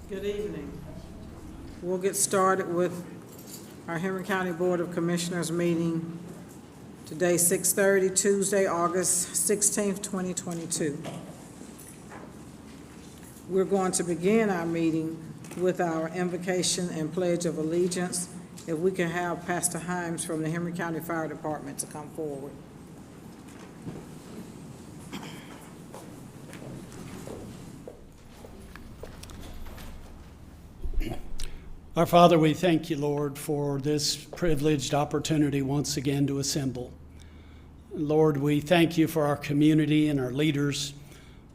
Good evening. We'll get started with our Henry County Board of Commissioners meeting today, 6:30, Tuesday, August 16th, 2022. We're going to begin our meeting with our invocation and pledge of allegiance. If we can have Pastor Himes from the Henry County Fire Department to come forward. Our Father, we thank you, Lord, for this privileged opportunity once again to assemble. Lord, we thank you for our community and our leaders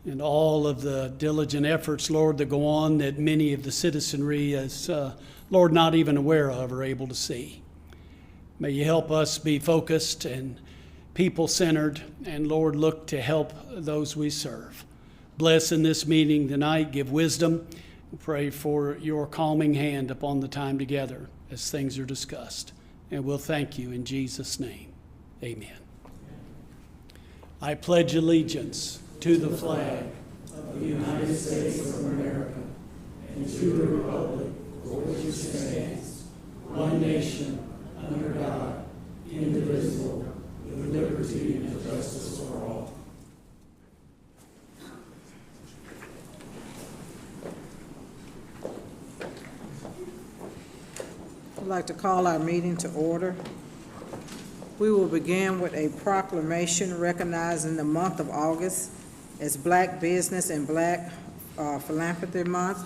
and all of the diligent efforts, Lord, that go on that many of the citizenry is, Lord, not even aware of or able to see. May you help us be focused and people-centered and, Lord, look to help those we serve. Bless in this meeting tonight, give wisdom. Pray for your calming hand upon the time together as things are discussed. And we'll thank you in Jesus' name. Amen. I pledge allegiance to the flag of the United States of America and to the republic for which it stands, one nation, under God, indivisible, with liberty and justice for all. I'd like to call our meeting to order. We will begin with a proclamation recognizing the month of August as Black Business and Black Philanthropy Month.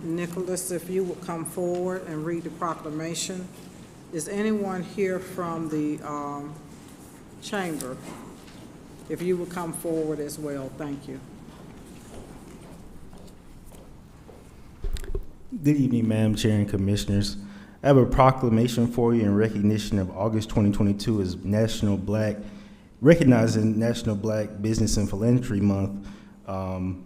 Nicholas, if you would come forward and read the proclamation. Is anyone here from the chamber? If you would come forward as well, thank you. Good evening, Madam Chair and Commissioners. I have a proclamation for you in recognition of August 2022 as recognizing National Black Business and Philanthropy Month. And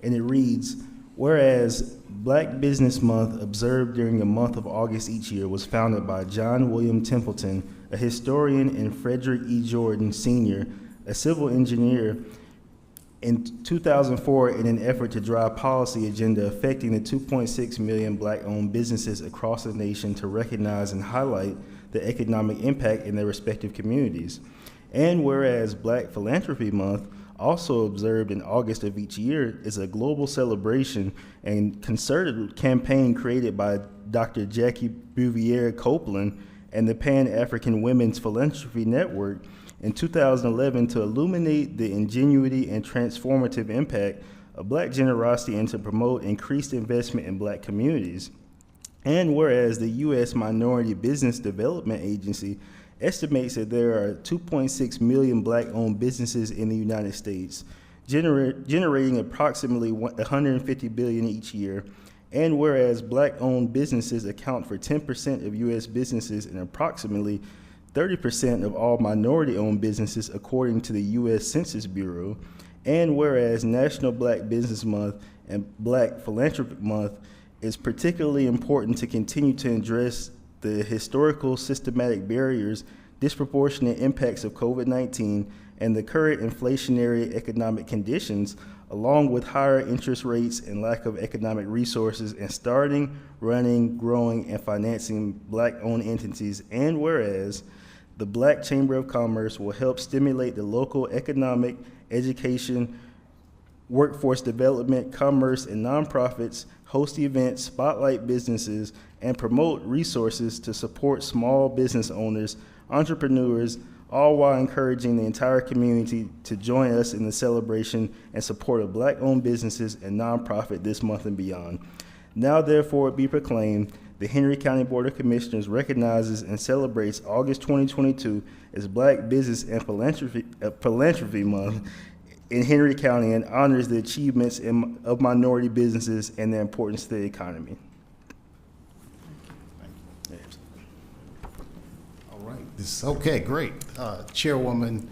it reads, whereas Black Business Month, observed during the month of August each year, was founded by John William Templeton, a historian, and Frederick E. Jordan, Sr., a civil engineer, in 2004 in an effort to drive policy agenda affecting the 2.6 million Black-owned businesses across the nation to recognize and highlight the economic impact in their respective communities. And whereas Black Philanthropy Month, also observed in August of each year, is a global celebration and concerted campaign created by Dr. Jackie Bouvier Copeland and the Pan-African Women's Philanthropy Network in 2011 to illuminate the ingenuity and transformative impact of Black generosity and to promote increased investment in Black communities. And whereas the U.S. Minority Business Development Agency estimates that there are 2.6 million Black-owned businesses in the United States, generating approximately $150 billion each year. And whereas Black-owned businesses account for 10% of U.S. businesses and approximately 30% of all minority-owned businesses, according to the U.S. Census Bureau. And whereas National Black Business Month and Black Philanthropy Month is particularly important to continue to address the historical systematic barriers, disproportionate impacts of COVID-19, and the current inflationary economic conditions, along with higher interest rates and lack of economic resources in starting, running, growing, and financing Black-owned entities. And whereas the Black Chamber of Commerce will help stimulate the local economic, education, workforce development, commerce, and nonprofits, host events, spotlight businesses, and promote resources to support small business owners, entrepreneurs, all while encouraging the entire community to join us in the celebration and support of Black-owned businesses and nonprofit this month and beyond. Now therefore it be proclaimed, the Henry County Board of Commissioners recognizes and celebrates August 2022 as Black Business and Philanthropy Month in Henry County and honors the achievements of minority businesses and their importance to the economy. All right. Okay, great. Chairwoman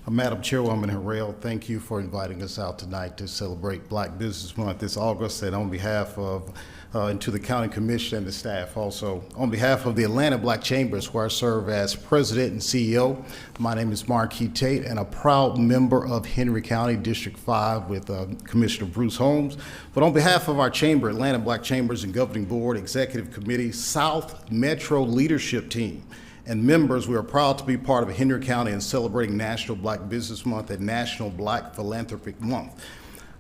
Madam Chairwoman Harrell, thank you for inviting us out tonight to celebrate Black Business Month this August, and on behalf of and to the County Commission and the staff also. On behalf of the Atlanta Black Chambers, where I serve as President and CEO, my name is Marquis Tate, and a proud member of Henry County District 5 with Commissioner Bruce Holmes. But on behalf of our chamber, Atlanta Black Chambers and Governing Board, Executive Committee, South Metro Leadership Team, and members, we are proud to be part of Henry County in celebrating National Black Business Month and National Black Philanthropic Month.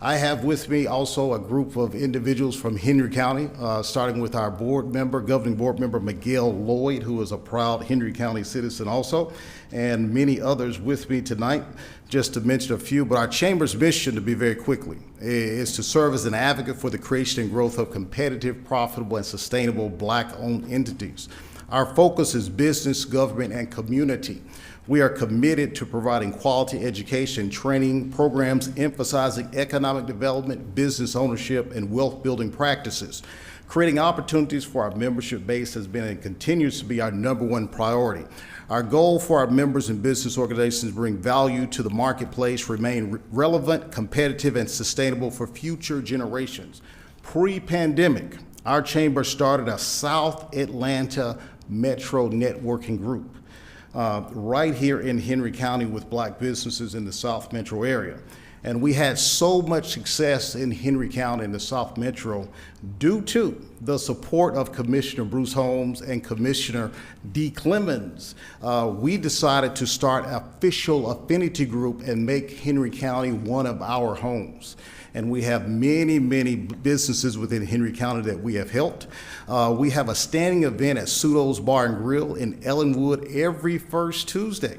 I have with me also a group of individuals from Henry County, starting with our governing board member, Miguel Lloyd, who is a proud Henry County citizen also, and many others with me tonight, just to mention a few. But our chamber's mission, to be very quickly, is to serve as an advocate for the creation and growth of competitive, profitable, and sustainable Black-owned entities. Our focus is business, government, and community. We are committed to providing quality education, training programs emphasizing economic development, business ownership, and wealth building practices. Creating opportunities for our membership base has been and continues to be our #1 priority. Our goal for our members and business organizations to bring value to the marketplace, remain relevant, competitive, and sustainable for future generations. Pre-pandemic, our chamber started a South Atlanta Metro networking group right here in Henry County with Black businesses in the South Metro area. And we had so much success in Henry County and the South Metro due to the support of Commissioner Bruce Holmes and Commissioner D. Clemens. We decided to start an official affinity group and make Henry County one of our homes. And we have many, many businesses within Henry County that we have helped. We have a standing event at Pseudo's Bar and Grill in Ellenwood every first Tuesday.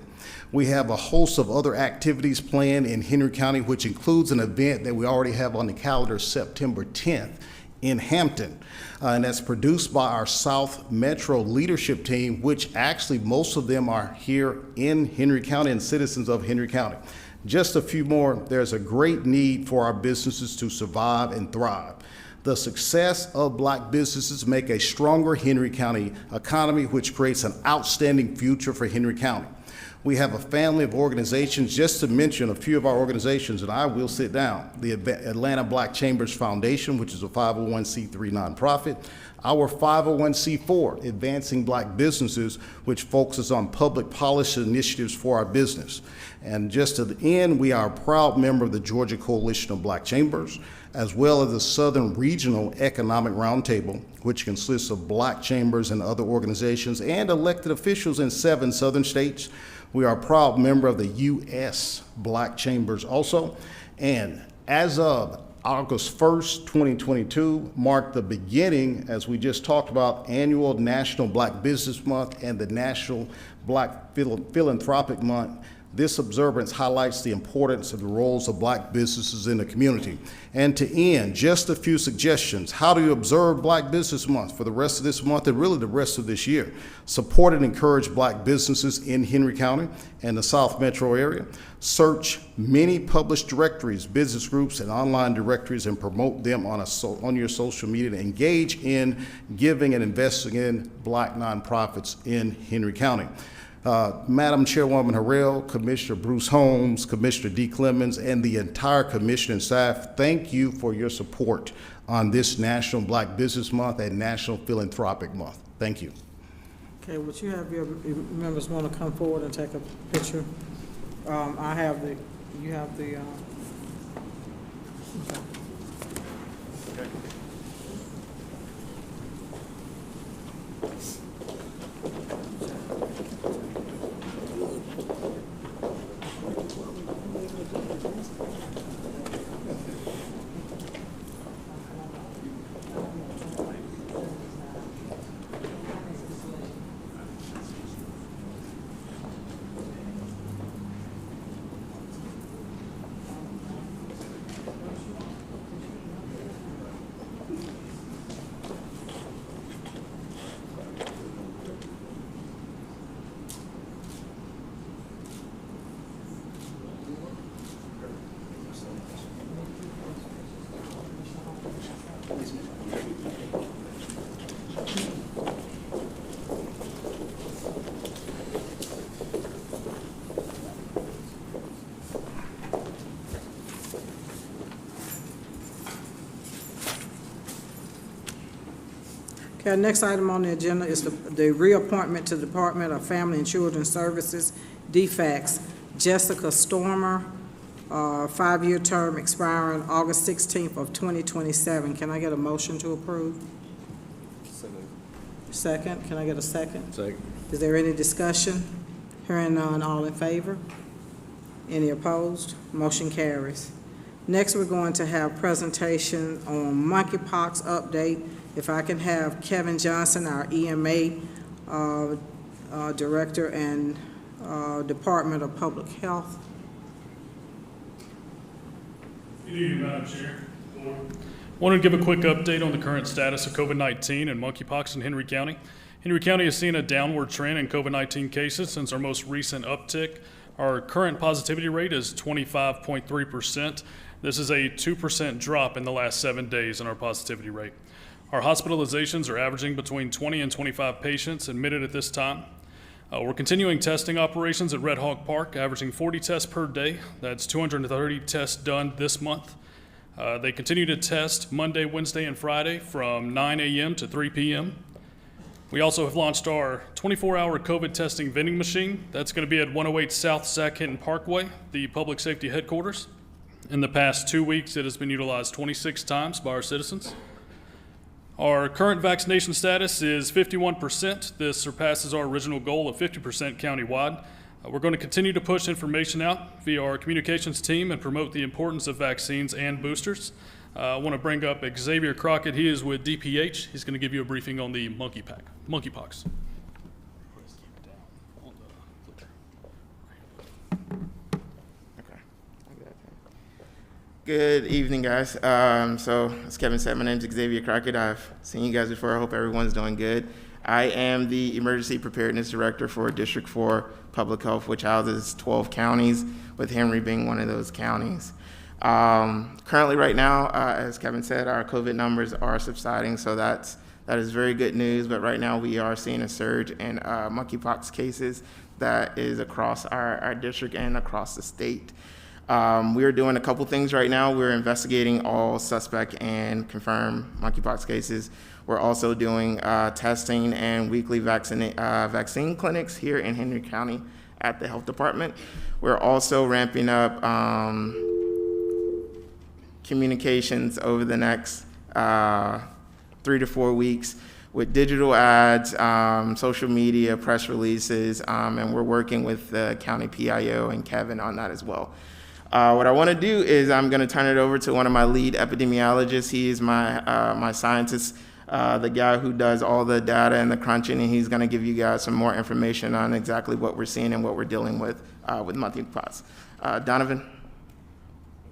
We have a host of other activities planned in Henry County, which includes an event that we already have on the calendar September 10th in Hampton. And that's produced by our South Metro leadership team, which actually most of them are here in Henry County and citizens of Henry County. Just a few more. There's a great need for our businesses to survive and thrive. The success of Black businesses make a stronger Henry County economy, which creates an outstanding future for Henry County. We have a family of organizations, just to mention a few of our organizations, and I will sit down. The Atlanta Black Chambers Foundation, which is a 501c3 nonprofit. Our 501c4, Advancing Black Businesses, which focuses on public policy initiatives for our business. And just to the end, we are a proud member of the Georgia Coalition of Black Chambers, as well as the Southern Regional Economic Roundtable, which consists of Black chambers and other organizations and elected officials in 7 southern states. We are a proud member of the U.S. Black Chambers also. And as of August 1st, 2022 marked the beginning, as we just talked about, annual National Black Business Month and the National Black Philanthropic Month. This observance highlights the importance of the roles of Black businesses in the community. And to end, just a few suggestions. How do you observe Black Business Month for the rest of this month and really the rest of this year? Support and encourage Black businesses in Henry County and the South Metro area. Search many published directories, business groups, and online directories and promote them on your social media. Engage in giving and investing in Black nonprofits in Henry County. Madam Chairwoman Harrell, Commissioner Bruce Holmes, Commissioner D. Clemens, and the entire commission and staff, thank you for your support on this National Black Business Month and National Philanthropic Month. Thank you. Okay, would you have your members want to come forward and take a picture? I have the, you have the, okay. Okay, our next item on the agenda is the reappointment to the Department of Family and Children Services, DFACS, Jessica Stormer, 5-year term expiring August 16th of 2027. Can I get a motion to approve? Second, can I get a second? Second. Is there any discussion? Hearing none, all in favor? Any opposed? Motion carries. Next, we're going to have presentation on monkeypox update. If I can have Kevin Johnson, our EMA Director and Department of Public Health. Good evening, Madam Chair. Wanted to give a quick update on the current status of COVID-19 and monkeypox in Henry County. Henry County has seen a downward trend in COVID-19 cases since our most recent uptick. Our current positivity rate is 25.3%. This is a 2% drop in the last 7 days in our positivity rate. Our hospitalizations are averaging between 20 and 25 patients admitted at this time. We're continuing testing operations at Red Hawk Park, averaging 40 tests per day. That's 230 tests done this month. They continue to test Monday, Wednesday, and Friday from 9 a.m. to 3 p.m. We also have launched our 24-hour COVID testing vending machine. That's going to be at 108 South Sac Hinton Parkway, the public safety headquarters. In the past 2 weeks, it has been utilized 26 times by our citizens. Our current vaccination status is 51%. This surpasses our original goal of 50% countywide. We're going to continue to push information out via our communications team and promote the importance of vaccines and boosters. I want to bring up Xavier Crockett. He is with DPH. He's going to give you a briefing on the monkeypox. Good evening, guys. So, as Kevin said, my name is Xavier Crockett. I've seen you guys before. I hope everyone's doing good. I am the Emergency Preparedness Director for District 4 Public Health, which houses 12 counties, with Henry being one of those counties. Currently, right now, as Kevin said, our COVID numbers are subsiding, so that is very good news. But right now, we are seeing a surge in monkeypox cases that is across our district and across the state. We are doing a couple things right now. We're investigating all suspect and confirmed monkeypox cases. We're also doing testing and weekly vaccine clinics here in Henry County at the health department. We're also ramping up communications over the next 3 to 4 weeks with digital ads, social media, press releases, and we're working with the county PIO and Kevin on that as well. What I want to do is I'm going to turn it over to one of my lead epidemiologists. He is my scientist, the guy who does all the data and the crunching, and he's going to give you guys some more information on exactly what we're seeing and what we're dealing with monkeypox. Donovan?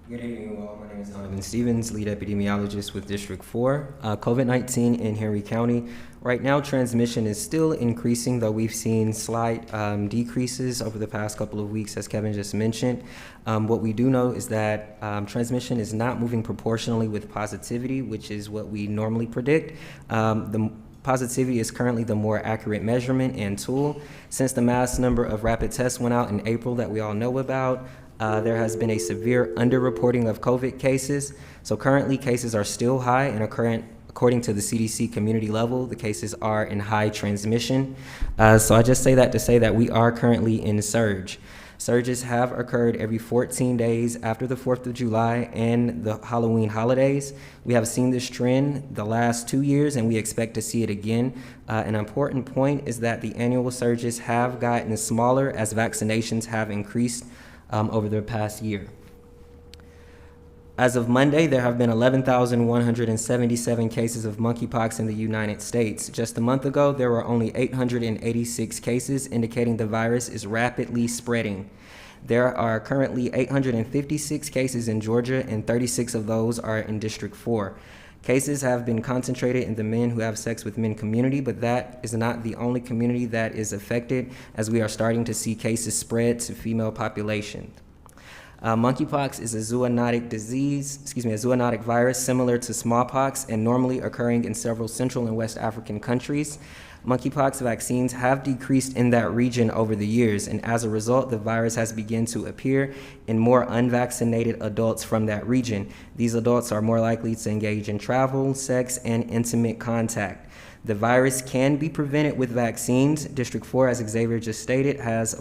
Good evening, all. My name is Donovan Stevens, lead epidemiologist with District 4. COVID-19 in Henry County. Right now, transmission is still increasing, though we've seen slight decreases over the past couple of weeks, as Kevin just mentioned. What we do know is that transmission is not moving proportionally with positivity, which is what we normally predict. The positivity is currently the more accurate measurement and tool. Since the mass number of rapid tests went out in April that we all know about, there has been a severe underreporting of COVID cases. So currently cases are still high and according to the CDC community level, the cases are in high transmission. So I just say that to say that we are currently in surge. Surges have occurred every 14 days after the 4th of July and the Halloween holidays. We have seen this trend the last 2 years and we expect to see it again. An important point is that the annual surges have gotten smaller as vaccinations have increased over the past year. As of Monday, there have been 11,177 cases of monkeypox in the United States. Just a month ago, there were only 886 cases, indicating the virus is rapidly spreading. There are currently 856 cases in Georgia, and 36 of those are in District 4. Cases have been concentrated in the men who have sex with men community, but that is not the only community that is affected, as we are starting to see cases spread to female population. Monkeypox is a zoonotic virus similar to smallpox and normally occurring in several Central and West African countries. Monkeypox vaccines have decreased in that region over the years, and as a result, the virus has begun to appear in more unvaccinated adults from that region. These adults are more likely to engage in travel, sex, and intimate contact. The virus can be prevented with vaccines. District 4, as Xavier just stated, has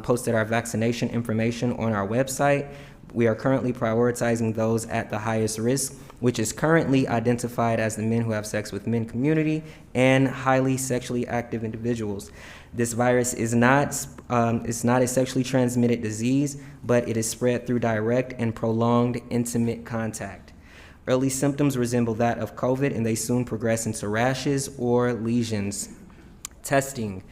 posted our vaccination information on our website. We are currently prioritizing those at the highest risk, which is currently identified as the men who have sex with men community and highly sexually active individuals. This virus is not a sexually transmitted disease, but it is spread through direct and prolonged intimate contact. Early symptoms resemble that of COVID, and they soon progress into rashes or lesions. Testing.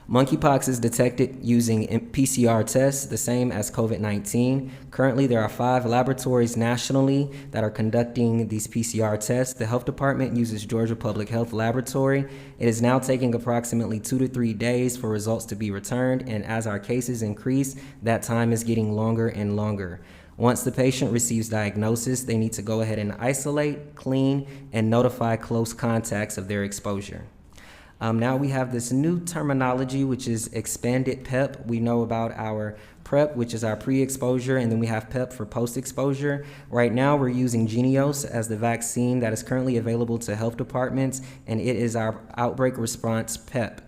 Monkeypox is detected using PCR tests, the same as COVID-19. Currently, there are 5 laboratories nationally that are conducting these PCR tests. The health department uses Georgia Public Health Laboratory. It is now taking approximately 2 to 3 days for results to be returned, and as our cases increase, that time is getting longer and longer. Once the patient receives diagnosis, they need to go ahead and isolate, clean, and notify close contacts of their exposure. Now we have this new terminology, which is expanded PEP. We know about our PrEP, which is our pre-exposure, and then we have PEP for post-exposure. Right now, we're using Jynneos as the vaccine that is currently available to health departments, and it is our outbreak response PEP.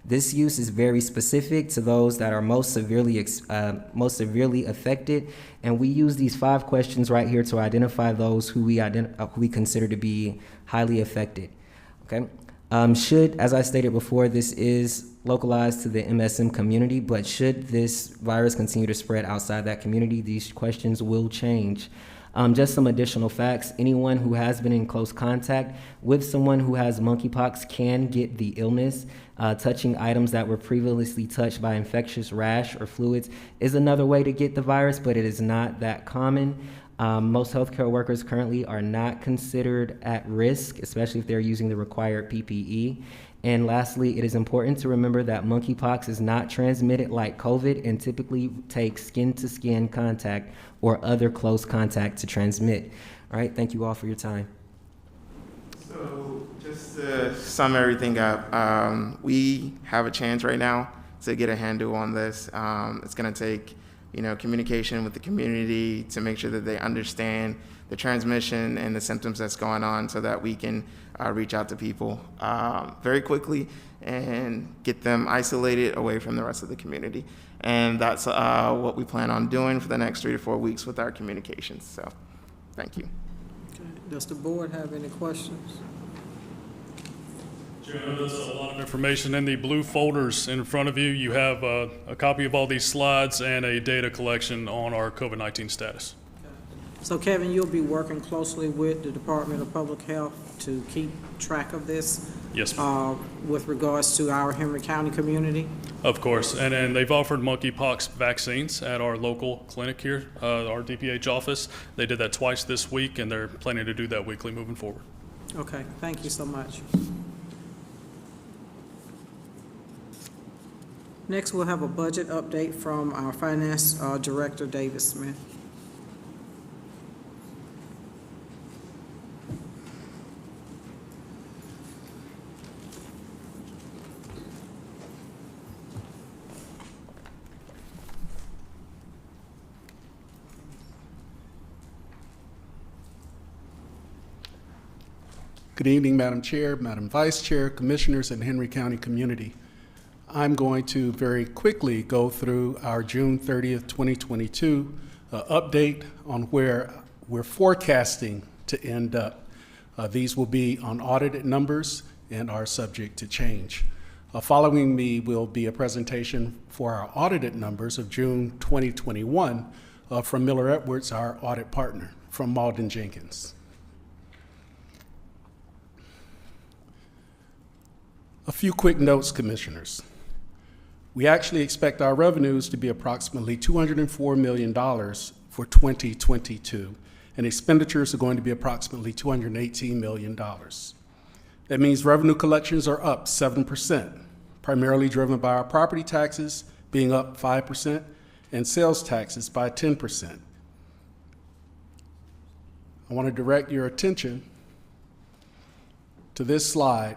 This use is very specific to those that are most severely affected, and we use these 5 questions right here to identify those who we consider to be highly affected. Okay. As I stated before, this is localized to the MSM community, but should this virus continue to spread outside that community, these questions will change. Just some additional facts. Anyone who has been in close contact with someone who has monkeypox can get the illness. Touching items that were previously touched by infectious rash or fluids is another way to get the virus, but it is not that common. Most healthcare workers currently are not considered at risk, especially if they're using the required PPE. And lastly, it is important to remember that monkeypox is not transmitted like COVID and typically takes skin-to-skin contact or other close contact to transmit. All right, thank you all for your time. So just to sum everything up, we have a chance right now to get a handle on this. It's going to take communication with the community to make sure that they understand the transmission and the symptoms that's going on so that we can reach out to people very quickly and get them isolated away from the rest of the community. And that's what we plan on doing for the next 3 to 4 weeks with our communications. So thank you. Okay. Does the board have any questions? Chair, I know that's a lot of information. In the blue folders in front of you, you have a copy of all these slides and a data collection on our COVID-19 status. So Kevin, you'll be working closely with the Department of Public Health to keep track of this? Yes, ma'am. With regards to our Henry County community? Of course, and they've offered monkeypox vaccines at our local clinic here, our DPH office. They did that twice this week, and they're planning to do that weekly moving forward. Okay, thank you so much. Next, we'll have a budget update from our Finance Director, David Smith. Good evening, Madam Chair, Madam Vice Chair, Commissioners, and Henry County community. I'm going to very quickly go through our June 30th, 2022 update on where we're forecasting to end up. These will be unaudited numbers and are subject to change. Following me will be a presentation for our audited numbers of June 2021 from Miller Edwards, our audit partner from Malden Jenkins. A few quick notes, Commissioners. We actually expect our revenues to be approximately $204 million for 2022, and expenditures are going to be approximately $218 million. That means revenue collections are up 7%, primarily driven by our property taxes being up 5% and sales taxes by 10%. I want to direct your attention to this slide,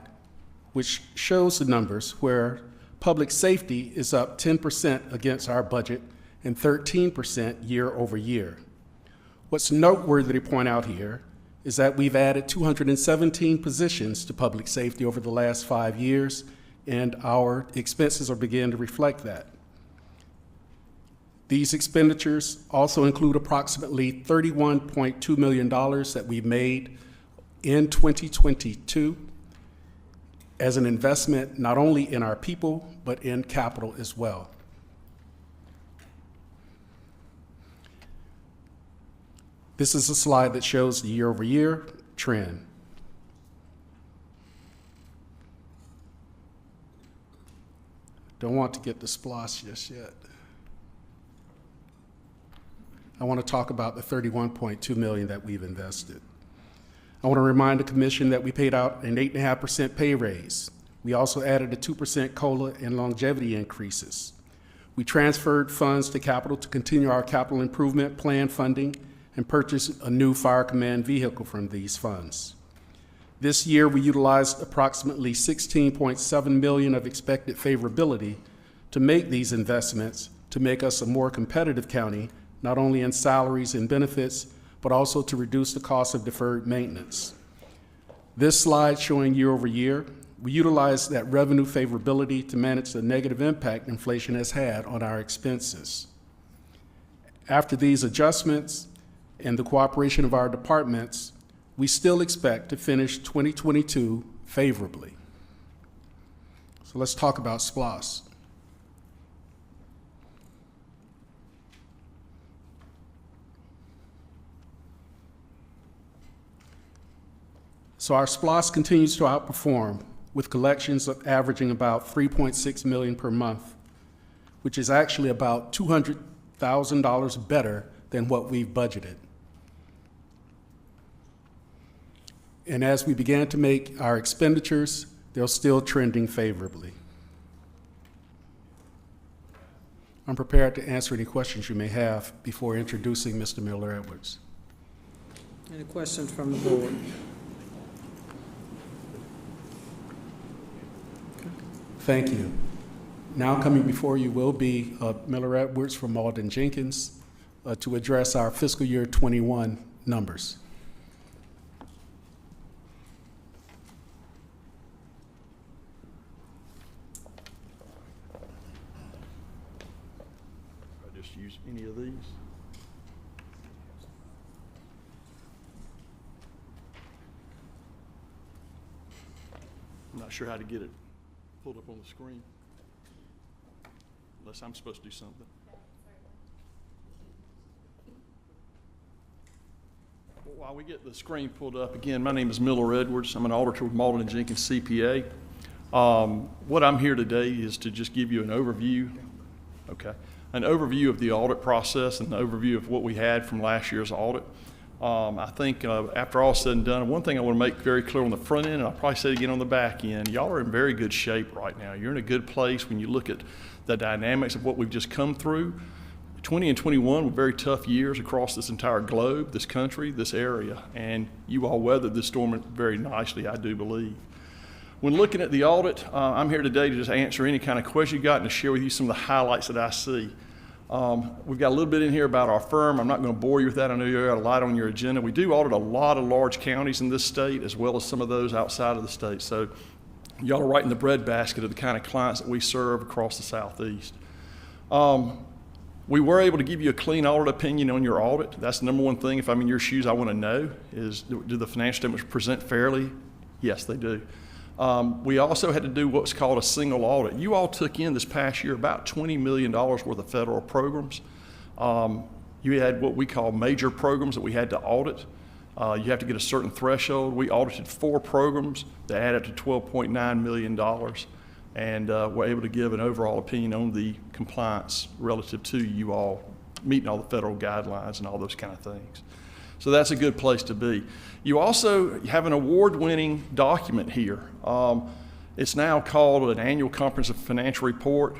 which shows the numbers where public safety is up 10% against our budget and 13% year over year. What's noteworthy to point out here is that we've added 217 positions to public safety over the last 5 years, and our expenses are beginning to reflect that. These expenditures also include approximately $31.2 million that we made in 2022 as an investment not only in our people, but in capital as well. This is a slide that shows the year-over-year trend. Don't want to get the SPLOST just yet. I want to talk about the $31.2 million that we've invested. I want to remind the commission that we paid out an 8.5% pay raise. We also added a 2% COLA and longevity increases. We transferred funds to capital to continue our capital improvement plan funding and purchase a new fire command vehicle from these funds. This year, we utilized approximately $16.7 million of expected favorability to make these investments to make us a more competitive county, not only in salaries and benefits, but also to reduce the cost of deferred maintenance. This slide showing year over year, we utilized that revenue favorability to manage the negative impact inflation has had on our expenses. After these adjustments and the cooperation of our departments, we still expect to finish 2022 favorably. So let's talk about SPLOST. So our SPLOST continues to outperform, with collections of averaging about $3.6 million per month, which is actually about $200,000 better than what we've budgeted. And as we began to make our expenditures, they're still trending favorably. I'm prepared to answer any questions you may have before introducing Mr. Miller-Edwards. Any questions from the board? Thank you. Now coming before you will be Miller-Edwards from Alden Jenkins to address our fiscal year 21 numbers. I just use any of these. I'm not sure how to get it pulled up on the screen, unless I'm supposed to do something. Well, while we get the screen pulled up, again, my name is Miller-Edwards. I'm an auditor with Malden & Jenkins CPA. What I'm here today is to just give you an overview, an overview of the audit process and an overview of what we had from last year's audit. I think after all said and done, one thing I want to make very clear on the front end, and I'll probably say it again on the back end, y'all are in very good shape right now. You're in a good place when you look at the dynamics of what we've just come through. 20 and 21 were very tough years across this entire globe, this country, this area, and you all weathered this storm very nicely, I do believe. When looking at the audit, I'm here today to just answer any kind of question you got and to share with you some of the highlights that I see. We've got a little bit in here about our firm. I'm not going to bore you with that. I know you've got a lot on your agenda. We do audit a lot of large counties in this state, as well as some of those outside of the state. So y'all are right in the breadbasket of the kind of clients that we serve across the Southeast. We were able to give you a clean audit opinion on your audit. That's the number one thing. If I'm in your shoes, I want to know is, do the financial statements present fairly? Yes, they do. We also had to do what's called a single audit. You all took in this past year about $20 million worth of federal programs. You had what we call major programs that we had to audit. You have to get a certain threshold. We audited 4 programs that added to $12.9 million, and we're able to give an overall opinion on the compliance relative to you all meeting all the federal guidelines and all those kind of things. So that's a good place to be. You also have an award-winning document here. It's now called an Annual Comprehensive Financial Report,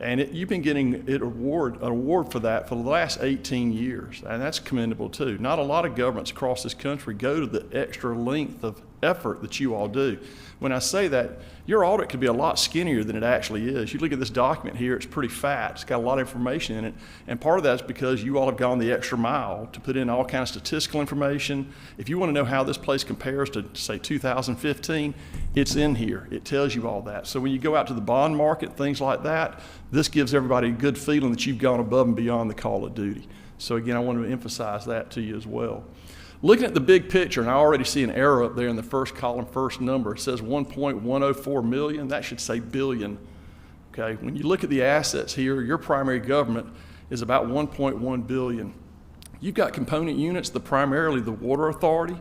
and you've been getting an award for that for the last 18 years, and that's commendable too. Not a lot of governments across this country go to the extra length of effort that you all do. When I say that, your audit could be a lot skinnier than it actually is. You look at this document here, it's pretty fat. It's got a lot of information in it. And part of that is because you all have gone the extra mile to put in all kinds of statistical information. If you want to know how this place compares to, say, 2015, it's in here. It tells you all that. So when you go out to the bond market, things like that, this gives everybody a good feeling that you've gone above and beyond the call of duty. So again, I want to emphasize that to you as well. Looking at the big picture, and I already see an error up there in the first column, first number. It says 1.104 million. That should say billion. Okay. When you look at the assets here, your primary government is about 1.1 billion. You've got component units, primarily the Water Authority.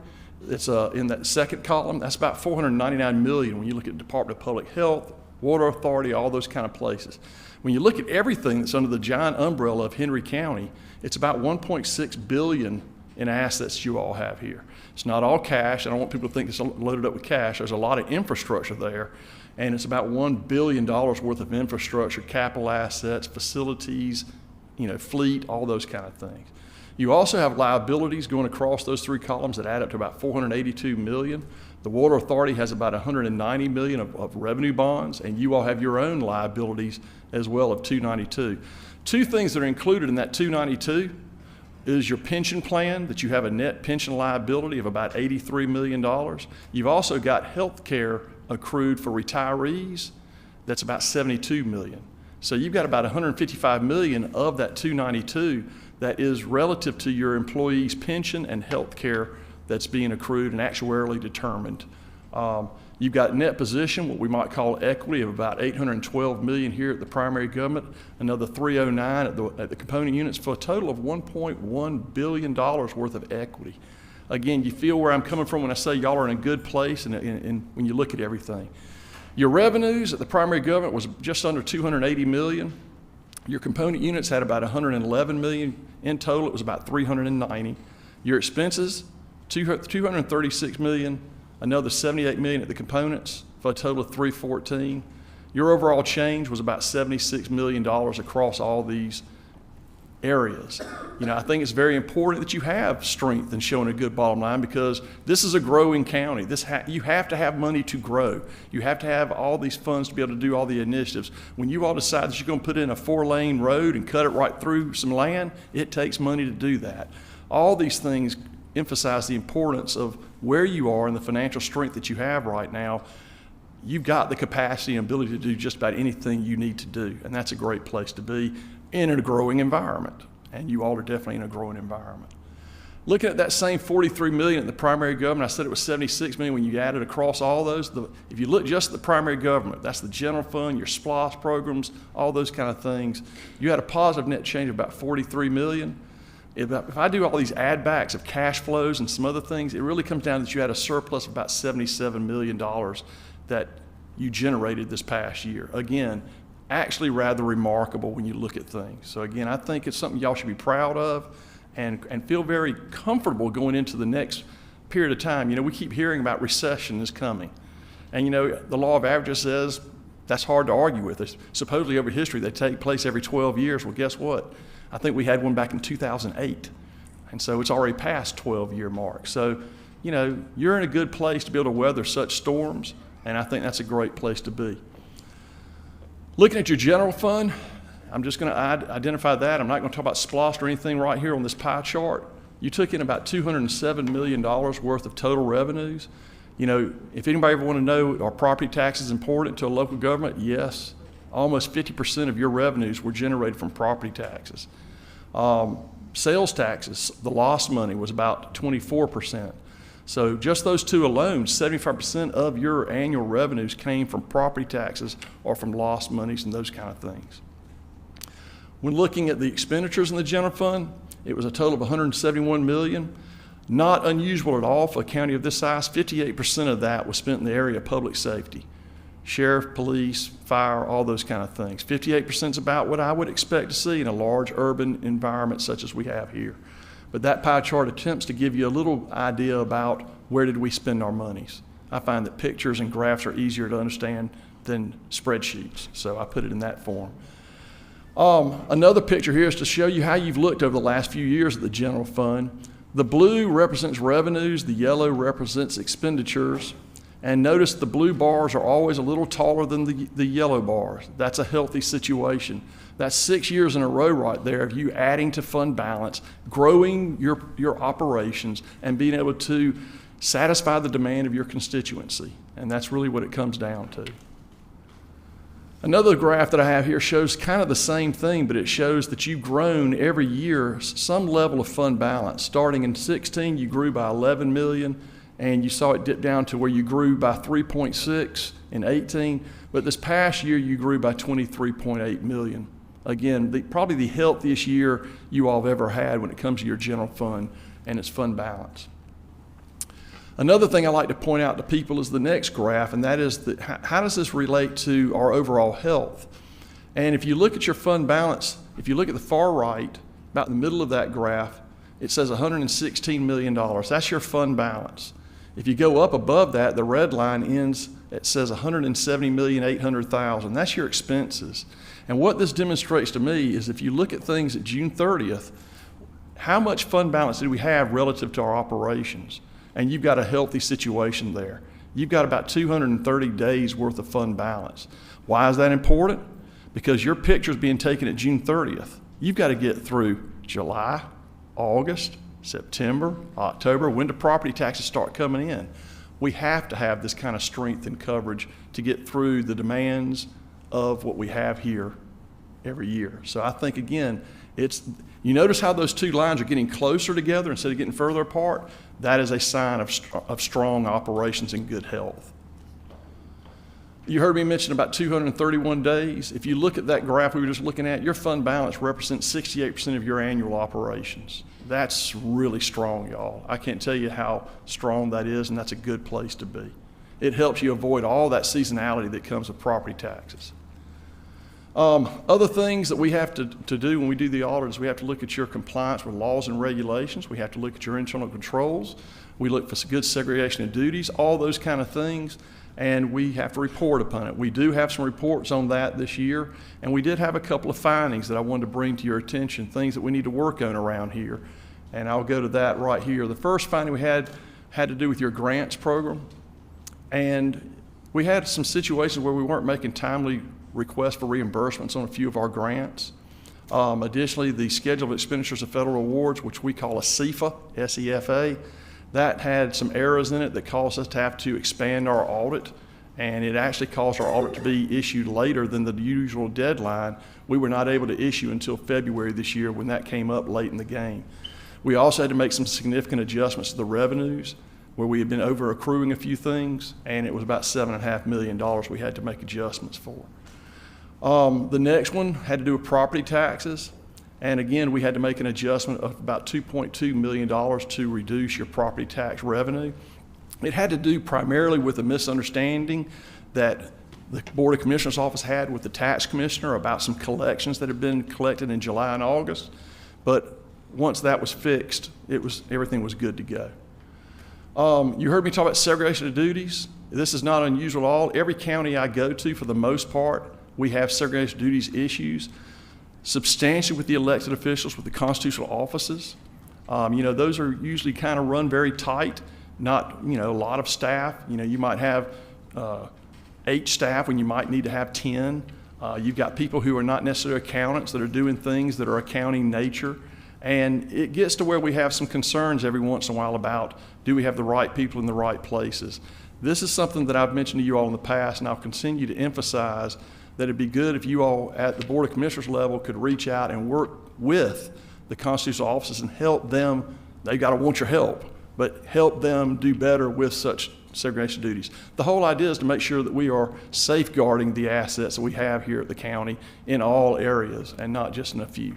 It's in that second column. That's about 499 million when you look at Department of Public Health, Water Authority, all those kind of places. When you look at everything that's under the giant umbrella of Henry County, it's about 1.6 billion in assets you all have here. It's not all cash. I don't want people to think it's loaded up with cash. There's a lot of infrastructure there, and it's about $1 billion worth of infrastructure, capital assets, facilities, fleet, all those kind of things. You also have liabilities going across those three columns that add up to about 482 million. The Water Authority has about 190 million of revenue bonds, and you all have your own liabilities as well of 292. Two things that are included in that 292 is your pension plan, that you have a net pension liability of about $83 million. You've also got health care accrued for retirees. That's about $72 million. So you've got about $155 million of that 292 that is relative to your employees' pension and health care that's being accrued and actuarially determined. You've got net position, what we might call equity, of about $812 million here at the primary government, another $309 at the component units, for a total of $1.1 billion worth of equity. Again, you feel where I'm coming from when I say y'all are in a good place and when you look at everything. Your revenues at the primary government was just under $280 million. Your component units had about $111 million. In total, it was about $390. Your expenses, $236 million. Another $78 million at the components for a total of $314. Your overall change was about $76 million across all these areas. I think it's very important that you have strength in showing a good bottom line, because this is a growing county. You have to have money to grow. You have to have all these funds to be able to do all the initiatives. When you all decide that you're going to put in a 4-lane road and cut it right through some land, it takes money to do that. All these things emphasize the importance of where you are and the financial strength that you have right now. You've got the capacity and ability to do just about anything you need to do, and that's a great place to be in a growing environment, and you all are definitely in a growing environment. Looking at that same $43 million in the primary government, I said it was $76 million when you added across all those. If you look just at the primary government, that's the general fund, your SPLOST programs, all those kind of things, you had a positive net change of about $43 million. If I do all these add backs of cash flows and some other things, it really comes down that you had a surplus of about $77 million that you generated this past year. Again, actually rather remarkable when you look at things. So again, I think it's something y'all should be proud of and feel very comfortable going into the next period of time. We keep hearing about recession is coming. And the law of averages says that's hard to argue with. It's supposedly over history, they take place every 12 years. Well, guess what? I think we had one back in 2008. And so it's already past 12-year mark. So, you're in a good place to be able to weather such storms, and I think that's a great place to be. Looking at your general fund, I'm just going to identify that. I'm not going to talk about SPLOST or anything right here on this pie chart. You took in about $207 million worth of total revenues. If anybody ever want to know, are property taxes important to a local government? Yes. Almost 50% of your revenues were generated from property taxes. Sales taxes, the lost money, was about 24%. So just those two alone, 75% of your annual revenues came from property taxes or from lost monies and those kind of things. When looking at the expenditures in the general fund, it was a total of $171 million. Not unusual at all for a county of this size. 58% of that was spent in the area of public safety. Sheriff, police, fire, all those kind of things. 58% is about what I would expect to see in a large urban environment such as we have here. But that pie chart attempts to give you a little idea about where did we spend our monies. I find that pictures and graphs are easier to understand than spreadsheets, so I put it in that form. Another picture here is to show you how you've looked over the last few years at the general fund. The blue represents revenues, the yellow represents expenditures. And notice the blue bars are always a little taller than the yellow bars. That's a healthy situation. That's 6 years in a row right there of you adding to fund balance, growing your operations, and being able to satisfy the demand of your constituency. And that's really what it comes down to. Another graph that I have here shows kind of the same thing, but it shows that you've grown every year some level of fund balance. Starting in 16, you grew by 11 million, and you saw it dip down to where you grew by 3.6 in 18, but this past year you grew by 23.8 million. Again, probably the healthiest year you all have ever had when it comes to your general fund and its fund balance. Another thing I like to point out to people is the next graph, and that is how does this relate to our overall health? And if you look at your fund balance, if you look at the far right, about the middle of that graph, it says $116 million. That's your fund balance. If you go up above that, the red line ends, it says $170,800,000. That's your expenses. And what this demonstrates to me is if you look at things at June 30th, how much fund balance did we have relative to our operations? And you've got a healthy situation there. You've got about 230 days worth of fund balance. Why is that important? Because your picture is being taken at June 30th. You've got to get through July, August, September, October, when do property taxes start coming in? We have to have this kind of strength and coverage to get through the demands of what we have here every year. So I think, again, you notice how those two lines are getting closer together instead of getting further apart? That is a sign of strong operations and good health. You heard me mention about 231 days. If you look at that graph we were just looking at, your fund balance represents 68% of your annual operations. That's really strong, y'all. I can't tell you how strong that is, and that's a good place to be. It helps you avoid all that seasonality that comes with property taxes. Other things that we have to do when we do the audit is we have to look at your compliance with laws and regulations. We have to look at your internal controls. We look for good segregation of duties, all those kind of things, and we have to report upon it. We do have some reports on that this year, and we did have a couple of findings that I wanted to bring to your attention, things that we need to work on around here, and I'll go to that right here. The first finding we had to do with your grants program, and we had some situations where we weren't making timely requests for reimbursements on a few of our grants. Additionally, the schedule of expenditures of federal awards, which we call a SEFA, S-E-F-A, that had some errors in it that caused us to have to expand our audit, and it actually caused our audit to be issued later than the usual deadline. We were not able to issue until February this year when that came up late in the game. We also had to make some significant adjustments to the revenues where we had been over accruing a few things, and it was about $7.5 million we had to make adjustments for. The next one had to do with property taxes. And again, we had to make an adjustment of about $2.2 million to reduce your property tax revenue. It had to do primarily with a misunderstanding that the Board of Commissioners office had with the tax commissioner about some collections that had been collected in July and August. But once that was fixed, everything was good to go. You heard me talk about segregation of duties. This is not unusual at all. Every county I go to, for the most part, we have segregation of duties issues, substantially with the elected officials, with the constitutional offices. Those are usually kind of run very tight, not, a lot of staff. You might have 8 staff when you might need to have 10. You've got people who are not necessarily accountants that are doing things that are accounting nature. And it gets to where we have some concerns every once in a while about, do we have the right people in the right places? This is something that I've mentioned to you all in the past, and I'll continue to emphasize that it'd be good if you all at the Board of Commissioners level could reach out and work with the constitutional offices and help them. They've got to want your help, but help them do better with such segregation duties. The whole idea is to make sure that we are safeguarding the assets that we have here at the county in all areas and not just in a few.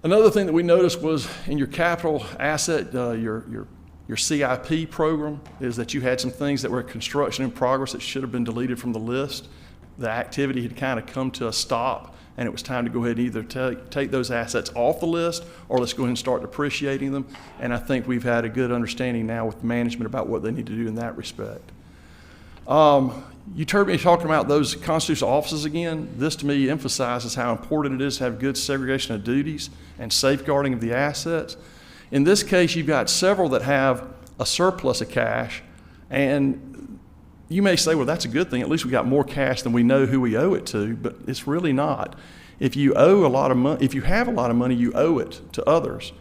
Another thing that we noticed was in your capital asset, your CIP program, is that you had some things that were construction in progress that should have been deleted from the list. The activity had kind of come to a stop, and it was time to go ahead and either take those assets off the list or let's go ahead and start depreciating them. And I think we've had a good understanding now with management about what they need to do in that respect. You heard me talking about those constitutional offices again. This to me emphasizes how important it is to have good segregation of duties and safeguarding of the assets. In this case, you've got several that have a surplus of cash, and you may say, well, that's a good thing. At least we got more cash than we know who we owe it to, but it's really not. If you owe a lot of money, if you have a lot of money, you owe it to others,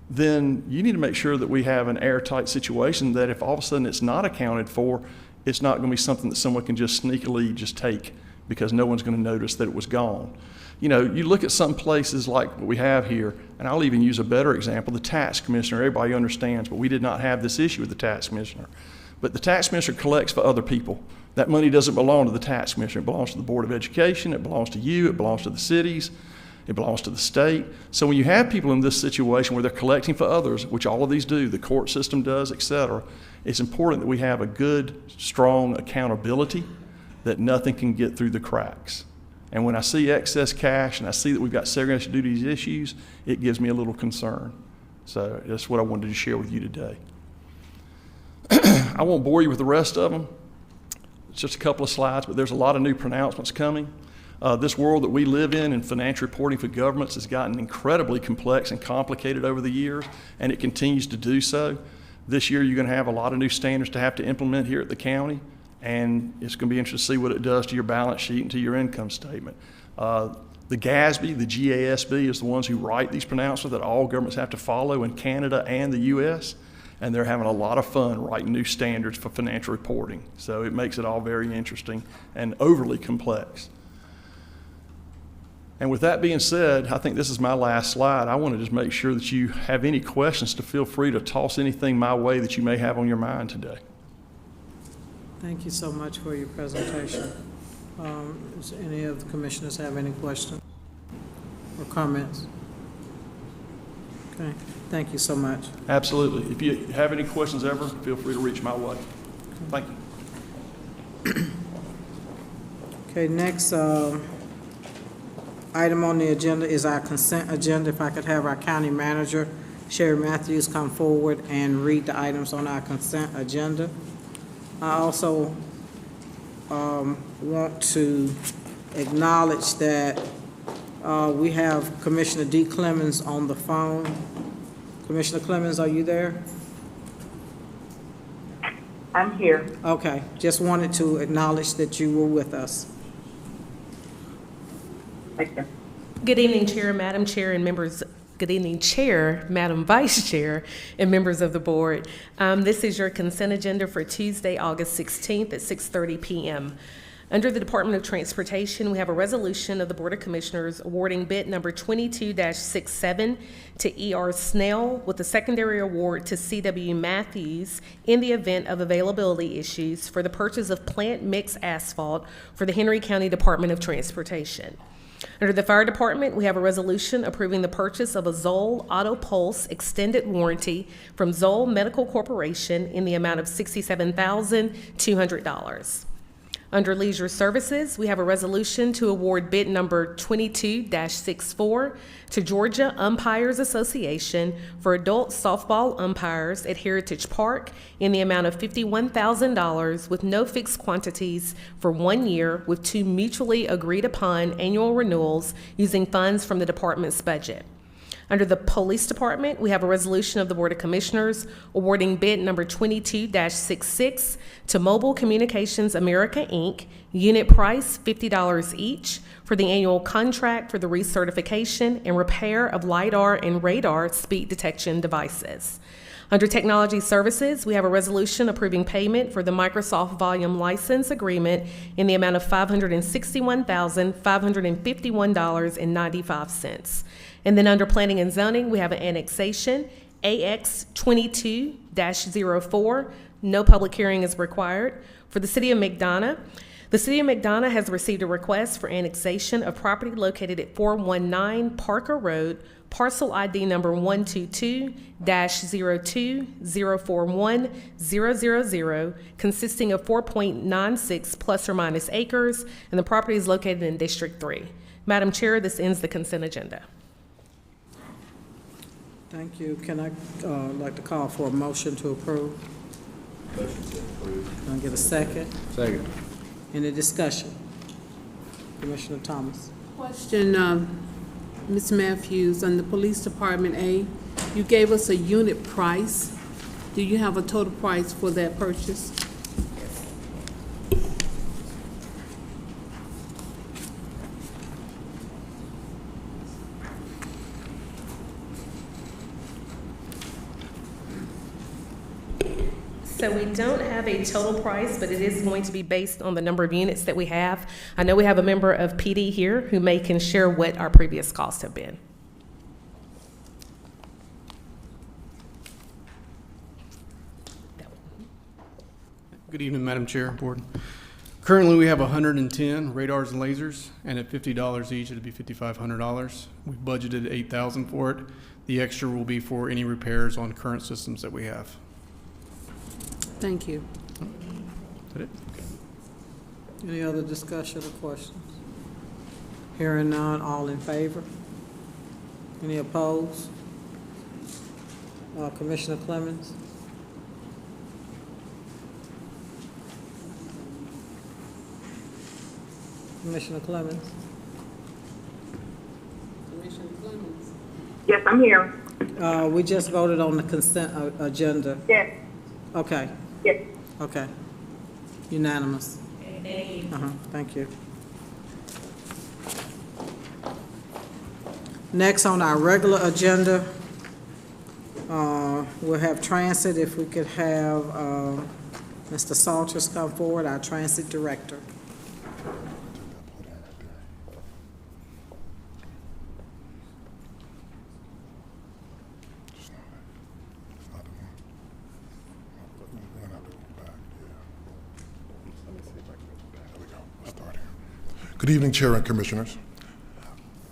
then you need to make sure that we have an airtight situation that if all of a sudden it's not accounted for, it's not going to be something that someone can just sneakily just take because no one's going to notice that it was gone. You know, you look at some places like what we have here, and I'll even use a better example, the tax commissioner. Everybody understands, but we did not have this issue with the tax commissioner. But the tax commissioner collects for other people. That money doesn't belong to the tax commissioner. It belongs to the Board of Education. It belongs to you. It belongs to the cities. It belongs to the state. So when you have people in this situation where they're collecting for others, which all of these do, the court system does, et cetera, it's important that we have a good, strong accountability that nothing can get through the cracks. And when I see excess cash and I see that we've got segregation duties issues, it gives me a little concern. So that's what I wanted to share with you today. I won't bore you with the rest of them. It's just a couple of slides, but there's a lot of new pronouncements coming. This world that we live in financial reporting for governments has gotten incredibly complex and complicated over the years, and it continues to do so. This year, you're going to have a lot of new standards to have to implement here at the county, and it's going to be interesting to see what it does to your balance sheet and to your income statement. The GASB, the GASB, is the ones who write these pronouncements that all governments have to follow in Canada and the U.S., and they're having a lot of fun writing new standards for financial reporting. So it makes it all very interesting and overly complex. And with that being said, I think this is my last slide. I want to just make sure that you have any questions to feel free to toss anything my way that you may have on your mind today. Thank you so much for your presentation. Does any of the commissioners have any questions or comments? Okay, thank you so much. Absolutely. If you have any questions ever, feel free to reach my way. Thank you. Okay, next item on the agenda is our consent agenda. If I could have our county manager, Sherry Matthews, come forward and read the items on our consent agenda. I also want to acknowledge that we have Commissioner D. Clemens on the phone. Commissioner Clemens, are you there? I'm here. Okay, just wanted to acknowledge that you were with us. Thank you. Good evening, Chair, Madam Chair, and members. Good evening, Chair, Madam Vice Chair, and members of the board. This is your consent agenda for Tuesday, August 16th at 6:30 p.m. Under the Department of Transportation, we have a resolution of the Board of Commissioners awarding bid number 22-67 to E.R. Snell with a secondary award to C.W. Matthews in the event of availability issues for the purchase of plant mix asphalt for the Henry County Department of Transportation. Under the Fire Department, we have a resolution approving the purchase of a Zoll Auto Pulse extended warranty from Zoll Medical Corporation in the amount of $67,200. Under Leisure Services, we have a resolution to award bid number 22-64 to Georgia Umpires Association for adult softball umpires at Heritage Park in the amount of $51,000 with no fixed quantities for 1 year with 2 mutually agreed upon annual renewals using funds from the department's budget. Under the Police Department, we have a resolution of the Board of Commissioners awarding bid number 22-66 to Mobile Communications America, Inc., unit price $50 each for the annual contract for the recertification and repair of LiDAR and radar speed detection devices. Under Technology Services, we have a resolution approving payment for the Microsoft Volume License Agreement in the amount of $561,551.95. And then under Planning and Zoning, we have an annexation, AX 22-04. No public hearing is required. For the City of McDonough, the City of McDonough has received a request for annexation of property located at 419 Parker Road, parcel ID number 122-02041000, consisting of 4.96 plus or minus acres, and the property is located in District 3. Madam Chair, this ends the consent agenda. Thank you. Can I like to call for a motion to approve? Can I get a second? Second. Any discussion? Commissioner Thomas. Question, Ms. Matthews, on the Police Department A, you gave us a unit price. Do you have a total price for that purchase? So we don't have a total price, but it is going to be based on the number of units that we have. I know we have a member of PD here who can share what our previous costs have been. Good evening, Madam Chair, Board. Currently, we have 110 radars and lasers, and at $50 each, it'd be $5,500. We've budgeted $8,000 for it. The extra will be for any repairs on current systems that we have. Thank you. Is that it? Any other discussion or questions? Hearing none, all in favor? Any opposed? Commissioner Clemens? Commissioner Clemens? Yes, I'm here. We just voted on the consent agenda. Yes, Okay, yes. okay. Unanimous. Thank you. Next on our regular agenda, we'll have transit. If we could have Mr. Salters come forward, our transit director. Good evening, Chair and Commissioners.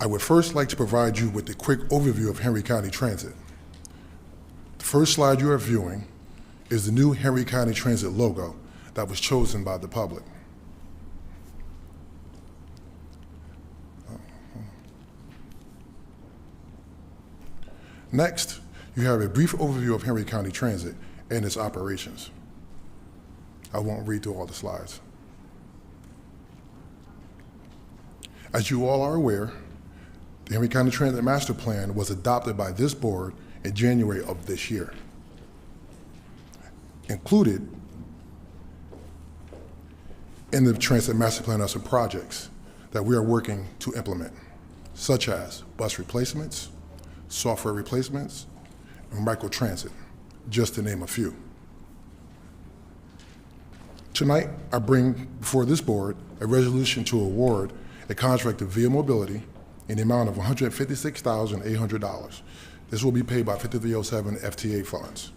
I would first like to provide you with a quick overview of Henry County Transit. The first slide you are viewing is the new Henry County Transit logo that was chosen by the public. Next, you have a brief overview of Henry County Transit and its operations. I won't read through all the slides. As you all are aware, the Henry County Transit Master Plan was adopted by this board in January of this year. Included in the Transit Master Plan are some projects that we are working to implement, such as bus replacements, software replacements, and microtransit, just to name a few. Tonight, I bring before this board a resolution to award a contract to Via Mobility in the amount of $156,800. This will be paid by 5307 FTA funds.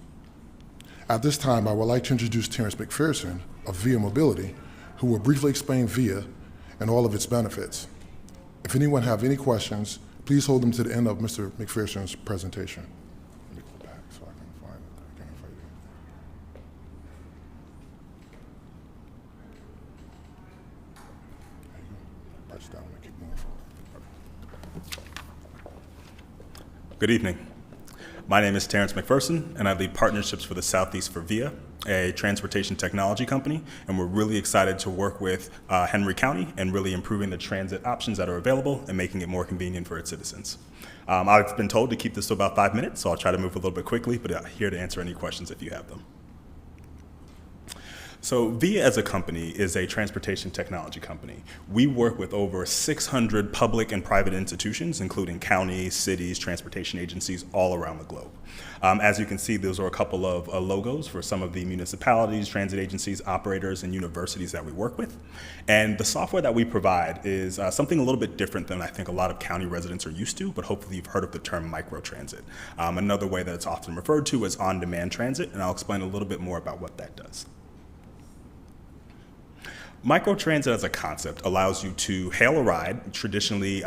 At this time, I would like to introduce Terrence McPherson of Via Mobility, who will briefly explain Via and all of its benefits. If anyone have any questions, please hold them to the end of Mr. McPherson's presentation. Let me go back so I can find it again if I do. There you go. Press down and keep moving forward. Good evening. My name is Terrence McPherson, and I lead partnerships for the Southeast for VIA, a transportation technology company, and we're really excited to work with Henry County and really improving the transit options that are available and making it more convenient for its citizens. I've been told to keep this to about 5 minutes, so I'll try to move a little bit quickly, but I'm here to answer any questions if you have them. So VIA as a company is a transportation technology company. We work with over 600 public and private institutions, including counties, cities, transportation agencies all around the globe. As you can see, those are a couple of logos for some of the municipalities, transit agencies, operators, and universities that we work with. And the software that we provide is something a little bit different than I think a lot of county residents are used to, but hopefully you've heard of the term microtransit. Another way that it's often referred to is on-demand transit, and I'll explain a little bit more about what that does. Microtransit as a concept allows you to hail a ride. Traditionally,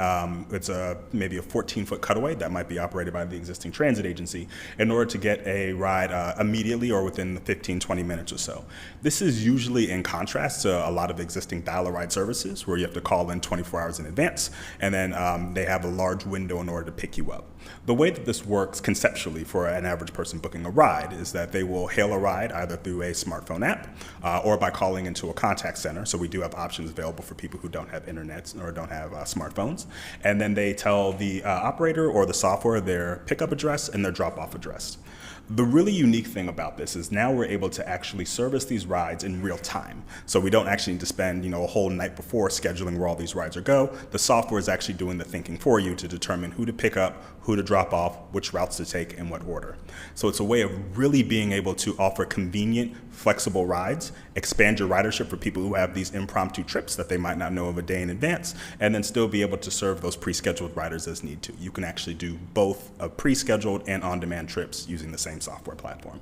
it's maybe a 14-foot cutaway that might be operated by the existing transit agency in order to get a ride immediately or within 15, 20 minutes or so. This is usually in contrast to a lot of existing dial-a-ride services where you have to call in 24 hours in advance, and then they have a large window in order to pick you up. The way that this works conceptually for an average person booking a ride is that they will hail a ride either through a smartphone app or by calling into a contact center. So we do have options available for people who don't have internet or don't have smartphones. And then they tell the operator or the software their pickup address and their drop-off address. The really unique thing about this is now we're able to actually service these rides in real time. So we don't actually need to spend a whole night before scheduling where all these rides are go. The software is actually doing the thinking for you to determine who to pick up, who to drop off, which routes to take, in what order. So it's a way of really being able to offer convenient, flexible rides, expand your ridership for people who have these impromptu trips that they might not know of a day in advance, and then still be able to serve those pre-scheduled riders as need to. You can actually do both pre-scheduled and on-demand trips using the same software platform.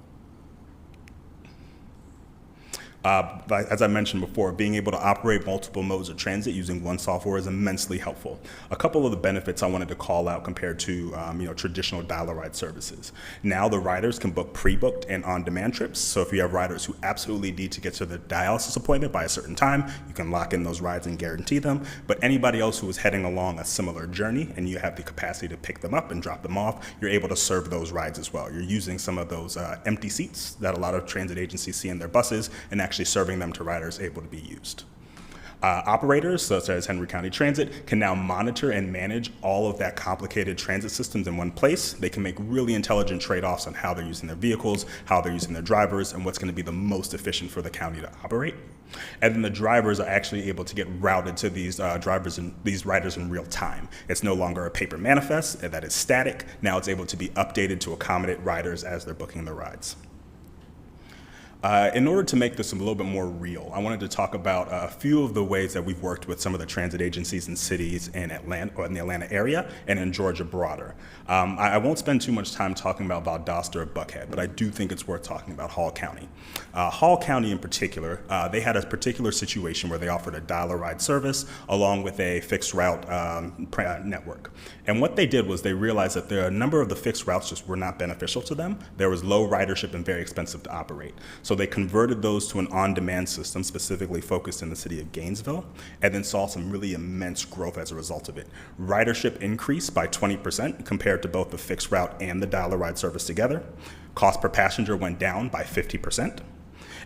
As I mentioned before, being able to operate multiple modes of transit using one software is immensely helpful. A couple of the benefits I wanted to call out compared to traditional dial-a-ride services. Now the riders can book pre-booked and on-demand trips. So if you have riders who absolutely need to get to the dialysis appointment by a certain time, you can lock in those rides and guarantee them. But anybody else who is heading along a similar journey and you have the capacity to pick them up and drop them off, you're able to serve those rides as well. You're using some of those empty seats that a lot of transit agencies see in their buses and actually serving them to riders able to be used. Operators, such as Henry County Transit, can now monitor and manage all of that complicated transit systems in one place. They can make really intelligent trade-offs on how they're using their vehicles, how they're using their drivers, and what's going to be the most efficient for the county to operate. And then the drivers are actually able to get routed to these riders in real time. It's no longer a paper manifest that is static. Now it's able to be updated to accommodate riders as they're booking their rides. In order to make this a little bit more real, I wanted to talk about a few of the ways that we've worked with some of the transit agencies and cities in Atlanta, or in the Atlanta area, and in Georgia broader. I won't spend too much time talking about Valdosta or Buckhead, but I do think it's worth talking about Hall County. Hall County in particular, they had a particular situation where they offered a dial-a-ride service along with a fixed route network. And what they did was they realized that a number of the fixed routes just were not beneficial to them. There was low ridership and very expensive to operate. So they converted those to an on-demand system specifically focused in the city of Gainesville, and then saw some really immense growth as a result of it. Ridership increased by 20% compared to both the fixed route and the dial-a-ride service together. Cost per passenger went down by 50%.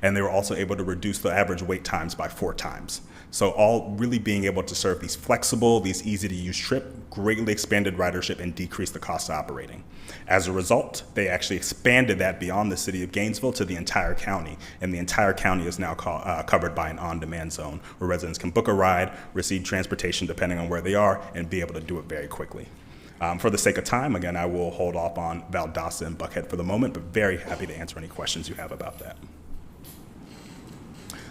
And they were also able to reduce the average wait times by 4 times. So all really being able to serve these flexible, these easy to use trip, greatly expanded ridership and decreased the cost of operating. As a result, they actually expanded that beyond the city of Gainesville to the entire county. And the entire county is now covered by an on-demand zone where residents can book a ride, receive transportation depending on where they are, and be able to do it very quickly. For the sake of time, again, I will hold off on Valdosta and Buckhead for the moment, but very happy to answer any questions you have about that.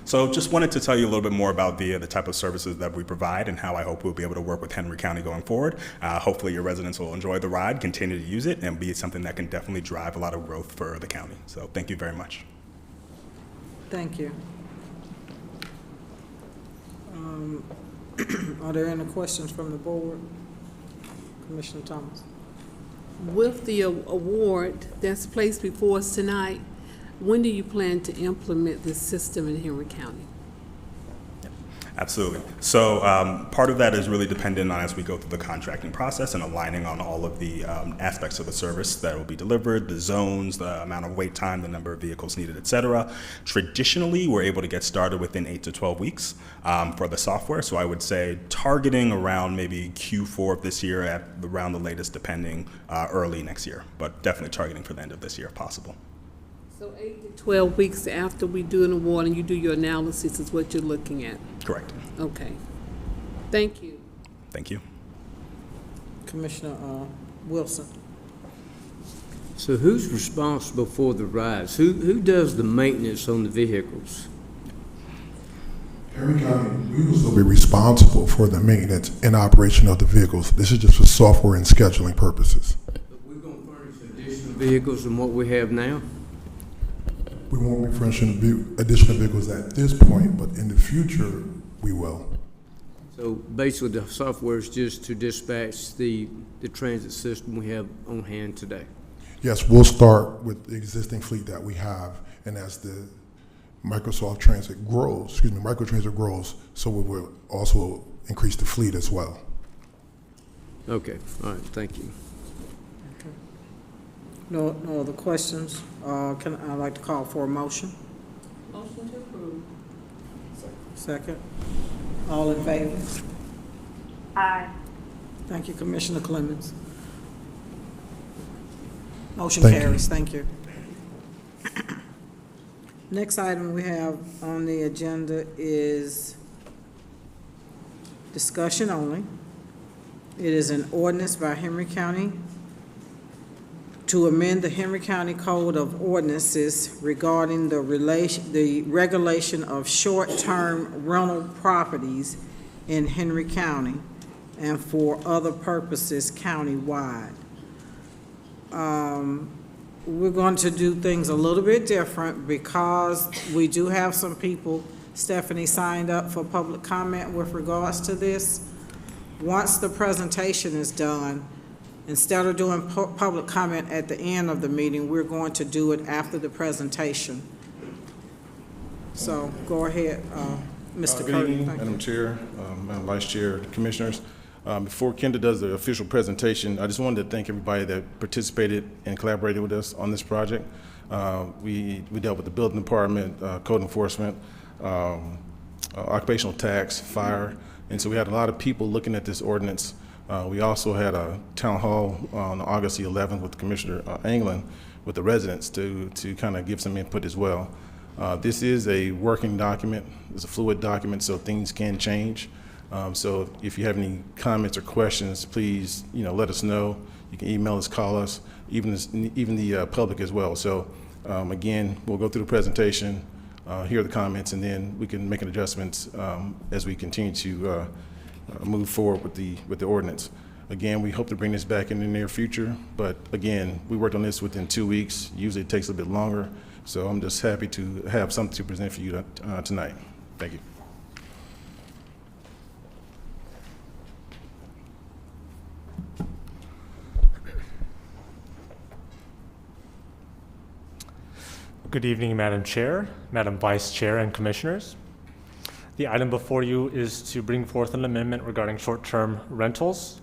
So just wanted to tell you a little bit more about the type of services that we provide and how I hope we'll be able to work with Henry County going forward. Hopefully your residents will enjoy the ride, continue to use it, and be something that can definitely drive a lot of growth for the county. So thank you very much. Thank you. Are there any questions from the board? Commissioner Thomas. With the award that's placed before us tonight, when do you plan to implement this system in Henry County? Absolutely. So part of that is really dependent on as we go through the contracting process and aligning on all of the aspects of the service that will be delivered, the zones, the amount of wait time, the number of vehicles needed, et cetera. Traditionally, we're able to get started within 8 to 12 weeks for the software. So I would say targeting around maybe Q4 of this year at around the latest, depending early next year, but definitely targeting for the end of this year if possible. So 8 to 12 weeks after we do an award and you do your analysis is what you're looking at? Correct. Okay. Thank you. Thank you. Commissioner Wilson. So who's responsible for the rides? Who does the maintenance on the vehicles? Henry County, we will be responsible for the maintenance and operation of the vehicles. This is just for software and scheduling purposes. But we're going to furnish additional vehicles than what we have now? We won't be furnishing additional vehicles at this point, but in the future, we will. So basically, the software is just to dispatch the transit system we have on hand today. Yes, we'll start with the existing fleet that we have, and as the Microsoft Transit grows, microtransit grows, so we will also increase the fleet as well. Okay, all right, thank you. No other questions? I'd like to call for a motion. Motion to approve. Second. All in favor? Aye. Thank you, Commissioner Clemens. Motion Thank you. carries. Thank you. Next item we have on the agenda is discussion only. It is an ordinance by Henry County to amend the Henry County Code of Ordinances regarding the regulation of short-term rental properties in Henry County and for other purposes countywide. We're going to do things a little bit different because we do have some people, Stephanie signed up for public comment with regards to this. Once the presentation is done, instead of doing public comment at the end of the meeting, we're going to do it after the presentation. So go ahead, Mr. Good Curtin. evening, Thank Madam you. Chair, Madam Vice Chair, Commissioners. Before Kendra does the official presentation, I just wanted to thank everybody that participated and collaborated with us on this project. We dealt with the building department, code enforcement, occupational tax, fire, and so we had a lot of people looking at this ordinance. We also had a town hall on August the 11th with Commissioner Anglin with the residents to kind of give some input as well. This is a working document. It's a fluid document, so things can change. So if you have any comments or questions, please, let us know. You can email us, call us, even the public as well. So again, we'll go through the presentation, hear the comments, and then we can make adjustments as we continue to move forward with the ordinance. Again, we hope to bring this back in the near future, but again, we worked on this within 2 weeks. Usually it takes a bit longer, so I'm just happy to have something to present for you tonight. Thank you. Good evening, Madam Chair, Madam Vice Chair, and Commissioners. The item before you is to bring forth an amendment regarding short-term rentals,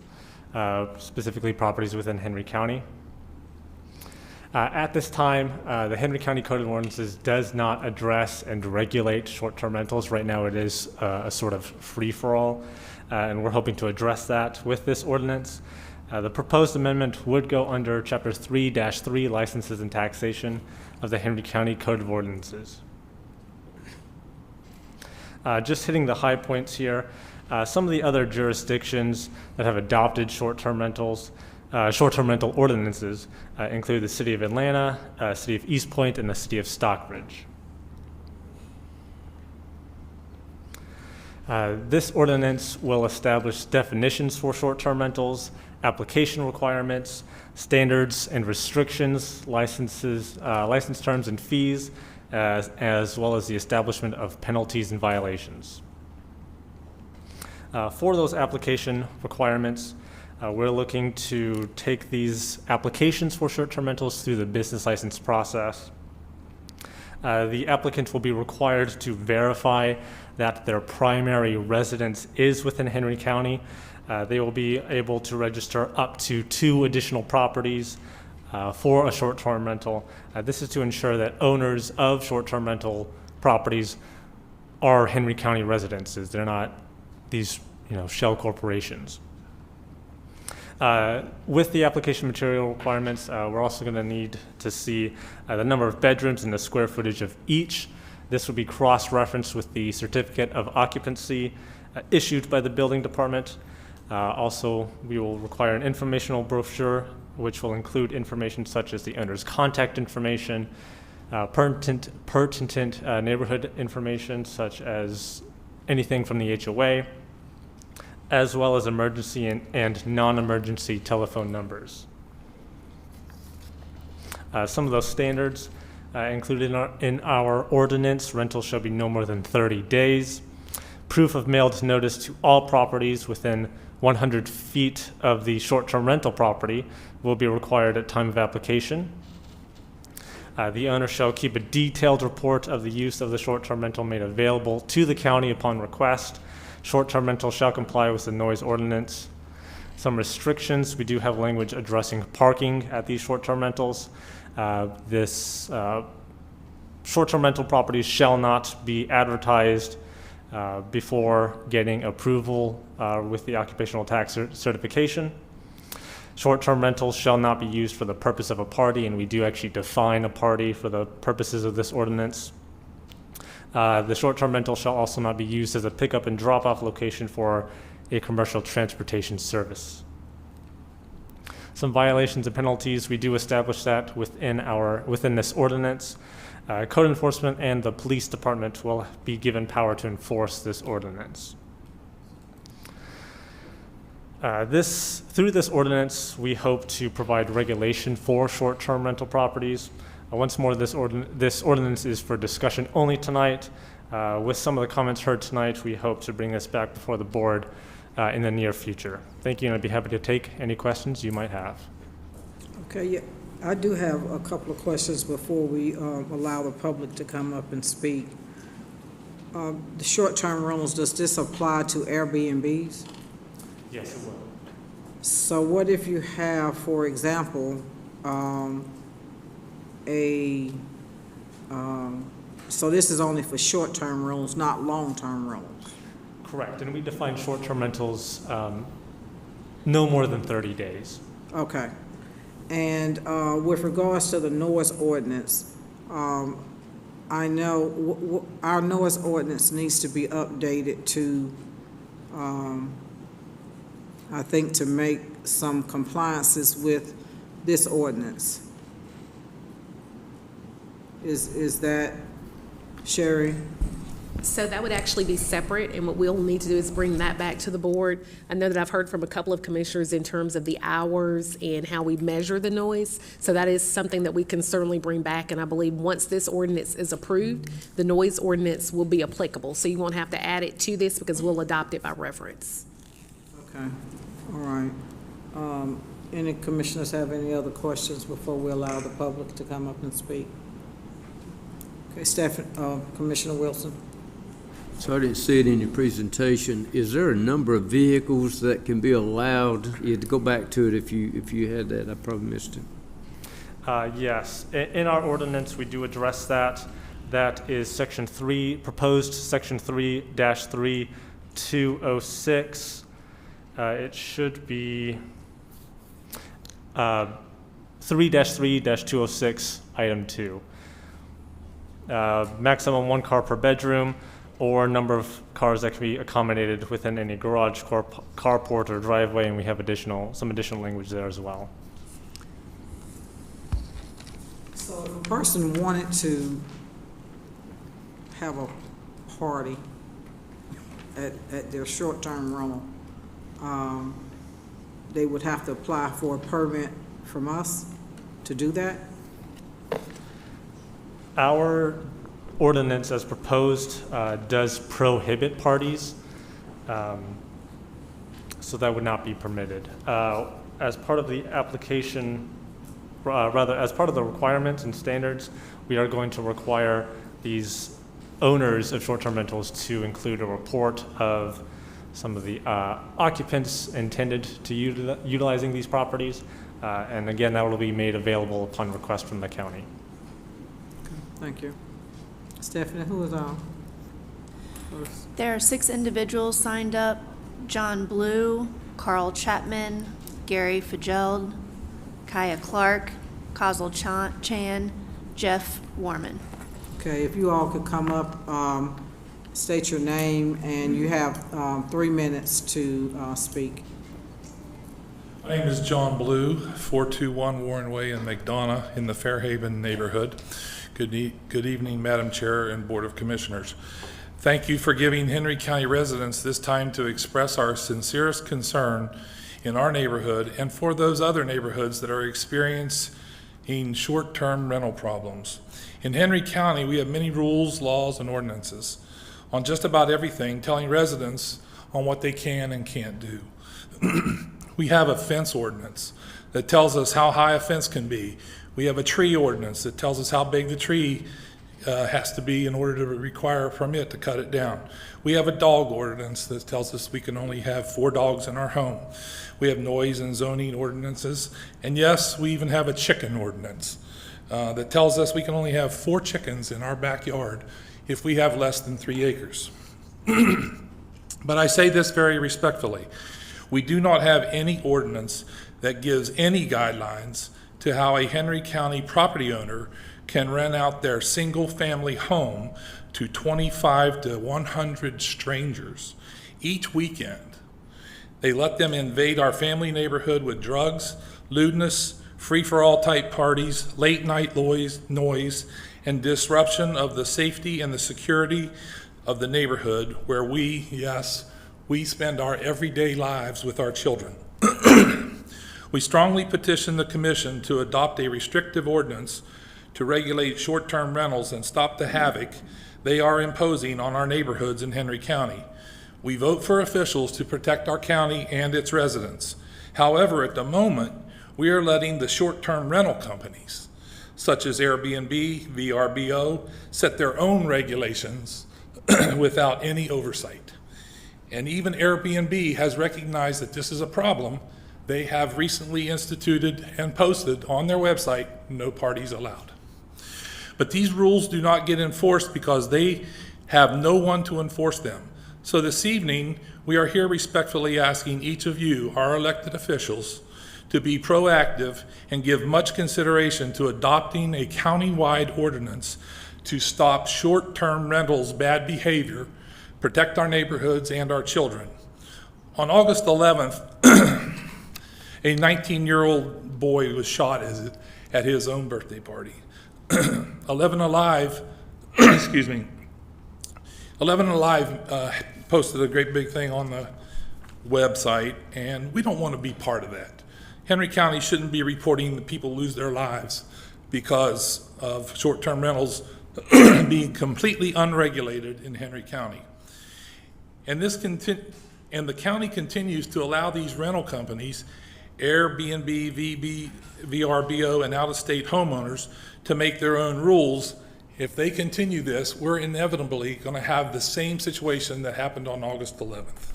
specifically properties within Henry County. At this time, the Henry County Code of Ordinances does not address and regulate short-term rentals. Right now it is a sort of free-for-all, and we're hoping to address that with this ordinance. The proposed amendment would go under Chapter 3-3, Licenses and Taxation of the Henry County Code of Ordinances. Just hitting the high points here, some of the other jurisdictions that have adopted short-term rental ordinances include the City of Atlanta, City of East Point, and the City of Stockbridge. This ordinance will establish definitions for short-term rentals, application requirements, standards and restrictions, license terms and fees, as well as the establishment of penalties and violations. For those application requirements, we're looking to take these applications for short-term rentals through the business license process. The applicant will be required to verify that their primary residence is within Henry County. They will be able to register up to 2 additional properties for a short-term rental. This is to ensure that owners of short-term rental properties are Henry County residences. They're not these, shell corporations. With the application material requirements, we're also going to need to see the number of bedrooms and the square footage of each. This will be cross-referenced with the certificate of occupancy issued by the building department. Also, we will require an informational brochure, which will include information such as the owner's contact information, pertinent neighborhood information, such as anything from the HOA, as well as emergency and non-emergency telephone numbers. Some of those standards included in our ordinance. Rentals shall be no more than 30 days. Proof of mailed notice to all properties within 100 feet of the short-term rental property will be required at time of application. The owner shall keep a detailed report of the use of the short-term rental made available to the county upon request. Short-term rental shall comply with the noise ordinance. Some restrictions: we do have language addressing parking at these short-term rentals. Short-term rental properties shall not be advertised before getting approval with the occupational tax certification. Short-term rentals shall not be used for the purpose of a party, and we do actually define a party for the purposes of this ordinance. The short-term rental shall also not be used as a pickup and drop-off location for a commercial transportation service. Some violations and penalties, we do establish that within this ordinance. Code enforcement and the police department will be given power to enforce this ordinance. Through this ordinance, we hope to provide regulation for short-term rental properties. Once more, this ordinance is for discussion only tonight. With some of the comments heard tonight, we hope to bring this back before the board in the near future. Thank you, and I'd be happy to take any questions you might have. Okay, yeah, I do have a couple of questions before we allow the public to come up and speak. The short-term rentals, does this apply to Airbnbs? Yes, it will. So what if you have, for example, so this is only for short-term rentals, not long-term rentals? Correct, and we define short-term rentals no more than 30 days. Okay. And with regards to the noise ordinance, I know our noise ordinance needs to be updated to, I think, to make some compliances with this ordinance. Is that, Sherry? So that would actually be separate, and what we'll need to do is bring that back to the board. I know that I've heard from a couple of commissioners in terms of the hours and how we measure the noise. So that is something that we can certainly bring back, and I believe once this ordinance is approved, the noise ordinance will be applicable. So you won't have to add it to this because we'll adopt it by reference. Okay, all right. Any commissioners have any other questions before we allow the public to come up and speak? Okay, Commissioner Wilson. So I didn't see it in your presentation. Is there a number of vehicles that can be allowed? You had to go back to it if you had that. I probably missed it. Yes, in our ordinance, we do address that. That is section 3, proposed section 3-3206. It should be 3-3-206, item 2. Maximum 1 car per bedroom, or number of cars that can be accommodated within any garage, carport, or driveway, and we have some additional language there as well. So if a person wanted to have a party at their short-term rental, they would have to apply for a permit from us to do that? Our ordinance as proposed does prohibit parties, so that would not be permitted. As part of the application, as part of the requirements and standards, we are going to require these owners of short-term rentals to include a report of some of the occupants intended to utilizing these properties, and again, that will be made available upon request from the county. Thank you. Stephanie, who is on first? There are 6 individuals signed up: John Blue, Carl Chapman, Gary Fageld, Kaya Clark, Kazal Chan, Jeff Warman. Okay, if you all could come up, state your name, and you have 3 minutes to speak. My name is John Blue, 421 Warren Way in McDonough in the Fairhaven neighborhood. Good evening, Madam Chair and Board of Commissioners. Thank you for giving Henry County residents this time to express our sincerest concern in our neighborhood and for those other neighborhoods that are experiencing in short-term rental problems. In Henry County, we have many rules, laws, and ordinances on just about everything, telling residents on what they can and can't do. We have a fence ordinance that tells us how high a fence can be. We have a tree ordinance that tells us how big the tree has to be in order to require a permit to cut it down. We have a dog ordinance that tells us we can only have 4 dogs in our home. We have noise and zoning ordinances, and yes, we even have a chicken ordinance that tells us we can only have 4 chickens in our backyard if we have less than 3 acres. But I say this very respectfully. We do not have any ordinance that gives any guidelines to how a Henry County property owner can rent out their single-family home to 25 to 100 strangers each weekend. They let them invade our family neighborhood with drugs, lewdness, free-for-all type parties, late-night noise, and disruption of the safety and the security of the neighborhood where we spend our everyday lives with our children. We strongly petition the Commission to adopt a restrictive ordinance to regulate short-term rentals and stop the havoc they are imposing on our neighborhoods in Henry County. We vote for officials to protect our county and its residents. However, at the moment, we are letting the short-term rental companies, such as Airbnb, VRBO, set their own regulations without any oversight. And even Airbnb has recognized that this is a problem. They have recently instituted and posted on their website, no parties allowed. But these rules do not get enforced because they have no one to enforce them. So this evening, we are here respectfully asking each of you, our elected officials, to be proactive and give much consideration to adopting a county-wide ordinance to stop short-term rentals' bad behavior, protect our neighborhoods and our children. On August 11th, a 19-year-old boy was shot at his own birthday party. 11 Alive, excuse me, 11 Alive posted a great big thing on the website, and we don't want to be part of that. Henry County shouldn't be reporting that people lose their lives because of short-term rentals being completely unregulated in Henry County. And the county continues to allow these rental companies, Airbnb, VRBO, and out-of-state homeowners to make their own rules. If they continue this, we're inevitably going to have the same situation that happened on August 11th.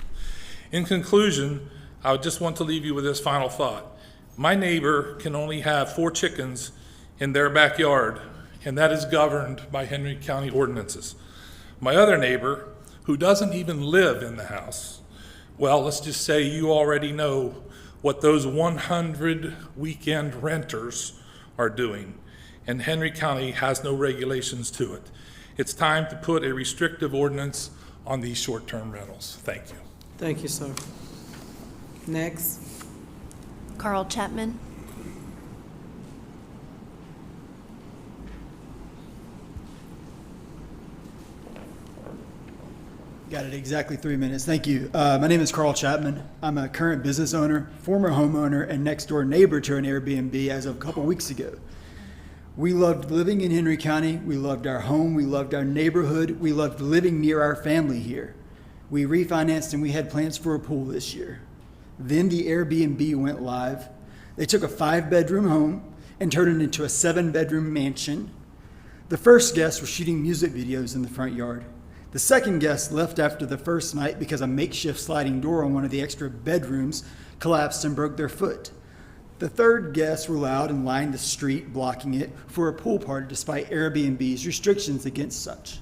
In conclusion, I just want to leave you with this final thought. My neighbor can only have 4 chickens in their backyard, and that is governed by Henry County ordinances. My other neighbor, who doesn't even live in the house, well, let's just say you already know what those 100 weekend renters are doing, and Henry County has no regulations to it. It's time to put a restrictive ordinance on these short-term rentals. Thank you. Thank you, sir. Next. Carl Chapman. Got it, exactly 3 minutes. Thank you. My name is Carl Chapman. I'm a current business owner, former homeowner, and next door neighbor to an Airbnb as of a couple weeks ago. We loved living in Henry County. We loved our home. We loved our neighborhood. We loved living near our family here. We refinanced and we had plans for a pool this year. Then the Airbnb went live. They took a 5-bedroom home and turned it into a 7-bedroom mansion. The first guests were shooting music videos in the front yard. The second guest left after the first night because a makeshift sliding door on one of the extra bedrooms collapsed and broke their foot. The third guests were loud and lined the street, blocking it, for a pool party despite Airbnb's restrictions against such.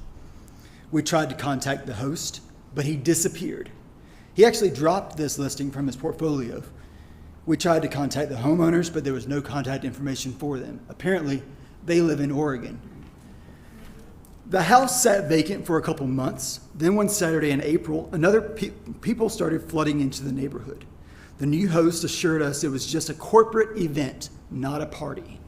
We tried to contact the host, but he disappeared. He actually dropped this listing from his portfolio. We tried to contact the homeowners, but there was no contact information for them. Apparently, they live in Oregon. The house sat vacant for a couple months. Then one Saturday in April, people started flooding into the neighborhood. The new host assured us it was just a corporate event, not a party.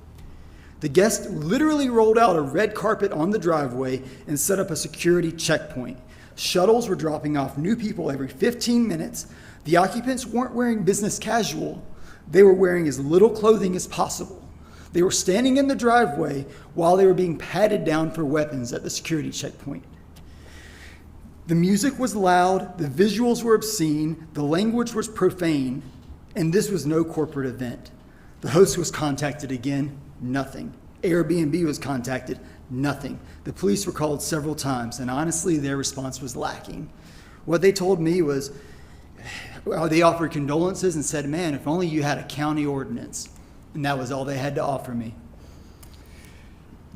The guests literally rolled out a red carpet on the driveway and set up a security checkpoint. Shuttles were dropping off new people every 15 minutes. The occupants weren't wearing business casual. They were wearing as little clothing as possible. They were standing in the driveway while they were being patted down for weapons at the security checkpoint. The music was loud, the visuals were obscene, the language was profane, and this was no corporate event. The host was contacted again, nothing. Airbnb was contacted, nothing. The police were called several times, and honestly, their response was lacking. What they told me was, they offered condolences and said, man, if only you had a county ordinance. And that was all they had to offer me.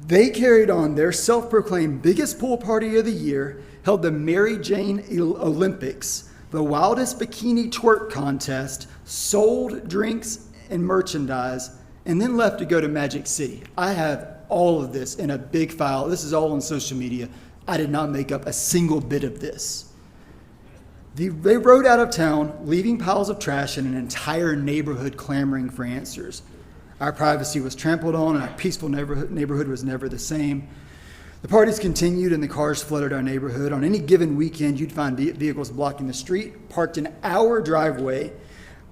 They carried on their self-proclaimed biggest pool party of the year, held the Mary Jane Olympics, the wildest bikini twerk contest, sold drinks and merchandise, and then left to go to Magic City. I have all of this in a big file. This is all on social media. I did not make up a single bit of this. They rode out of town, leaving piles of trash in an entire neighborhood clamoring for answers. Our privacy was trampled on, and our peaceful neighborhood was never the same. The parties continued, and the cars flooded our neighborhood. On any given weekend, you'd find vehicles blocking the street, parked in our driveway,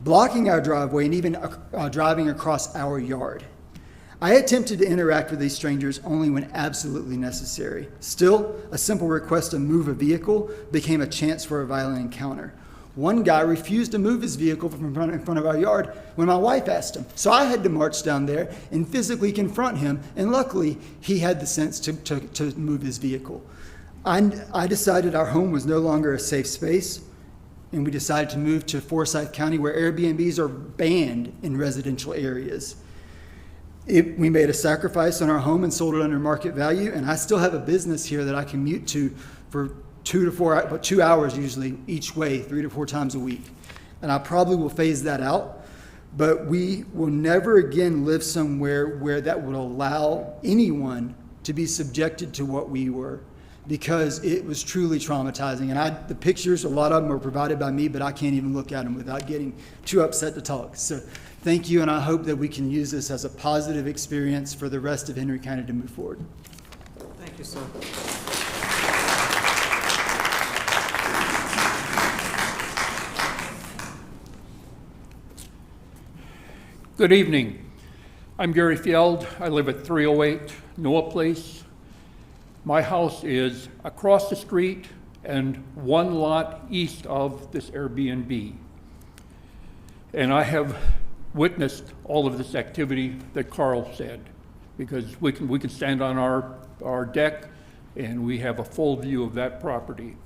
blocking our driveway, and even driving across our yard. I attempted to interact with these strangers only when absolutely necessary. Still, a simple request to move a vehicle became a chance for a violent encounter. One guy refused to move his vehicle in front of our yard when my wife asked him. So I had to march down there and physically confront him, and luckily he had the sense to move his vehicle. I decided our home was no longer a safe space, and we decided to move to Forsyth County, where Airbnbs are banned in residential areas. We made a sacrifice on our home and sold it under market value, and I still have a business here that I commute to for 2 hours usually each way, 3 to 4 times a week. And I probably will phase that out, but we will never again live somewhere where that would allow anyone to be subjected to what we were, because it was truly traumatizing. And the pictures, a lot of them were provided by me, but I can't even look at them without getting too upset to talk. So thank you, and I hope that we can use this as a positive experience for the rest of Henry County to move forward. Thank you, sir. Good evening. I'm Gary Fjeld. I live at 308 Noah Place. My house is across the street and one lot east of this Airbnb. And I have witnessed all of this activity that Carl said, because we can stand on our deck and we have a full view of that property.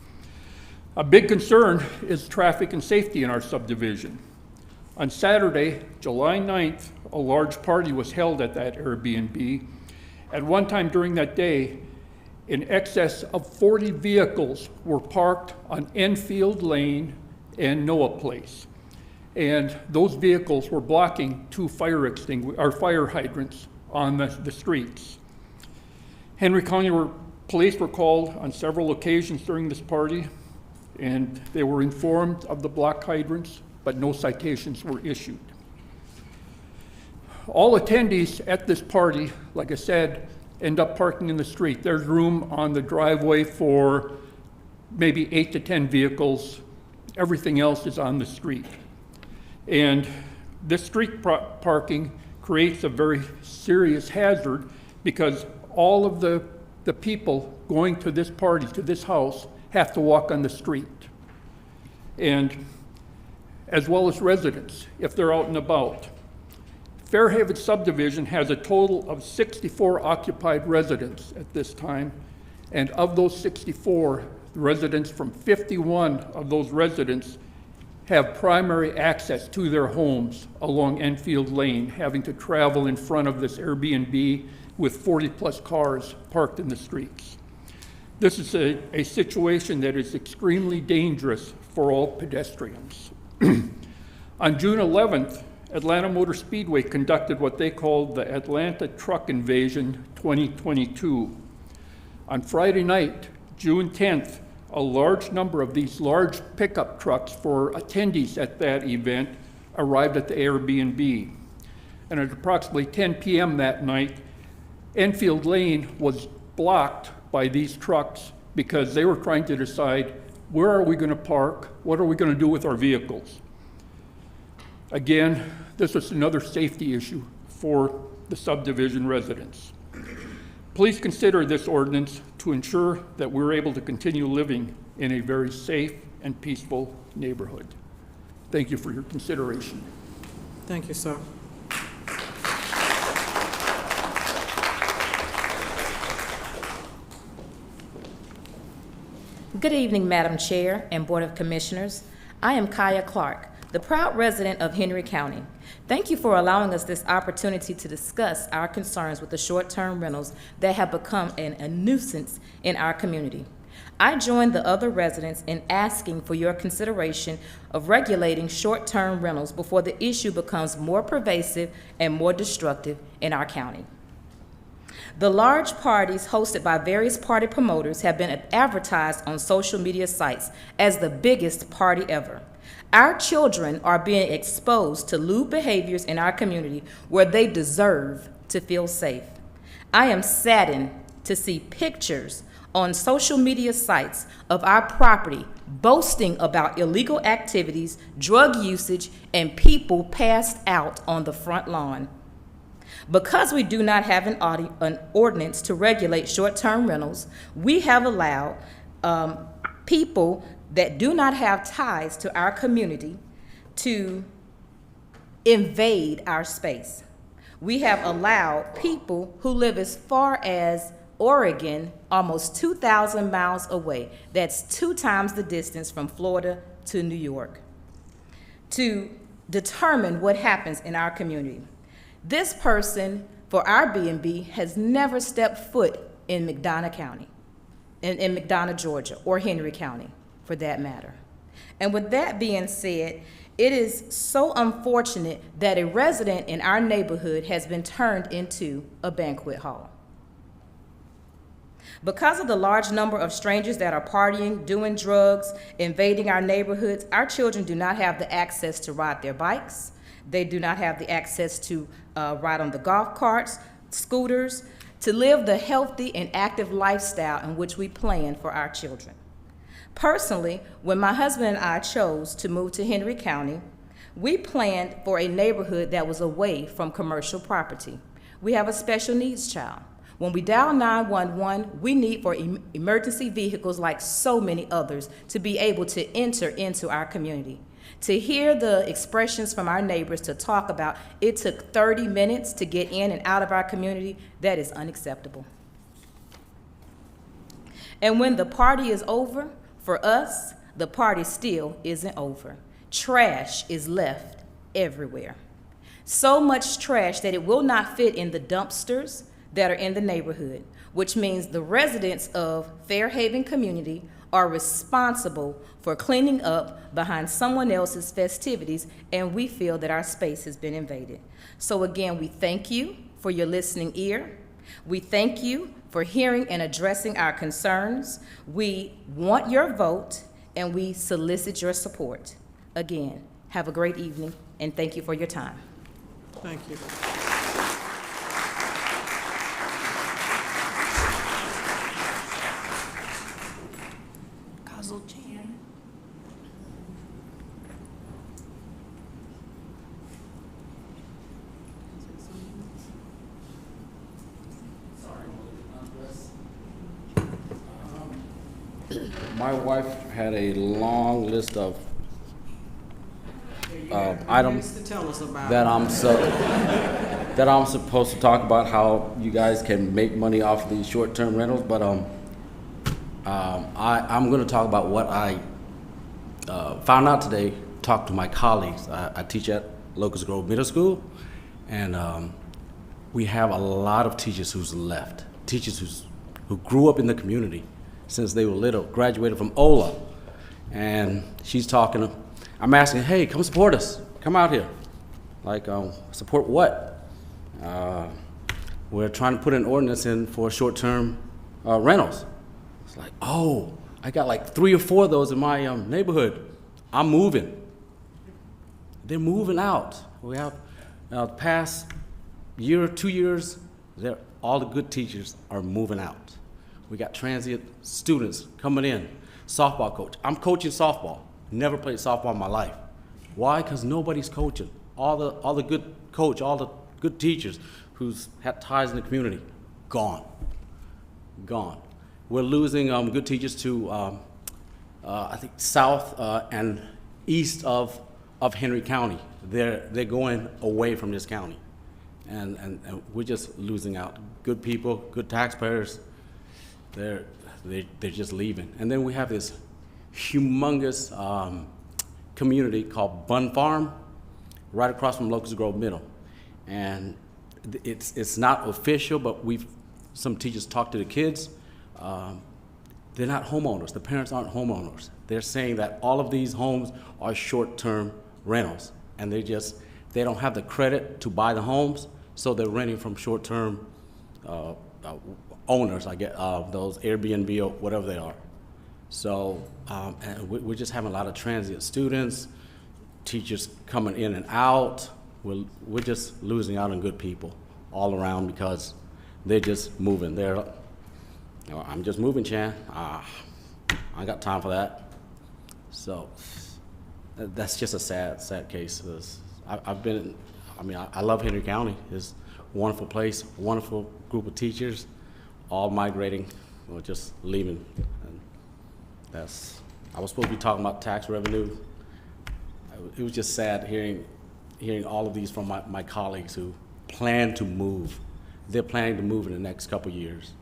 A big concern is traffic and safety in our subdivision. On Saturday, July 9th, a large party was held at that Airbnb. At one time during that day, in excess of 40 vehicles were parked on Enfield Lane and Noah Place. And those vehicles were blocking 2 fire hydrants on the streets. Henry County police were called on several occasions during this party, and they were informed of the block hydrants, but no citations were issued. All attendees at this party, like I said, end up parking in the street. There's room on the driveway for maybe 8 to 10 vehicles. Everything else is on the street. And this street parking creates a very serious hazard, because all of the people going to this party, to this house, have to walk on the street. And as well as residents, if they're out and about. Fairhaven subdivision has a total of 64 occupied residents at this time, and of those 64, residents from 51 of those residents have primary access to their homes along Enfield Lane, having to travel in front of this Airbnb with 40-plus cars parked in the streets. This is a situation that is extremely dangerous for all pedestrians. On June 11th, Atlanta Motor Speedway conducted what they called the Atlanta Truck Invasion 2022. On Friday night, June 10th, a large number of these large pickup trucks for attendees at that event arrived at the Airbnb. And at approximately 10 p.m. that night, Enfield Lane was blocked by these trucks because they were trying to decide, where are we going to park? What are we going to do with our vehicles? Again, this was another safety issue for the subdivision residents. Please consider this ordinance to ensure that we're able to continue living in a very safe and peaceful neighborhood. Thank you for your consideration. Thank you, sir. Good evening, Madam Chair and Board of Commissioners. I am Kaya Clark, the proud resident of Henry County. Thank you for allowing us this opportunity to discuss our concerns with the short-term rentals that have become a nuisance in our community. I join the other residents in asking for your consideration of regulating short-term rentals before the issue becomes more pervasive and more destructive in our county. The large parties hosted by various party promoters have been advertised on social media sites as the biggest party ever. Our children are being exposed to lewd behaviors in our community where they deserve to feel safe. I am saddened to see pictures on social media sites of our property boasting about illegal activities, drug usage, and people passed out on the front lawn. Because we do not have an ordinance to regulate short-term rentals, we have allowed people that do not have ties to our community to invade our space. We have allowed people who live as far as Oregon, almost 2,000 miles away, that's 2 times the distance from Florida to New York, to determine what happens in our community. This person for our B&B has never stepped foot in McDonough County, in McDonough, Georgia, or Henry County, for that matter. And with that being said, it is so unfortunate that a resident in our neighborhood has been turned into a banquet hall. Because of the large number of strangers that are partying, doing drugs, invading our neighborhoods, our children do not have the access to ride their bikes. They do not have the access to ride on the golf carts, scooters, to live the healthy and active lifestyle in which we plan for our children. Personally, when my husband and I chose to move to Henry County, we planned for a neighborhood that was away from commercial property. We have a special needs child. When we dial 911, we need for emergency vehicles like so many others to be able to enter into our community. To hear the expressions from our neighbors to talk about it took 30 minutes to get in and out of our community, that is unacceptable. And when the party is over, for us, the party still isn't over. Trash is left everywhere. So much trash that it will not fit in the dumpsters that are in the neighborhood, which means the residents of Fairhaven community are responsible for cleaning up behind someone else's festivities, and we feel that our space has been invaded. So again, we thank you for your listening ear. We thank you for hearing and addressing our concerns. We want your vote, and we solicit your support. Again, have a great evening, and thank you for your time. Thank you. My wife had a long list of items To tell us about that I'm supposed to talk about how you guys can make money off these short-term rentals, but I'm going to talk about what I found out today. Talked to my colleagues. I teach at Locust Grove Middle School, and we have a lot of teachers who's left. Teachers who grew up in the community since they were little, graduated from OLA, and she's talking. I'm asking, hey, come support us. Come out here. Like, support what? We're trying to put an ordinance in for short-term rentals. It's like, oh, I got like 3 or 4 of those in my neighborhood. I'm moving. They're moving out. We have the past year or 2 years, all the good teachers are moving out. We got transient students coming in. Softball coach. I'm coaching softball. Never played softball in my life. Why? Because nobody's coaching. All the good coach, all the good teachers, who's had ties in the community, gone. We're losing good teachers to, I think, south and east of Henry County. They're going away from this county. And we're just losing out. Good people, good taxpayers, they're just leaving. And then we have this humongous community called Bun Farm, right across from Locust Grove Middle. And it's not official, but some teachers talk to the kids. They're not homeowners. The parents aren't homeowners. They're saying that all of these homes are short-term rentals, and they don't have the credit to buy the homes, so they're renting from short-term owners, I guess, those Airbnb or whatever they are. So and we're just having a lot of transient students, teachers coming in and out. We're just losing out on good people all around because they're just moving. I'm just moving, Chan. I ain't got time for that. So that's just a sad case. I love Henry County. It's a wonderful place, wonderful group of teachers, all migrating or just leaving. And I was supposed to be talking about tax revenue. It was just sad hearing all of these from my colleagues who plan to move. They're planning to move in the next couple of years.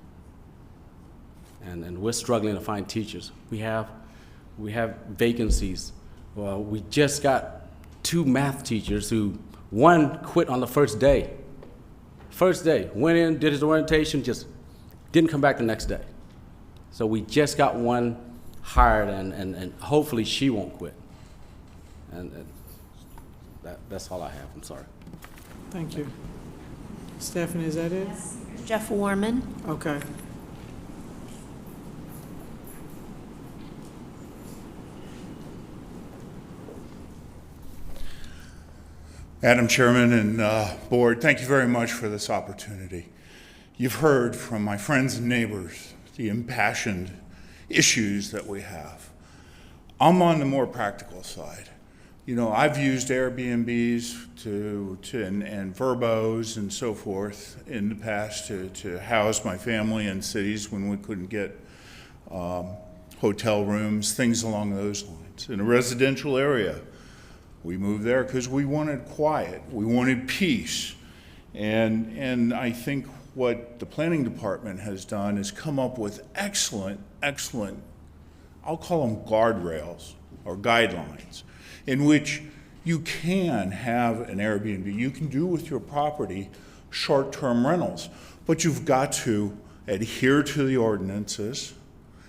And we're struggling to find teachers. We have vacancies. Well, we just got 2 math teachers who, one quit on the first day. Went in, did his orientation, just didn't come back the next day. So we just got one hired, and hopefully she won't quit. And that's all I have. I'm sorry. Thank you. Stephanie, is that it? Jeff Warman. Okay. Madam Chairman and Board, thank you very much for this opportunity. You've heard from my friends and neighbors the impassioned issues that we have. I'm on the more practical side. You know, I've used Airbnbs and Verbos and so forth in the past to house my family in cities when we couldn't get hotel rooms, things along those lines. In a residential area, we moved there because we wanted quiet, we wanted peace. And I think what the planning department has done is come up with excellent, I'll call them guardrails or guidelines, in which you can have an Airbnb. You can do with your property short-term rentals, but you've got to adhere to the ordinances,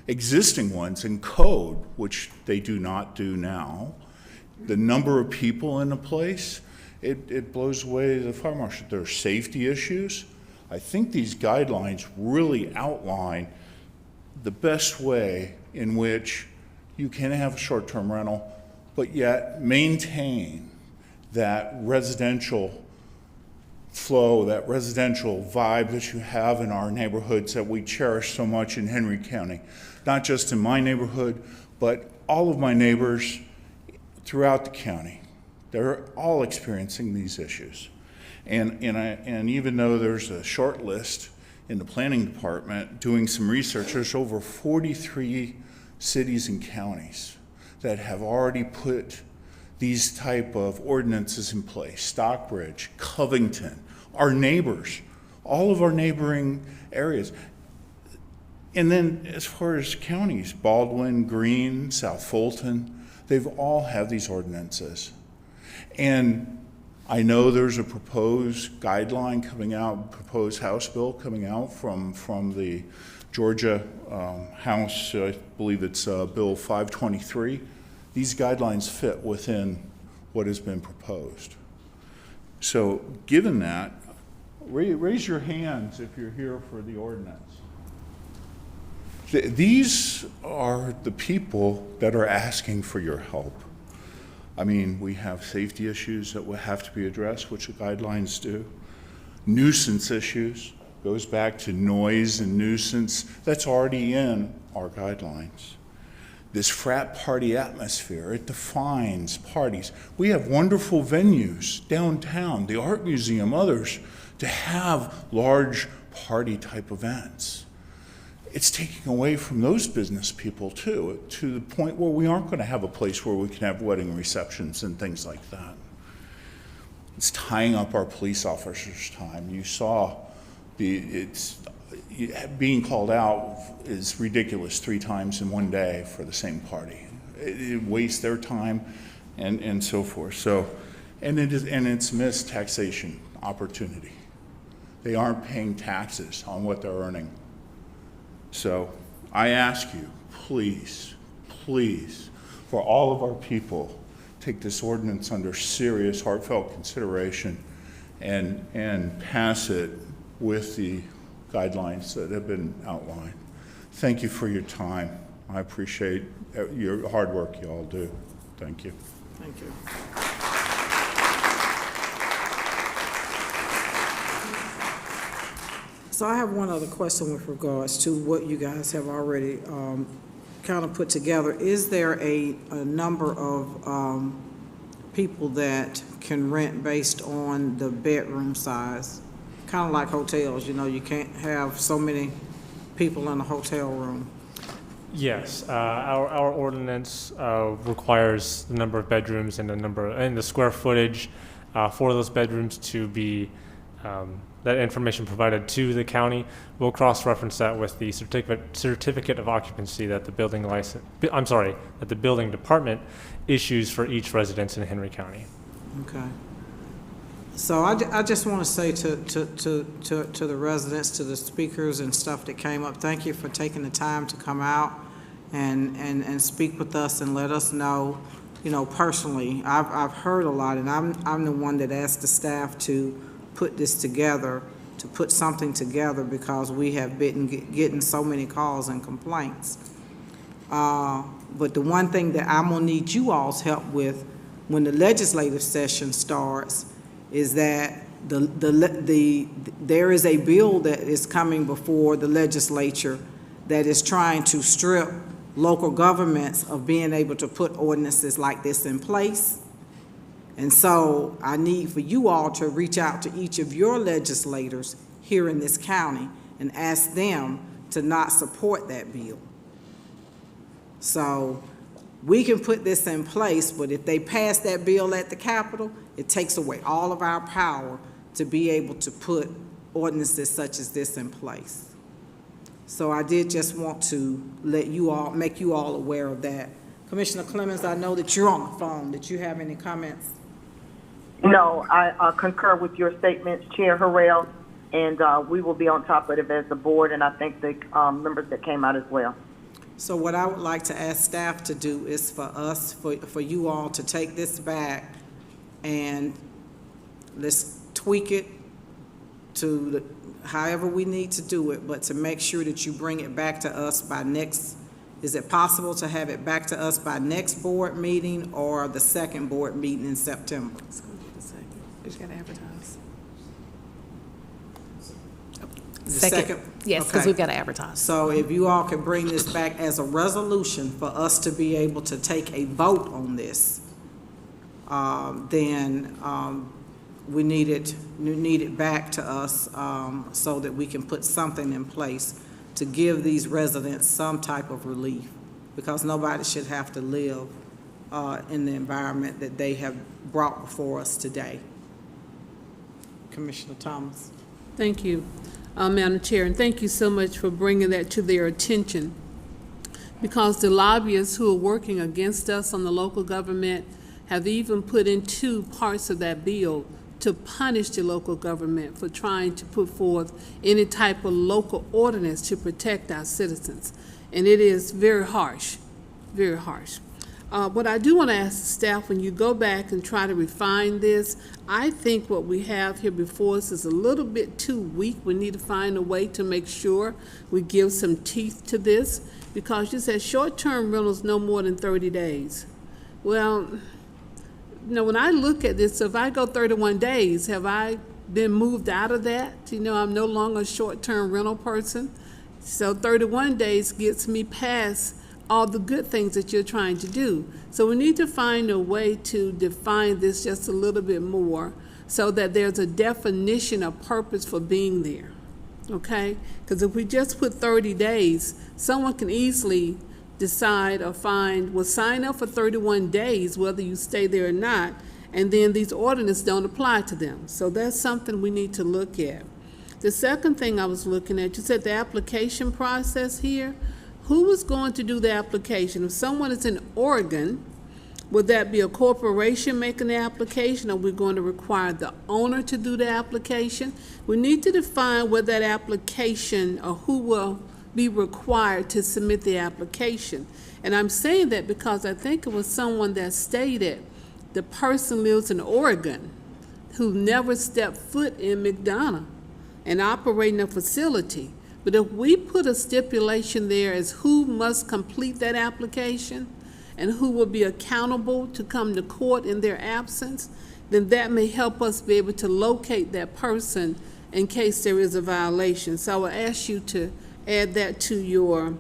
existing ones in code, which they do not do now. The number of people in a place, it blows away the fire marshal. There are safety issues. I think these guidelines really outline the best way in which you can have a short-term rental, but yet maintain that residential flow, that residential vibe that you have in our neighborhoods that we cherish so much in Henry County. Not just in my neighborhood, but all of my neighbors throughout the county. They're all experiencing these issues. And even though there's a short list in the planning department doing some research, there's over 43 cities and counties that have already put these type of ordinances in place. Stockbridge, Covington, our neighbors, all of our neighboring areas. And then as far as counties, Baldwin, Greene, South Fulton, they've all have these ordinances. And I know there's a proposed guideline coming out, proposed House bill coming out from the Georgia House, I believe it's Bill 523. These guidelines fit within what has been proposed. So given that, raise your hands if you're here for the ordinance. These are the people that are asking for your help. I mean, we have safety issues that will have to be addressed, which the guidelines do. Nuisance issues, goes back to noise and nuisance, that's already in our guidelines. This frat party atmosphere, it defines parties. We have wonderful venues downtown, the Art Museum, others, to have large party type events. It's taking away from those business people too, to the point where we aren't going to have a place where we can have wedding receptions and things like that. It's tying up our police officers' time. You saw being called out is ridiculous 3 times in one day for the same party. It wastes their time and so forth. So, and it's missed taxation opportunity. They aren't paying taxes on what they're earning. So I ask you, please, please, for all of our people, take this ordinance under serious, heartfelt consideration and pass it with the guidelines that have been outlined. Thank you for your time. I appreciate your hard work you all do. Thank you. Thank you. So I have one other question with regards to what you guys have already kind of put together. Is there a number of people that can rent based on the bedroom size? Kind of like hotels, you know, you can't have so many people in a hotel room. Yes, our ordinance requires the number of bedrooms and the square footage for those bedrooms to be that information provided to the county. We'll cross-reference that with the certificate of occupancy that the building department issues for each residence in Henry County. Okay. So I just want to say to the residents, to the speakers and stuff that came up, thank you for taking the time to come out and speak with us and let us know, you know, personally. I've heard a lot, and I'm the one that asked the staff to put this together, to put something together, because we have been getting so many calls and complaints. But the one thing that I'm gonna need you all's help with when the legislative session starts is that there is a bill that is coming before the legislature that is trying to strip local governments of being able to put ordinances like this in place. And so I need for you all to reach out to each of your legislators here in this county and ask them to not support that bill. So we can put this in place, but if they pass that bill at the Capitol, it takes away all of our power to be able to put ordinances such as this in place. So I did just want to make you all aware of that. Commissioner Clemens, I know that you're on the phone. Did you have any comments? No, I concur with your statements, Chair Harrell, and we will be on top of it as a board, and I think the members that came out as well. So what I would like to ask staff to do is for you all to take this back and let's tweak it to however we need to do it, but to make sure that you bring it back to us by next. Is it possible to have it back to us by next board meeting or the second board meeting in September? We just gotta advertise. Second? Yes, because Okay. we've got to advertise. So if you all could bring this back as a resolution for us to be able to take a vote on this, then we need it back to us so that we can put something in place to give these residents some type of relief, because nobody should have to live in the environment that they have brought before us today. Commissioner Thomas. Thank you, Madam Chair, and thank you so much for bringing that to their attention, because the lobbyists who are working against us on the local government have even put into parts of that bill to punish the local government for trying to put forth any type of local ordinance to protect our citizens. And it is very harsh, very harsh. What I do want to ask the staff, when you go back and try to refine this, I think what we have here before us is a little bit too weak. We need to find a way to make sure we give some teeth to this, because you said short-term rentals no more than 30 days. Well, you know, when I look at this, so if I go 31 days, have I been moved out of that? You know, I'm no longer a short-term rental person. So 31 days gets me past all the good things that you're trying to do. So we need to find a way to define this just a little bit more so that there's a definition of purpose for being there, okay? Because if we just put 30 days, someone can easily decide or find, well, sign up for 31 days, whether you stay there or not, and then these ordinances don't apply to them. So that's something we need to look at. The second thing I was looking at, you said the application process here. Who is going to do the application? If someone is in Oregon, would that be a corporation making the application, or we're going to require the owner to do the application? We need to define where that application, or who will be required to submit the application. And I'm saying that because I think it was someone that stated the person lives in Oregon who never stepped foot in McDonough and operating a facility. But if we put a stipulation there as who must complete that application and who will be accountable to come to court in their absence, then that may help us be able to locate that person in case there is a violation. So I will ask you to add that to your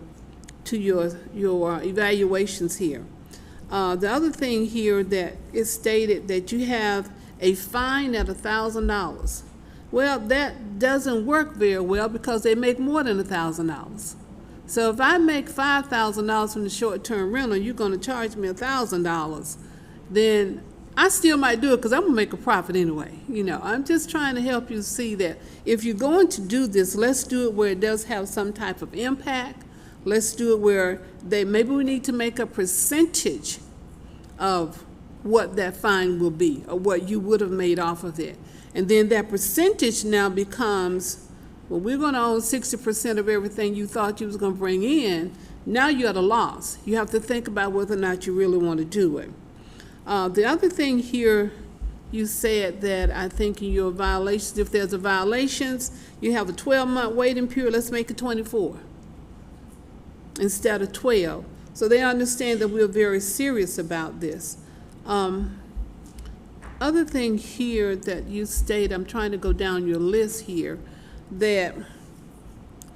evaluations here. The other thing here that is stated that you have a fine at $1,000. Well, that doesn't work very well because they make more than $1,000. So if I make $5,000 from the short-term rental, you're going to charge me $1,000, then I still might do it because I'm going to make a profit anyway. You know, I'm just trying to help you see that if you're going to do this, let's do it where it does have some type of impact. Let's do it where maybe we need to make a percentage of what that fine will be or what you would have made off of it. And then that percentage now becomes, well, we're going to own 60% of everything you thought you was going to bring in. Now you're at a loss. You have to think about whether or not you really want to do it. The other thing here, you said that I think in your violations, if there's a violations, you have a 12-month waiting period. Let's make it 24 instead of 12. So they understand that we're very serious about this. Other thing here that you state, I'm trying to go down your list here, that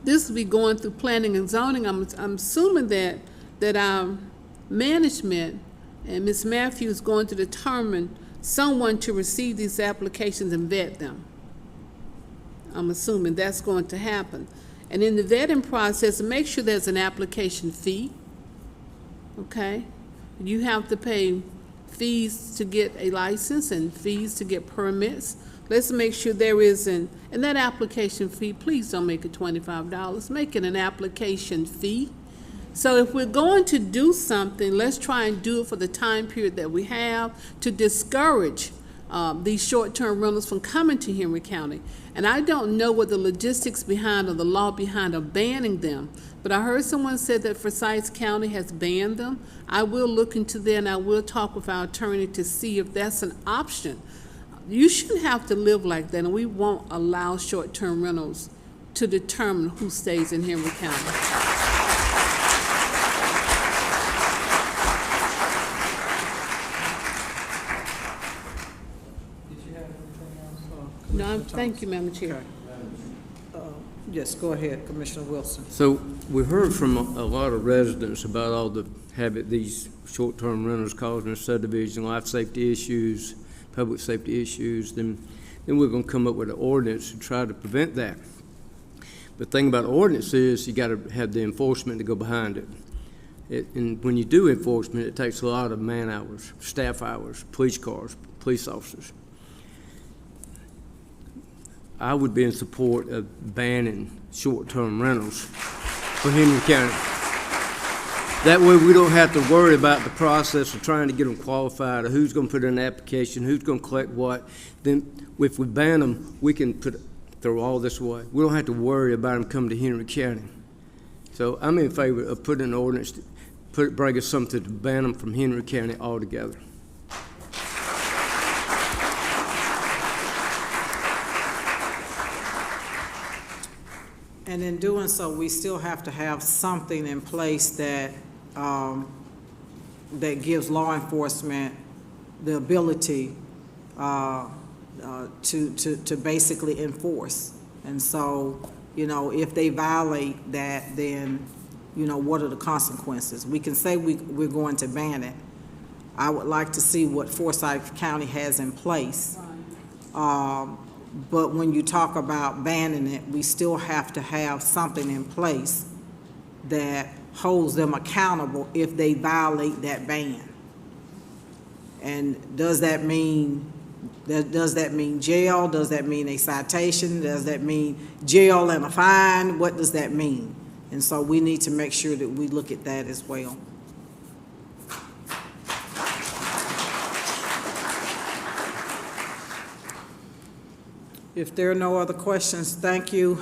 this will be going through planning and zoning. I'm assuming that our management and Ms. Matthews is going to determine someone to receive these applications and vet them. I'm assuming that's going to happen. And in the vetting process, make sure there's an application fee, okay? You have to pay fees to get a license and fees to get permits. Let's make sure there isn't, and that application fee, please don't make it $25, make it an application fee. So if we're going to do something, let's try and do it for the time period that we have to discourage these short-term rentals from coming to Henry County. And I don't know what the logistics behind or the law behind of banning them, but I heard someone said that Forsyth County has banned them. I will look into that and I will talk with our attorney to see if that's an option. You shouldn't have to live like that, and we won't allow short-term rentals to determine who stays in Henry County. No, thank you, Madam Chair. Yes, go ahead, Commissioner Wilson. So we heard from a lot of residents about all the these short-term rentals causing subdivision, life safety issues, public safety issues. Then we're going to come up with an ordinance to try to prevent that. The thing about the ordinance is you got to have the enforcement to go behind it. And when you do enforcement, it takes a lot of man hours, staff hours, police cars, police officers. I would be in support of banning short-term rentals for Henry County. That way we don't have to worry about the process of trying to get them qualified or who's going to put in an application, who's going to collect what. Then if we ban them, we can throw all this away. We don't have to worry about them coming to Henry County. So I'm in favor of putting an ordinance, bring us something to ban them from Henry County altogether. And in doing so, we still have to have something in place that that gives law enforcement the ability to basically enforce. And so, you know, if they violate that, then, you know, what are the consequences? We can say we're going to ban it. I would like to see what Forsyth County has in place But when you talk about banning it, we still have to have something in place that holds them accountable if they violate that ban. And does that mean jail? Does that mean a citation? Does that mean jail and a fine? What does that mean? And so we need to make sure that we look at that as well. If there are no other questions, thank you.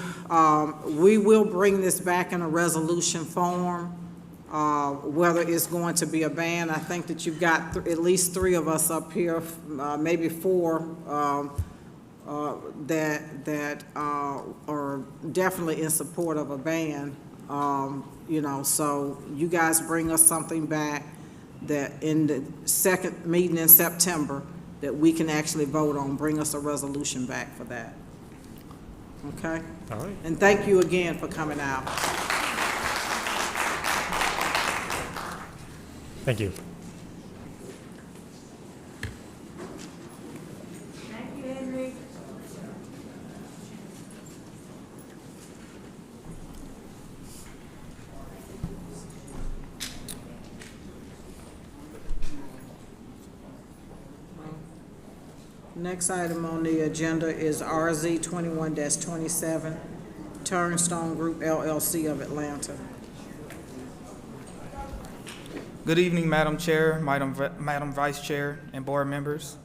We will bring this back in a resolution form, whether it's going to be a ban. I think that you've got at least 3 of us up here, maybe 4, that are definitely in support of a ban. You know, so you guys bring us something back that in the second meeting in September that we can actually vote on. Bring us a resolution back for that. Okay? All right. And thank you again for coming out. Thank you. Thank you, Henry. Next item on the agenda is RZ 21-27, Turnstone Group LLC of Atlanta. Good evening, Madam Chair, Madam Vice Chair, and board members.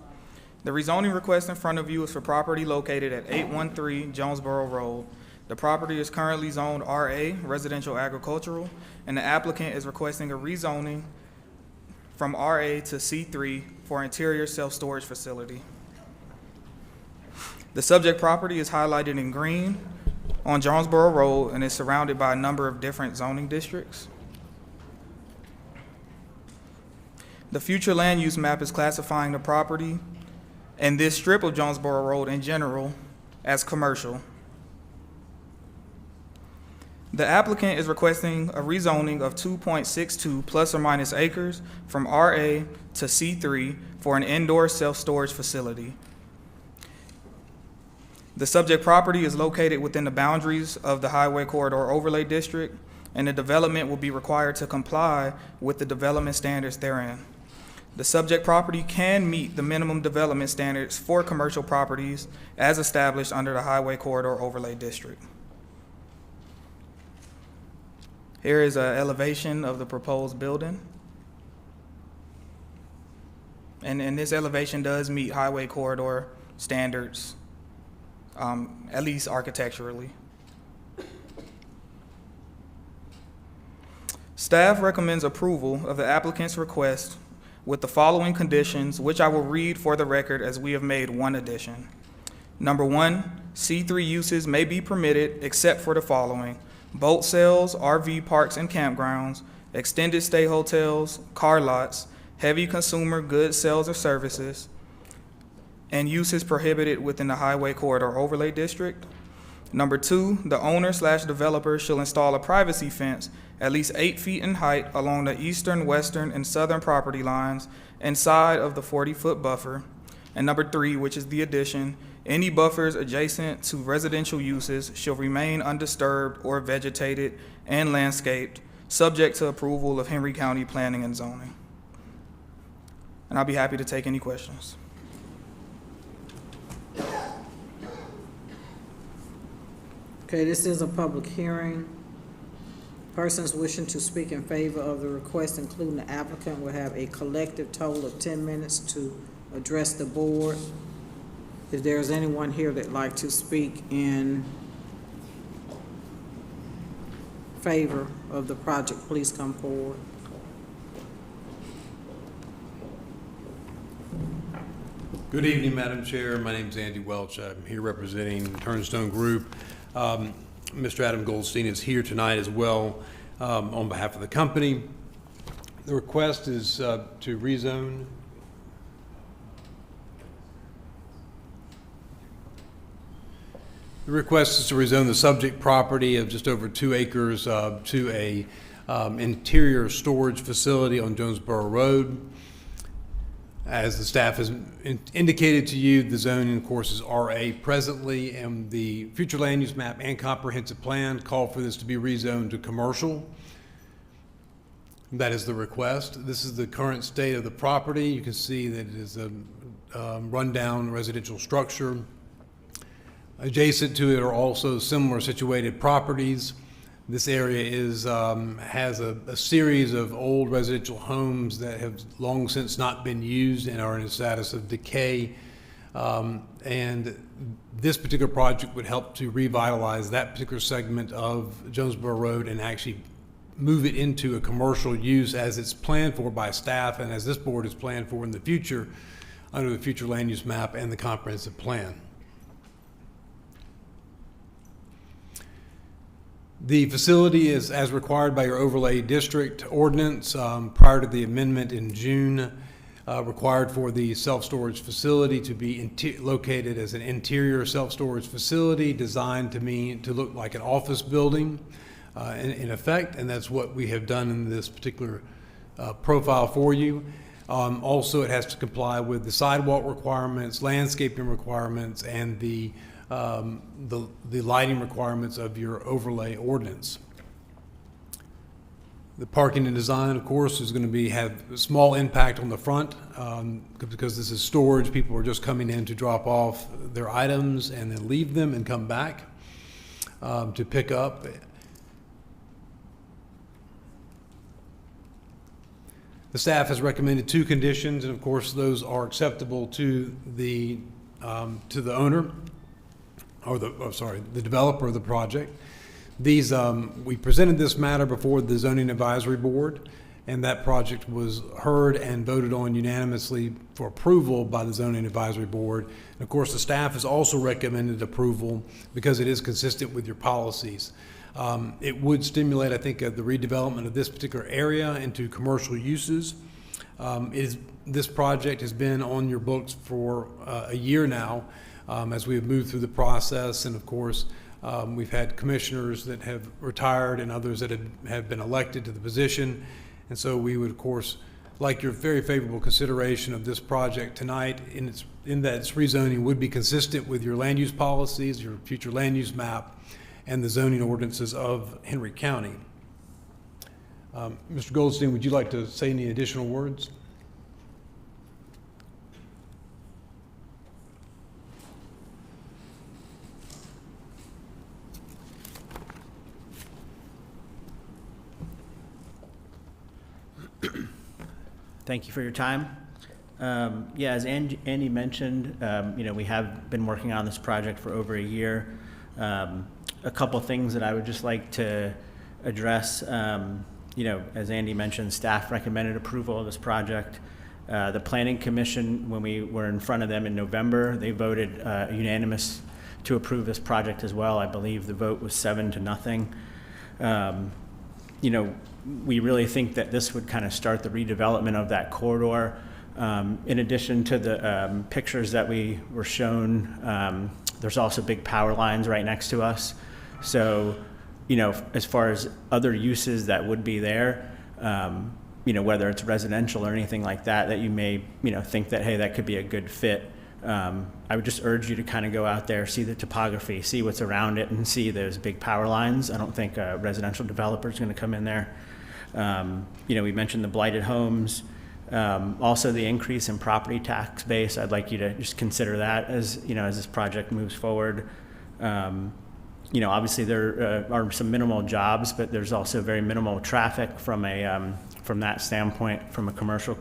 The rezoning request in front of you is for property located at 813 Jonesboro Road. The property is currently zoned RA, Residential Agricultural, and the applicant is requesting a rezoning from RA to C3 for interior self-storage facility. The subject property is highlighted in green on Jonesboro Road and is surrounded by a number of different zoning districts. The future land use map is classifying the property and this strip of Jonesboro Road in general as commercial. The applicant is requesting a rezoning of 2.62 plus or minus acres from RA to C3 for an indoor self-storage facility. The subject property is located within the boundaries of the Highway Corridor Overlay District, and the development will be required to comply with the development standards therein. The subject property can meet the minimum development standards for commercial properties as established under the Highway Corridor Overlay District. Here is an elevation of the proposed building. And this elevation does meet Highway Corridor standards, at least architecturally. Staff recommends approval of the applicant's request with the following conditions, which I will read for the record as we have made one addition. Number 1, C3 uses may be permitted except for the following: boat sales, RV parks and campgrounds, extended stay hotels, car lots, heavy consumer goods sales or services, and uses prohibited within the Highway Corridor Overlay District. Number 2, the owner/developer shall install a privacy fence at least 8 feet in height along the eastern, western, and southern property lines and side of the 40-foot buffer. And number 3, which is the addition, any buffers adjacent to residential uses shall remain undisturbed or vegetated and landscaped, subject to approval of Henry County Planning and Zoning. And I'll be happy to take any questions. Okay, this is a public hearing. Persons wishing to speak in favor of the request, including the applicant, will have a collective total of 10 minutes to address the board. If there's anyone here that'd like to speak in favor of the project, please come forward. Good evening, Madam Chair. My name is Andy Welch. I'm here representing Turnstone Group. Mr. Adam Goldstein is here tonight as well on behalf of the company. The request is to rezone. The request is to rezone the subject property of just over 2 acres to a interior storage facility on Jonesboro Road. As the staff has indicated to you, the zoning, of course, is RA presently, and the future land use map and comprehensive plan call for this to be rezoned to commercial. That is the request. This is the current state of the property. You can see that it is a rundown residential structure. Adjacent to it are also similar situated properties. This area has a series of old residential homes that have long since not been used and are in a status of decay. And this particular project would help to revitalize that particular segment of Jonesboro Road and actually move it into a commercial use as it's planned for by staff and as this board is planned for in the future under the future land use map and the comprehensive plan. The facility is as required by your overlay district ordinance prior to the amendment in June, required for the self-storage facility to be located as an interior self-storage facility designed to look like an office building in effect, and that's what we have done in this particular profile for you. Also, it has to comply with the sidewalk requirements, landscaping requirements, and the lighting requirements of your overlay ordinance. The parking and design, of course, is going to have a small impact on the front because this is storage. People are just coming in to drop off their items and then leave them and come back to pick up. The staff has recommended 2 conditions, and of course, those are acceptable to the owner. Or the developer of the project. These, we presented this matter before the Zoning Advisory Board, and that project was heard and voted on unanimously for approval by the Zoning Advisory Board. And of course, the staff has also recommended approval because it is consistent with your policies. It would stimulate, I think, the redevelopment of this particular area into commercial uses. This project has been on your books for a year now. As we have moved through the process, and of course, we've had commissioners that have retired and others that have been elected to the position. And so we would, of course, like your very favorable consideration of this project tonight in that its rezoning would be consistent with your land use policies, your future land use map, and the zoning ordinances of Henry County. Mr. Goldstein, would you like to say any additional words? Thank you for your time. Yeah, as Andy mentioned, we have been working on this project for over a year. A couple things that I would just like to address. As Andy mentioned, staff recommended approval of this project. The Planning Commission, when we were in front of them in November, they voted unanimous to approve this project as well. I believe the vote was 7-0. We really think that this would kind of start the redevelopment of that corridor. In addition to the pictures that we were shown, there's also big power lines right next to us. So, as far as other uses that would be there, whether it's residential or anything like that, that you may, think that, hey, that could be a good fit. I would just urge you to kind of go out there, see the topography, see what's around it, and see those big power lines. I don't think a residential developer is going to come in there. We mentioned the blighted homes. Also, the increase in property tax base. I'd like you to just consider that as this project moves forward. Obviously there are some minimal jobs, but there's also very minimal traffic from that standpoint. From a commercial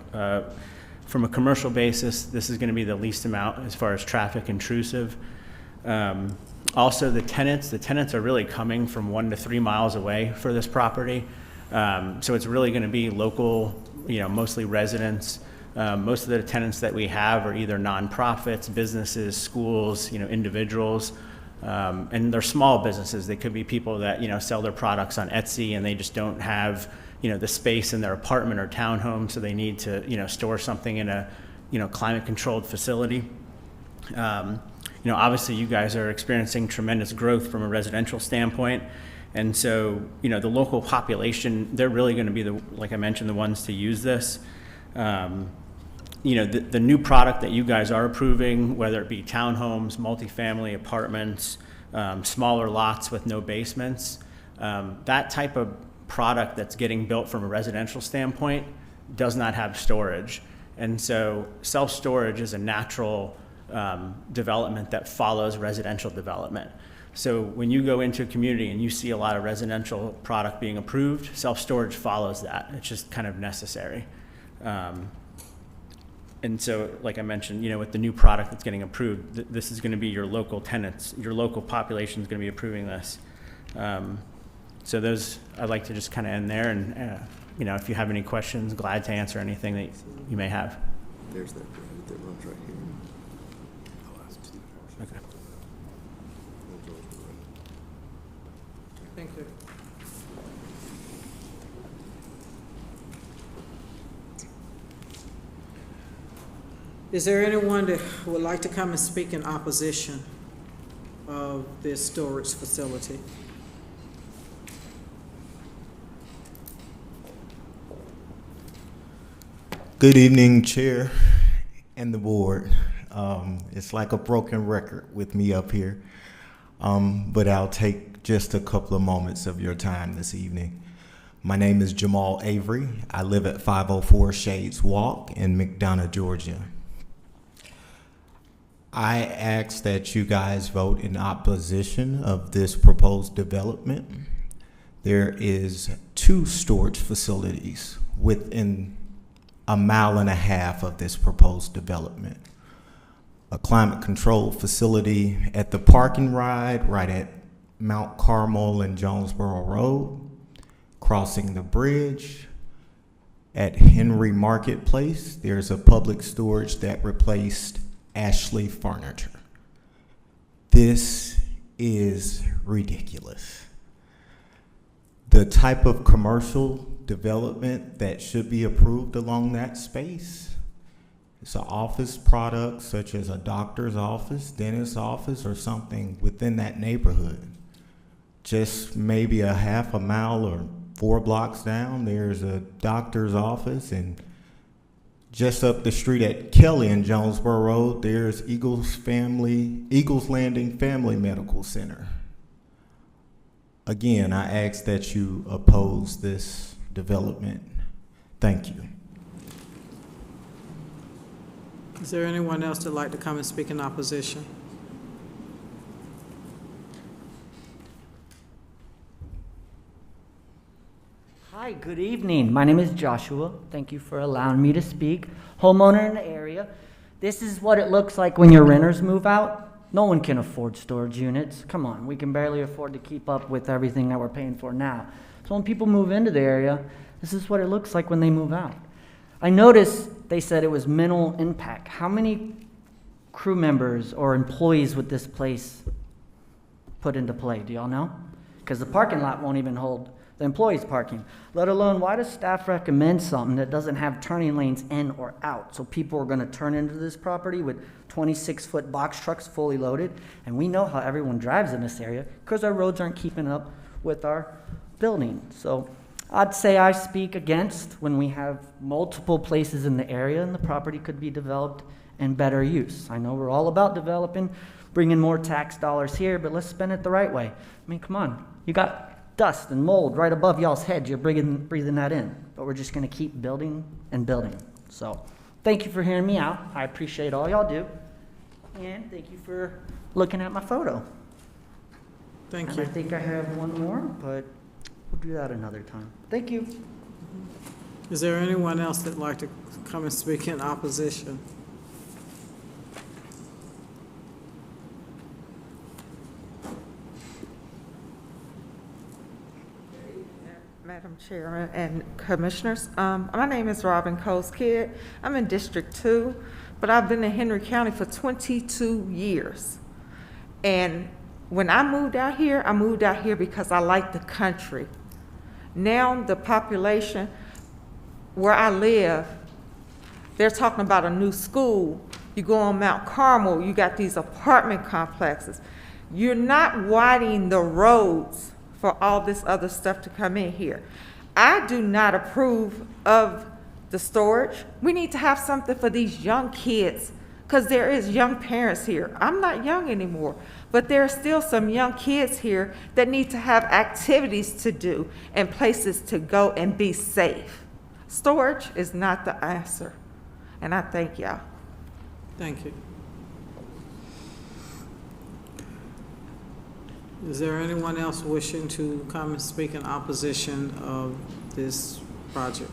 basis, this is going to be the least amount as far as traffic intrusive. Also, the tenants are really coming from 1 to 3 miles away for this property. So it's really going to be local, mostly residents. Most of the tenants that we have are either nonprofits, businesses, schools, individuals, and they're small businesses. They could be people that, sell their products on Etsy and they just don't have, the space in their apartment or townhome, so they need to, store something in a, climate controlled facility. Obviously you guys are experiencing tremendous growth from a residential standpoint. And so, the local population, they're really going to be like I mentioned, the ones to use this. the new product that you guys are approving, whether it be townhomes, multifamily apartments, smaller lots with no basements, that type of product that's getting built from a residential standpoint does not have storage. And so self-storage is a natural development that follows residential development. So when you go into a community and you see a lot of residential product being approved, self-storage follows that. It's just kind of necessary. And so, like I mentioned, with the new product that's getting approved, this is going to be your local tenants, your local population is going to be approving this. So those, I'd like to just kind of end there, and if you have any questions, glad to answer anything that you may have. There's that road that runs right here. Okay. Thank you. Is there anyone that would like to come and speak in opposition of this storage facility? Good evening, Chair and the board. It's like a broken record with me up here, but I'll take just a couple of moments of your time this evening. My name is Jamal Avery. I live at 504 Shades Walk in McDonough, Georgia. I ask that you guys vote in opposition of this proposed development. There is 2 storage facilities within a mile and a half of this proposed development. A climate control facility at the parking ride right at Mount Carmel and Jonesboro Road, crossing the bridge. At Henry Marketplace, there's a public storage that replaced Ashley Furniture. This is ridiculous. The type of commercial development that should be approved along that space, it's an office product such as a doctor's office, dentist's office, or something within that neighborhood. Just maybe a half a mile or 4 blocks down, there's a doctor's office, and just up the street at Kelly and Jonesboro Road, there's Eagles Landing Family Medical Center. Again, I ask that you oppose this development. Thank you. Is there anyone else that'd like to come and speak in opposition? Hi, good evening. My name is Joshua. Thank you for allowing me to speak. Homeowner in the area. This is what it looks like when your renters move out. No one can afford storage units. Come on, we can barely afford to keep up with everything that we're paying for now. So when people move into the area, this is what it looks like when they move out. I noticed they said it was minimal impact. How many crew members or employees would this place put into play? Do y'all know? Because the parking lot won't even hold the employees' parking, let alone why does staff recommend something that doesn't have turning lanes in or out? So people are going to turn into this property with 26-foot box trucks fully loaded, and we know how everyone drives in this area because our roads aren't keeping up with our building. So I'd say I speak against when we have multiple places in the area and the property could be developed and better use. I know we're all about developing, bringing more tax dollars here, but let's spend it the right way. I mean, come on, you got dust and mold right above y'all's heads. You're breathing that in, but we're just going to keep building and building. So thank you for hearing me out. I appreciate all y'all do, and thank you for looking at my photo. Thank and you. I think I have one more, but we'll do that another time. Thank you. Is there anyone else that'd like to come and speak in opposition? Madam Chairman and Commissioners, my name is Robin Coles-Kidd. I'm in District 2, but I've been in Henry County for 22 years. And when I moved out here because I like the country. Now the population where I live, they're talking about a new school. You go on Mount Carmel, you got these apartment complexes. You're not widening the roads for all this other stuff to come in here. I do not approve of The storage, we need to have something for these young kids, because there is young parents here. I'm not young anymore, but there are still some young kids here that need to have activities to do and places to go and be safe. Storage is not the answer, and I thank y'all. Thank you. Is there anyone else wishing to come and speak in opposition of this project?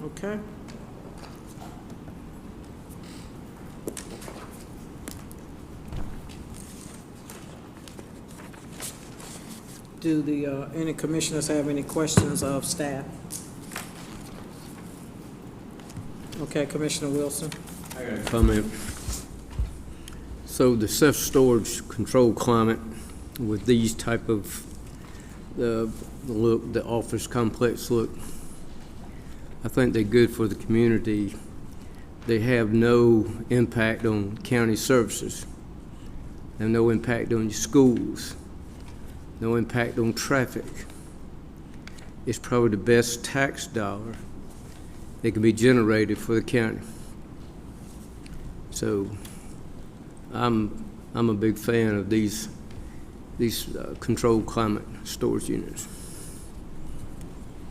Okay. Do any commissioners have any questions of staff? Okay, Commissioner Wilson. I got a comment. So the self-storage control climate with these type of the look, the office complex look, I think they're good for the community. They have no impact on county services. They have no impact on your schools. No impact on traffic. It's probably the best tax dollar that can be generated for the county. So I'm a big fan of these controlled climate storage units.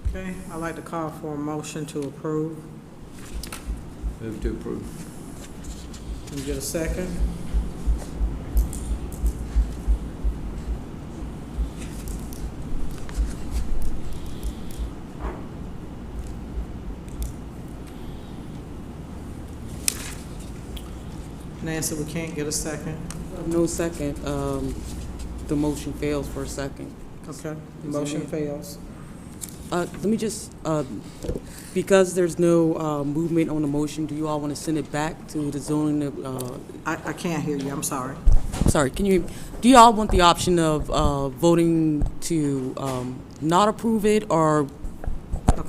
Okay, I'd like to call for a motion to approve. Move to approve. Can you get a second? Nancy, we can't get a second. No second. The motion fails for a second. Okay, motion fails. Let me just, because there's no movement on the motion, do you all want to send it back to the zoning? I can't hear you, I'm sorry. Sorry, can you, do you all want the option of voting to not approve it or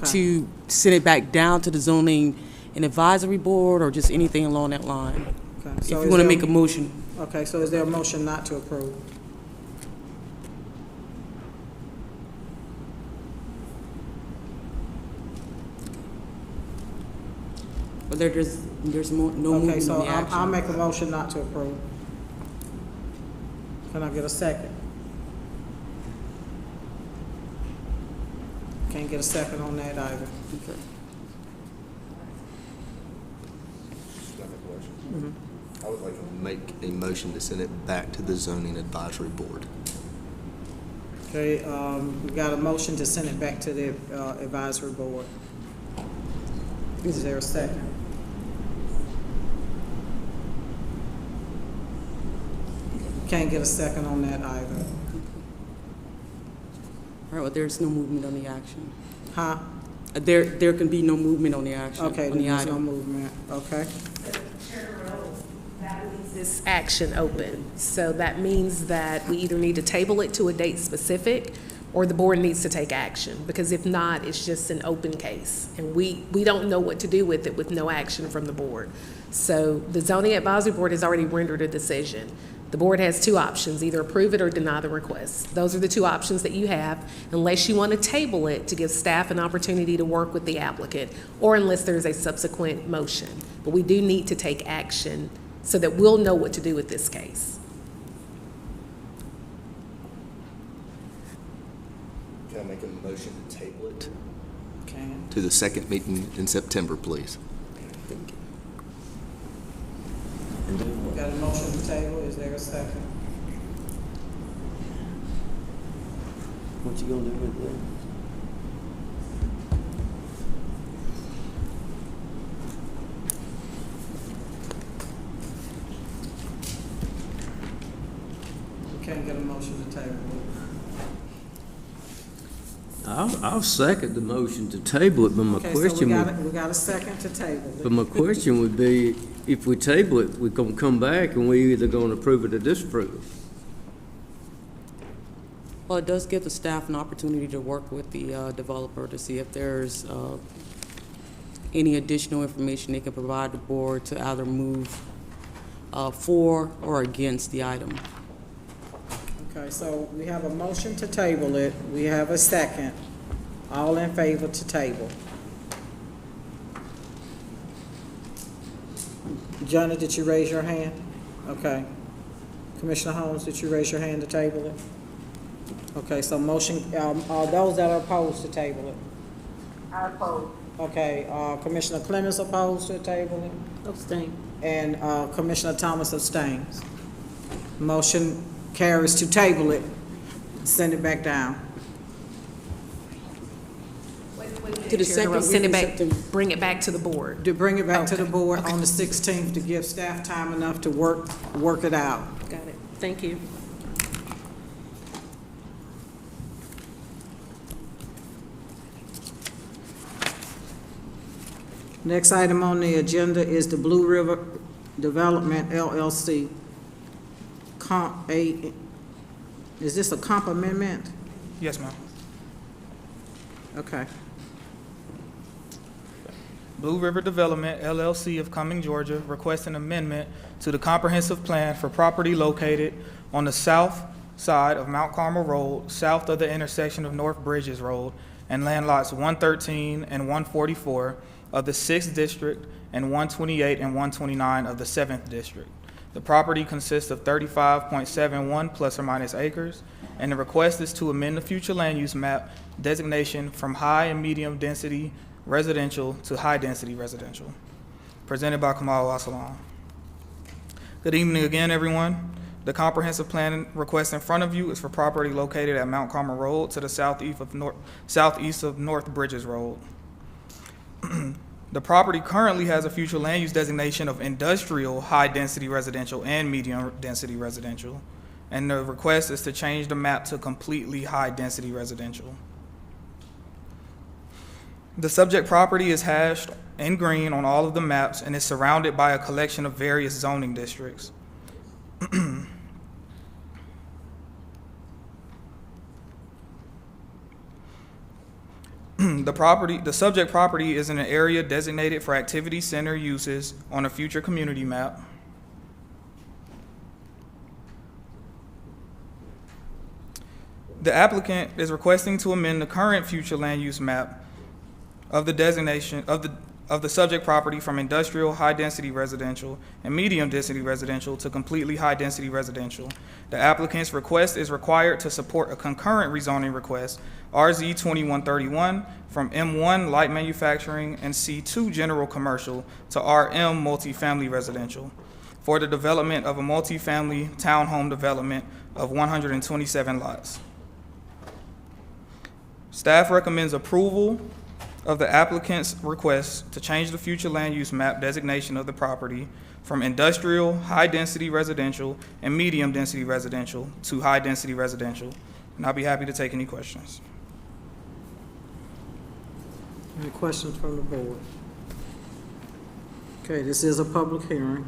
to send it back down to the zoning and advisory board or just anything along that line? Okay, If so you want to make a motion. Okay, so is there a motion not to approve? But there's no movement Okay, so on the action. I'll make a motion not to approve. Can I get a second? Can't get a second on that either. Okay. I would like to make a motion to send it back to the zoning advisory board. Okay, we got a motion to send it back to the advisory board. Is there a second? Can't get a second on that either. All right, well, there's no movement on the action. Huh? There can be no movement on the action. Okay, on the there's no item. movement, okay. That leaves this action open. So that means that we either need to table it to a date specific or the board needs to take action, because if not, it's just an open case. And we don't know what to do with it with no action from the board. So the zoning advisory board has already rendered a decision. The board has two options, either approve it or deny the request. Those are the two options that you have, unless you want to table it to give staff an opportunity to work with the applicant, or unless there's a subsequent motion. But we do need to take action so that we'll know what to do with this case. Can I make a motion to table it Can. to the second meeting in September, please? We got a motion to table, is there a second? What you gonna do with it? We can't get a motion to table. I'll second the motion to table it, but my Okay, so question would, we got a second to table but it. my question would be, if we table it, we're gonna come back and we either gonna approve it or disapprove it. Well, it does give the staff an opportunity to work with the developer to see if there's any additional information they can provide the board to either move for or against the item. Okay, so we have a motion to table it, we have a second. All in favor to table? Johnny, did you raise your hand? Okay. Commissioner Holmes, did you raise your hand to table it? Okay, so motion, those that are opposed to table it? I oppose. Okay, Commissioner Clemens opposed to table it? Abstain. And Commissioner Thomas abstains. Motion carries to table it. Send it back down. To the second, send it back, September. bring it back to the board. To bring it back to the Okay. board on the 16th to give staff time enough to work it out. Got it. Thank you. Next item on the agenda is the Blue River Development LLC. Is this a comp amendment? Yes, ma'am. Okay. Blue River Development LLC of Cumming, Georgia, requests an amendment to the comprehensive plan for property located on the south side of Mount Carmel Road, south of the intersection of North Bridges Road, and land lots 113 and 144 of the 6th District and 128 and 129 of the 7th District. The property consists of 35.71 plus or minus acres, and the request is to amend the future land use map designation from high and medium density residential to high density residential. Presented by Kamal Wasalam. Good evening again, everyone. The comprehensive plan request in front of you is for property located at Mount Carmel Road to the southeast of North Bridges Road. The property currently has a future land use designation of industrial high-density residential and medium-density residential, and the request is to change the map to completely high-density residential. The subject property is hashed in green on all of the maps and is surrounded by a collection of various zoning districts. The subject property is in an area designated for activity center uses on a future community map. The applicant is requesting to amend the current future land use map of the designation of the subject property from industrial high-density residential and medium-density residential to completely high-density residential. The applicant's request is required to support a concurrent rezoning request, RZ 2131, from M1 light manufacturing and C2 general commercial to RM multifamily residential for the development of a multifamily townhome development of 127 lots. Staff recommends approval of the applicant's request to change the future land use map designation of the property from industrial, high-density residential, and medium-density residential to high-density residential. And I'll be happy to take any questions. Any questions from the board? Okay, this is a public hearing.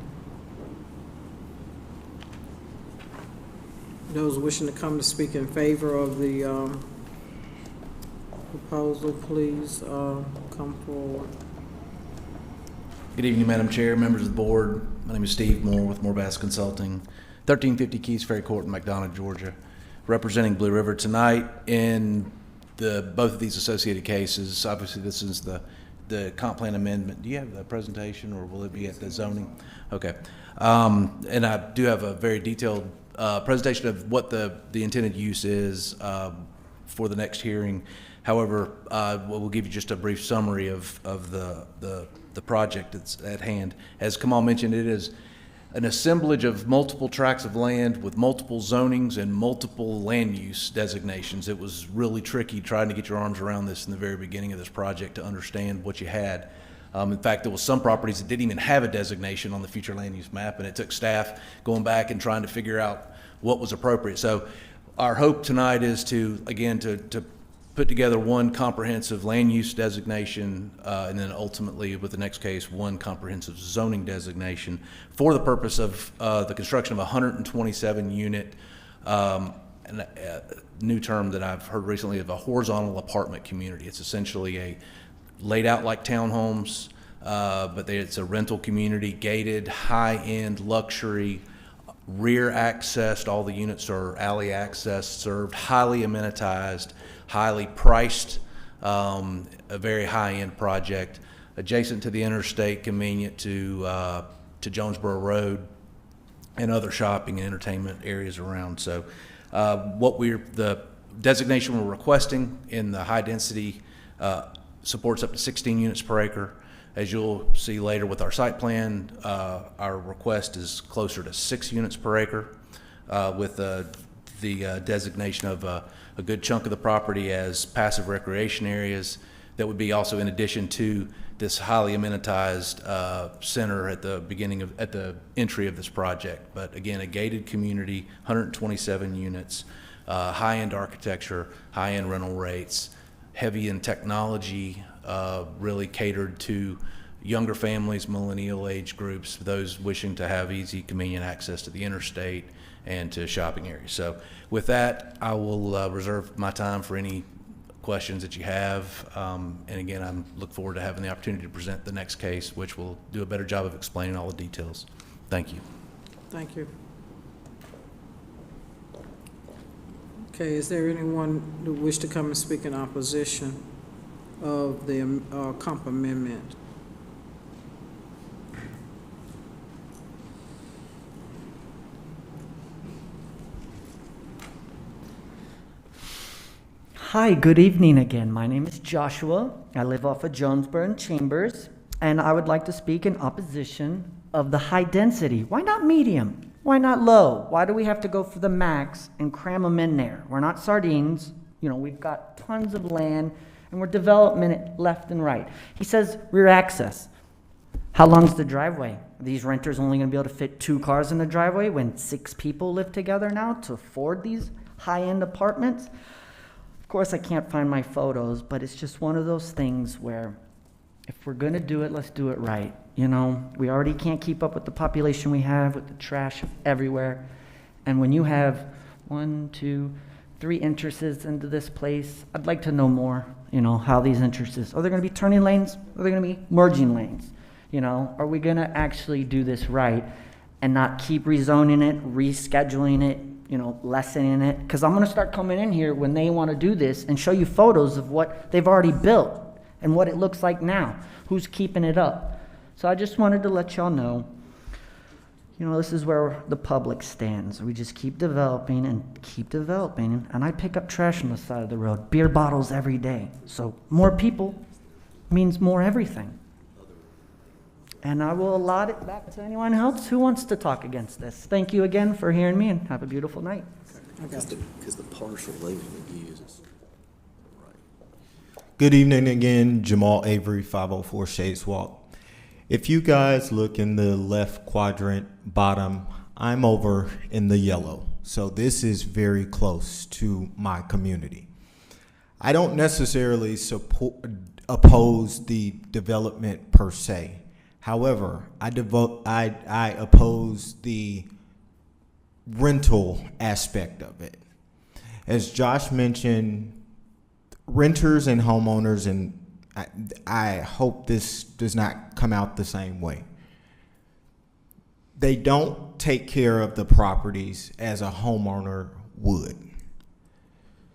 Those wishing to come to speak in favor of the proposal, please come forward. Good evening, Madam Chair, members of the board. My name is Steve Moore with Moore Bass Consulting, 1350 Keys Ferry Court in McDonough, Georgia, representing Blue River tonight in both of these associated cases. Obviously, this is the comp plan amendment. Do you have the presentation, or will it be at the zoning? Okay. And I do have a very detailed presentation of what the intended use is for the next hearing. However, we'll give you just a brief summary of the project that's at hand. As Kamal mentioned, it is an assemblage of multiple tracts of land with multiple zonings and multiple land use designations. It was really tricky trying to get your arms around this in the very beginning of this project to understand what you had. In fact, there was some properties that didn't even have a designation on the future land use map, and it took staff going back and trying to figure out what was appropriate. So our hope tonight is to, again, to put together one comprehensive land use designation, and then ultimately, with the next case, one comprehensive zoning designation for the purpose of the construction of a 127-unit, and a new term that I've heard recently of a horizontal apartment community. It's essentially laid out like townhomes, but it's a rental community, gated, high-end luxury, rear accessed. All the units are alley accessed, served, highly amenitized, highly priced, a very high-end project, adjacent to the interstate, convenient to to Jonesboro Road and other shopping and entertainment areas around. So the designation we're requesting in the high density supports up to 16 units per acre. As you'll see later with our site plan, our request is closer to 6 units per acre with the designation of a good chunk of the property as passive recreation areas. That would be also in addition to this highly amenitized center at the entry of this project. But again, a gated community, 127 units, high-end architecture, high-end rental rates, heavy in technology, really catered to younger families, millennial age groups, those wishing to have easy, convenient access to the interstate and to shopping areas. So with that, I will reserve my time for any questions that you have. And again, I look forward to having the opportunity to present the next case, which will do a better job of explaining all the details. Thank you. Thank you. Okay, is there anyone who wish to come and speak in opposition of the comp amendment? Hi, good evening again. My name is Joshua. I live off of Jonesboro and Chambers, and I would like to speak in opposition of the high density. Why not medium? Why not low? Why do we have to go for the max and cram them in there? We're not sardines. You know, we've got tons of land, and we're developing it left and right. He says rear access. How long's the driveway? Are these renters only going to be able to fit 2 cars in the driveway when 6 people live together now to afford these high-end apartments? Of course, I can't find my photos, but it's just one of those things where if we're going to do it, let's do it right. You know, we already can't keep up with the population we have, with the trash everywhere. And when you have 1, 2, 3 entrances into this place, I'd like to know more, you know, how these entrances, are there going to be turning lanes? Are there going to be merging lanes? You know, are we going to actually do this right and not keep rezoning it, rescheduling it, you know, lessening it? Because I'm going to start coming in here when they want to do this and show you photos of what they've already built and what it looks like now, who's keeping it up. So I just wanted to let y'all know, you know, this is where the public stands. We just keep developing, and I pick up trash on the side of the road, beer bottles every day. So more people means more everything. And I will allot it back to anyone else who wants to talk against this. Thank you again for hearing me, and have a beautiful night. Because the partial label uses. Good evening again, Jamal Avery, 504 Shades Walk. If you guys look in the left quadrant bottom, I'm over in the yellow. So this is very close to my community. I don't necessarily oppose the development per se. However, I oppose the rental aspect of it. As Josh mentioned, renters and homeowners, and I hope this does not come out the same way. They don't take care of the properties as a homeowner would.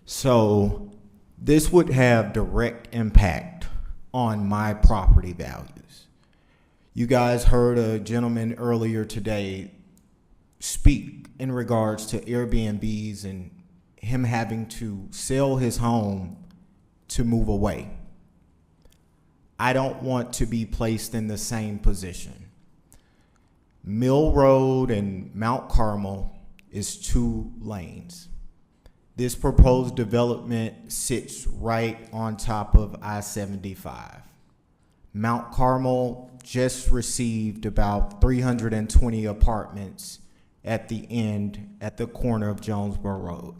So this would have direct impact on my property values. You guys heard a gentleman earlier today speak in regards to Airbnbs and him having to sell his home to move away. I don't want to be placed in the same position. Mill Road and Mount Carmel is 2 lanes. This proposed development sits right on top of I-75. Mount Carmel just received about 320 apartments at the end, at the corner of Jonesboro Road.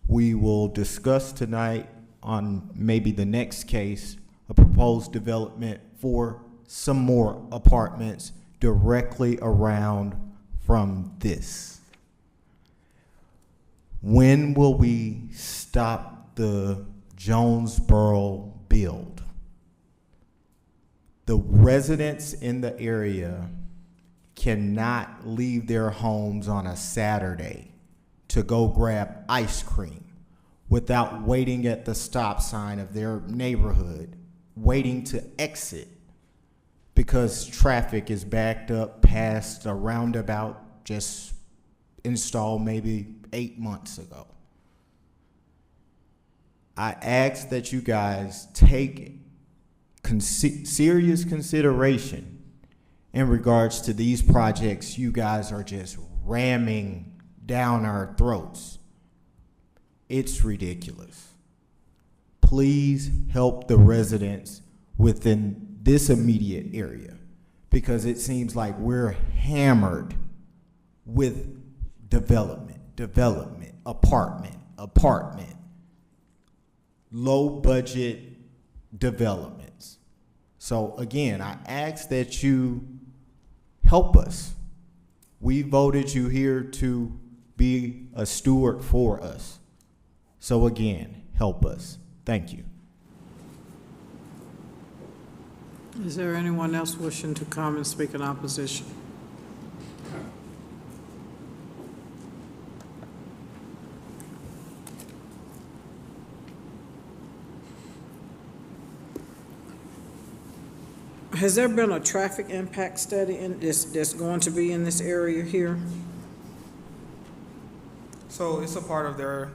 We will discuss tonight on maybe the next case, a proposed development for some more apartments directly around from this. When will we stop the Jonesboro build? The residents in the area cannot leave their homes on a Saturday to go grab ice cream without waiting at the stop sign of their neighborhood, waiting to exit because traffic is backed up past a roundabout just installed maybe 8 months ago. I ask that you guys take serious consideration in regards to these projects you guys are just ramming down our throats. It's ridiculous. Please help the residents within this immediate area, because it seems like we're hammered with development, apartment, low budget developments. So again, I ask that you help us. We voted you here to be a steward for us. So again, help us. Thank you. Is there anyone else wishing to come and speak in opposition? Has there been a traffic impact study in this, that's going to be in this area here? So it's a part of their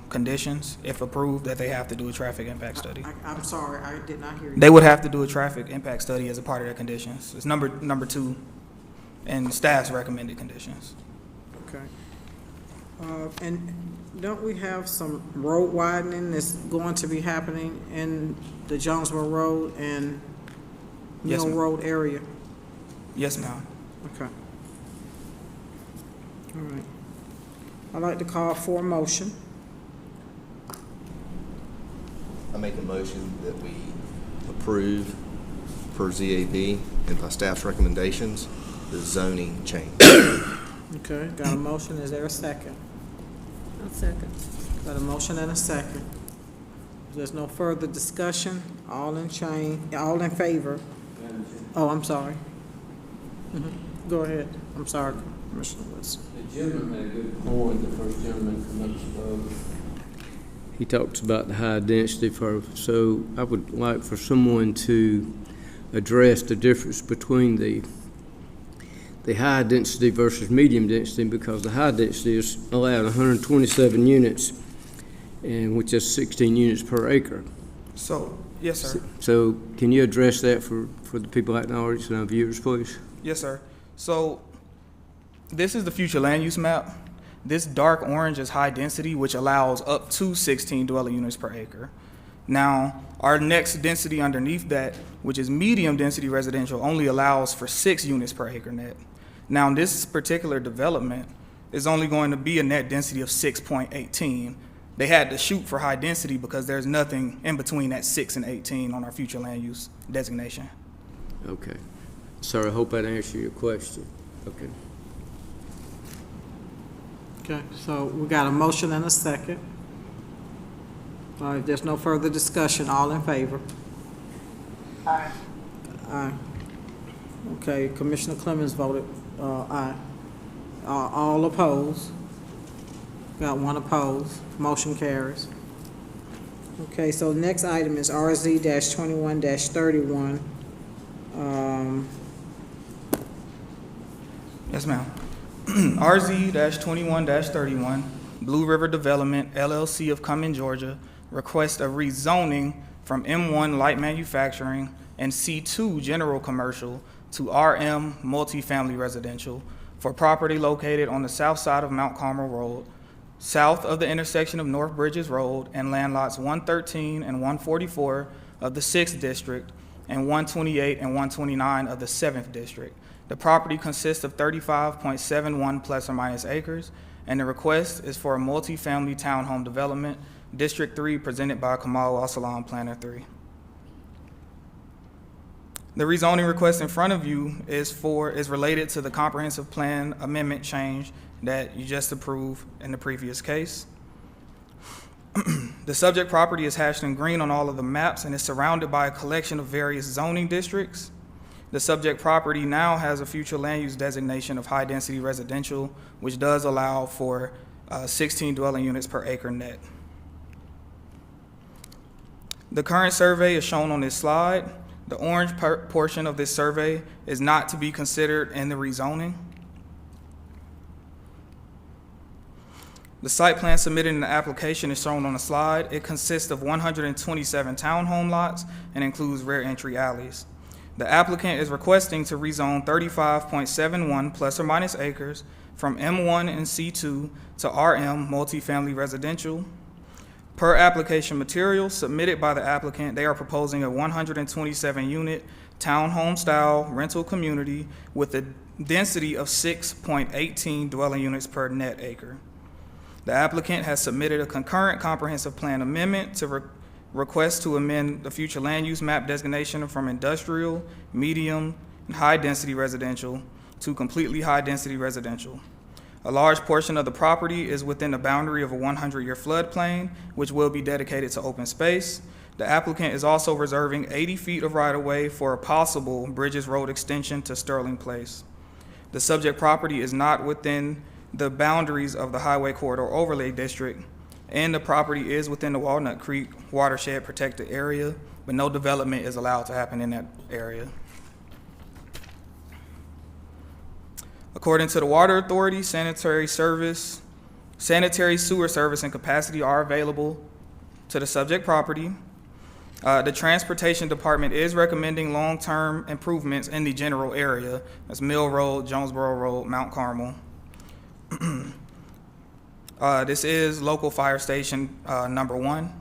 conditions, if approved, that they have to do a traffic impact study. I'm sorry, I did not hear you. They would have to do a traffic impact study as a part of their conditions. It's number 2 in staff's recommended conditions. Okay. And don't we have some road widening that's going to be happening in the Jonesboro Road and Yes, Mill ma'am. Road area? Yes, ma'am. Okay. All right. I'd like to call for a motion. I make a motion that we approve per ZAB and by staff's recommendations, the zoning change. Okay, got a motion. Is there a second? I'll second. Got a motion and a second. If there's no further discussion, all in favor? Oh, I'm sorry. Go ahead. I'm sorry, Commissioner Wilson. The gentleman made a good point, the first gentleman come up and spoke. He talks about the high density so I would like for someone to address the difference between the high density versus medium density, because the high density is allowed 127 units, and which is 16 units per acre. So, yes, sir. So can you address that for the people out in the audience and our viewers, please? Yes, sir. So this is the future land use map. This dark orange is high density, which allows up to 16 dwelling units per acre. Now, our next density underneath that, which is medium density residential, only allows for 6 units per acre net. Now, this particular development is only going to be a net density of 6.18. They had to shoot for high density because there's nothing in between that 6 and 18 on our future land use designation. Okay. Sir, I hope that answered your question. Okay. Okay, so we got a motion and a second. All right, if there's no further discussion, all in favor? Aye. Aye. Okay, Commissioner Clemens voted aye. All opposed? Got one opposed. Motion carries. Okay, so the next item is RZ-21-31. Yes, ma'am. RZ-21-31, Blue River Development, LLC of Cumming, Georgia, requests a rezoning from M1 Light Manufacturing and C2 General Commercial to RM Multifamily Residential for property located on the south side of Mount Carmel Road, south of the intersection of North Bridges Road and land lots 113 and 144 of the 6th District and 128 and 129 of the 7th District. The property consists of 35.71 plus or minus acres, and the request is for a multifamily townhome development, District 3, presented by Kamal Al-Salam, Planner 3. The rezoning request in front of you is related to the comprehensive plan amendment change that you just approved in the previous case. The subject property is hashed in green on all of the maps and is surrounded by a collection of various zoning districts. The subject property now has a future land use designation of high density residential, which does allow for 16 dwelling units per acre net. The current survey is shown on this slide. The orange portion of this survey is not to be considered in the rezoning. The site plan submitted in the application is shown on the slide. It consists of 127 townhome lots and includes rear entry alleys. The applicant is requesting to rezone 35.71 plus or minus acres from M1 and C2 to RM multifamily residential. Per application materials submitted by the applicant, they are proposing a 127-unit townhome-style rental community with a density of 6.18 dwelling units per net acre. The applicant has submitted a concurrent comprehensive plan amendment to request to amend the future land use map designation from industrial, medium, and high-density residential to completely high-density residential. A large portion of the property is within the boundary of a 100-year floodplain, which will be dedicated to open space. The applicant is also reserving 80 feet of right-of-way for a possible Bridges Road extension to Sterling Place. The subject property is not within the boundaries of the Highway Corridor Overlay District, and the property is within the Walnut Creek Watershed Protected Area, but no development is allowed to happen in that area. According to the Water Authority, sanitary sewer service and capacity are available to the subject property. The Transportation Department is recommending long-term improvements in the general area. That's Mill Road, Jonesboro Road, Mount Carmel. This is local fire station number 1.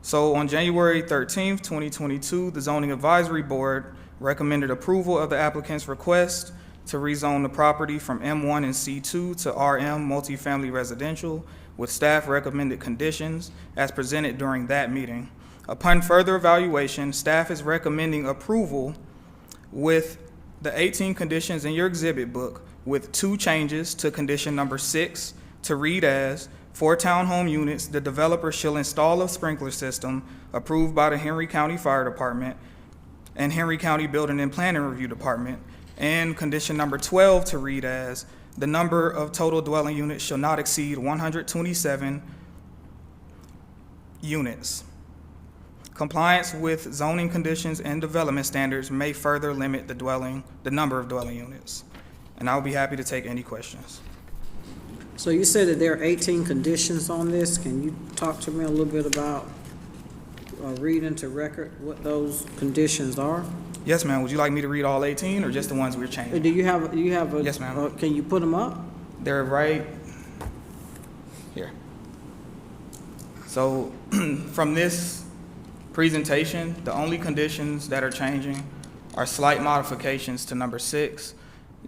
So on January 13th, 2022, the Zoning Advisory Board recommended approval of the applicant's request to rezone the property from M1 and C2 to RM multifamily residential with staff recommended conditions as presented during that meeting. Upon further evaluation, staff is recommending approval with the 18 conditions in your exhibit book with 2 changes to condition number 6 to read as, for townhome units, the developer shall install a sprinkler system approved by the Henry County Fire Department and Henry County Building and Planning Review Department. And condition number 12 to read as, the number of total dwelling units shall not exceed 127 units. Compliance with zoning conditions and development standards may further limit the number of dwelling units. And I'll be happy to take any questions. So you said that there are 18 conditions on this. Can you talk to me a little bit about, read into record what those conditions are? Yes, ma'am. Would you like me to read all 18 or just the ones we're changing? Do you have a? Yes, ma'am. Can you put them up? They're right here. So from this presentation, the only conditions that are changing are slight modifications to number 6,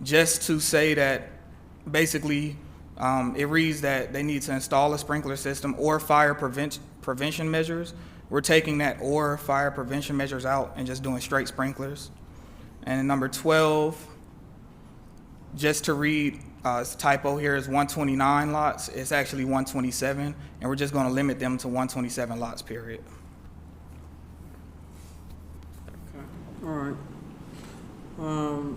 just to say that basically it reads that they need to install a sprinkler system or fire prevention measures. We're taking that or fire prevention measures out and just doing straight sprinklers. And number 12, just to read, it's a typo here, is 129 lots. It's actually 127, and we're just going to limit them to 127 lots, period. All right.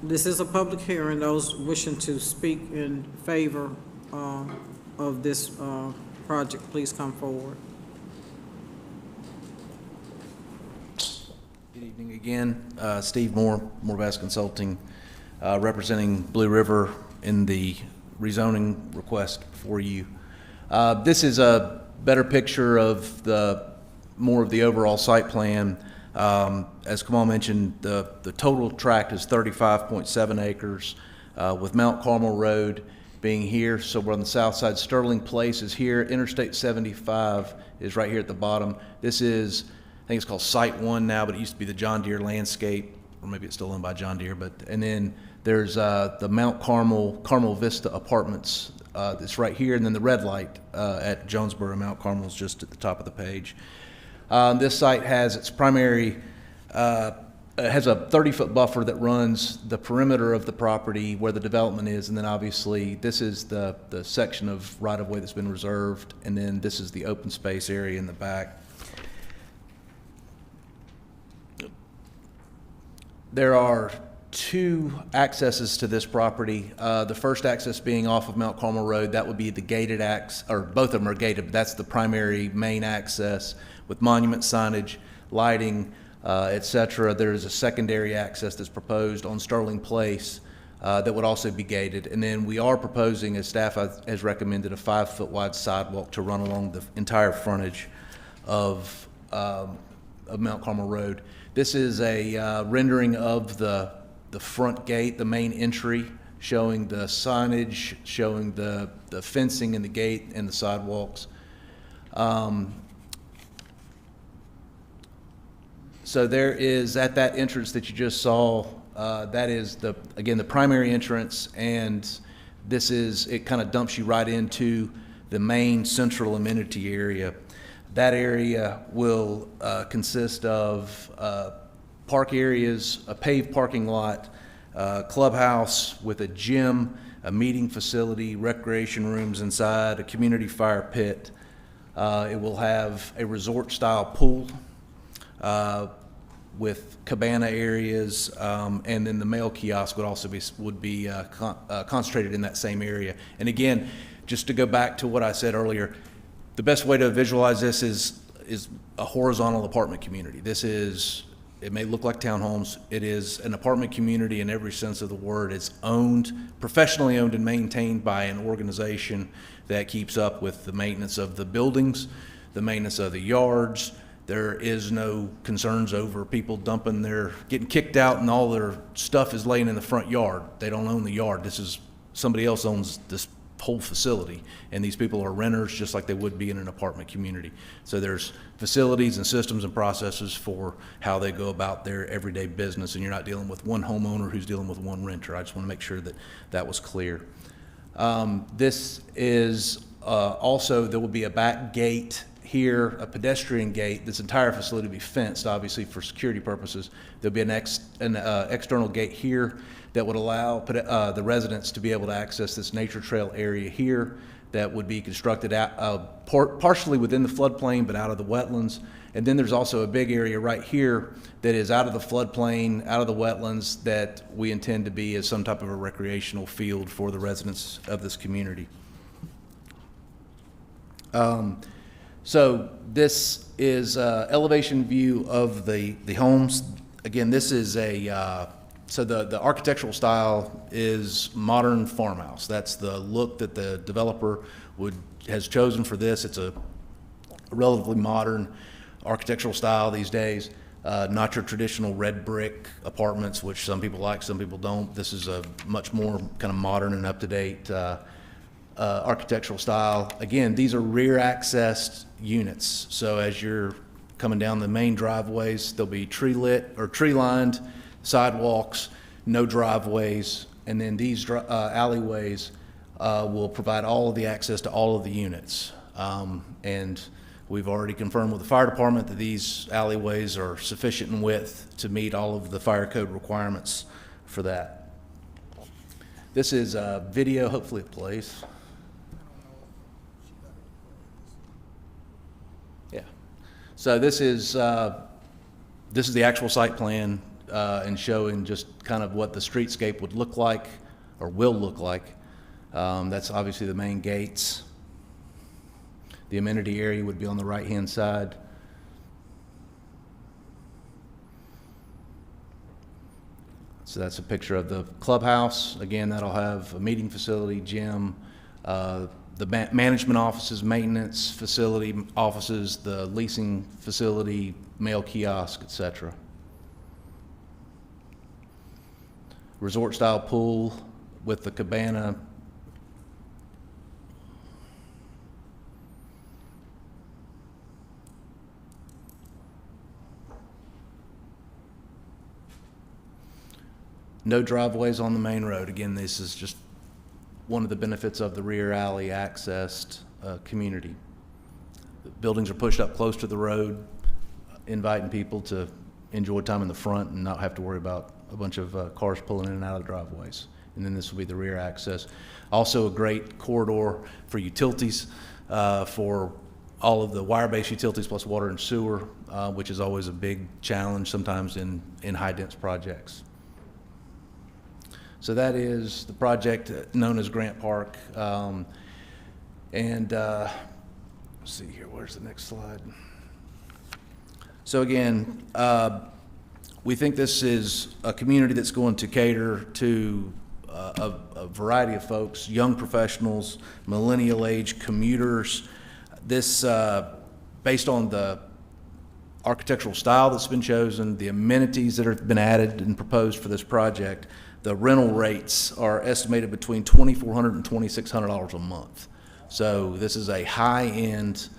This is a public hearing. Those wishing to speak in favor of this project, please come forward. Good evening again. Steve Moore, Bass Consulting, representing Blue River in the rezoning request for you. This is a better picture of more of the overall site plan. As Kamal mentioned, the total tract is 35.7 acres, with Mount Carmel Road being here. So we're on the south side. Sterling Place is here. Interstate 75 is right here at the bottom. This is, I think it's called Site 1 now, but it used to be the John Deere Landscape, or maybe it's still owned by John Deere. And then there's the Mount Carmel Vista Apartments that's right here, and then the red light at Jonesboro Mount Carmel is just at the top of the page. This site has its primary, has a 30-foot buffer that runs the perimeter of the property where the development is, and then obviously this is the section of right-of-way that's been reserved, and then this is the open space area in the back. There are 2 accesses to this property. The first access being off of Mount Carmel Road, that would be the gated access, or both of them are gated, but that's the primary main access with monument signage, lighting, et cetera. There's a secondary access that's proposed on Sterling Place that would also be gated. And then we are proposing, as staff has recommended, a 5-foot wide sidewalk to run along the entire frontage of Mount Carmel Road. This is a rendering of the front gate, the main entry, showing the signage, showing the fencing and the gate and the sidewalks. So there is, at that entrance that you just saw, that is again the primary entrance, and it kind of dumps you right into the main central amenity area. That area will consist of park areas, a paved parking lot, clubhouse with a gym, a meeting facility, recreation rooms inside, a community fire pit. It will have a resort-style pool with cabana areas, and then the mail kiosk would also be concentrated in that same area. And again, just to go back to what I said earlier, the best way to visualize this is a horizontal apartment community. It may look like townhomes. It is an apartment community in every sense of the word. It's professionally owned and maintained by an organization that keeps up with the maintenance of the buildings, the maintenance of the yards. There is no concerns over people getting kicked out and all their stuff is laying in the front yard. They don't own the yard. Somebody else owns this whole facility, and these people are renters just like they would be in an apartment community. So there's facilities and systems and processes for how they go about their everyday business, and you're not dealing with one homeowner who's dealing with one renter. I just want to make sure that that was clear. This is also, there will be a back gate here, a pedestrian gate. This entire facility will be fenced, obviously, for security purposes. There'll be an external gate here that would allow the residents to be able to access this nature trail area here that would be constructed partially within the floodplain but out of the wetlands. And then there's also a big area right here that is out of the floodplain, out of the wetlands, that we intend to be as some type of a recreational field for the residents of this community. So this is elevation view of the homes. Again, this is so the architectural style is modern farmhouse. That's the look that the developer has chosen for this. It's a relatively modern architectural style these days. Not your traditional red brick apartments, which some people like, some people don't. This is a much more kind of modern and up-to-date architectural style. Again, these are rear accessed units. So as you're coming down the main driveways, there'll be tree lined sidewalks, no driveways, and then these alleyways will provide all of the access to all of the units. And we've already confirmed with the fire department that these alleyways are sufficient in width to meet all of the fire code requirements for that. This is a video, hopefully it plays. Yeah. So this is the actual site plan and showing just kind of what the streetscape would look like or will look like. That's obviously the main gates. The amenity area would be on the right-hand side. So that's a picture of the clubhouse. Again, that'll have a meeting facility, gym, the management offices, maintenance facility offices, the leasing facility, mail kiosk, etc. Resort-style pool with the cabana. No driveways on the main road. Again, this is just one of the benefits of the rear alley accessed community. The buildings are pushed up close to the road, inviting people to enjoy time in the front and not have to worry about a bunch of cars pulling in and out of the driveways. And then this will be the rear access. Also a great corridor for utilities, for all of the wire-based utilities plus water and sewer, which is always a big challenge sometimes in high-dense projects. So that is the project known as Grant Park. Let's see here, where's the next slide? So again, we think this is a community that's going to cater to a variety of folks, young professionals, millennial age commuters. This, based on the architectural style that's been chosen, the amenities that have been added and proposed for this project, the rental rates are estimated between $2,400 and $2,600 a month. So this is a high-end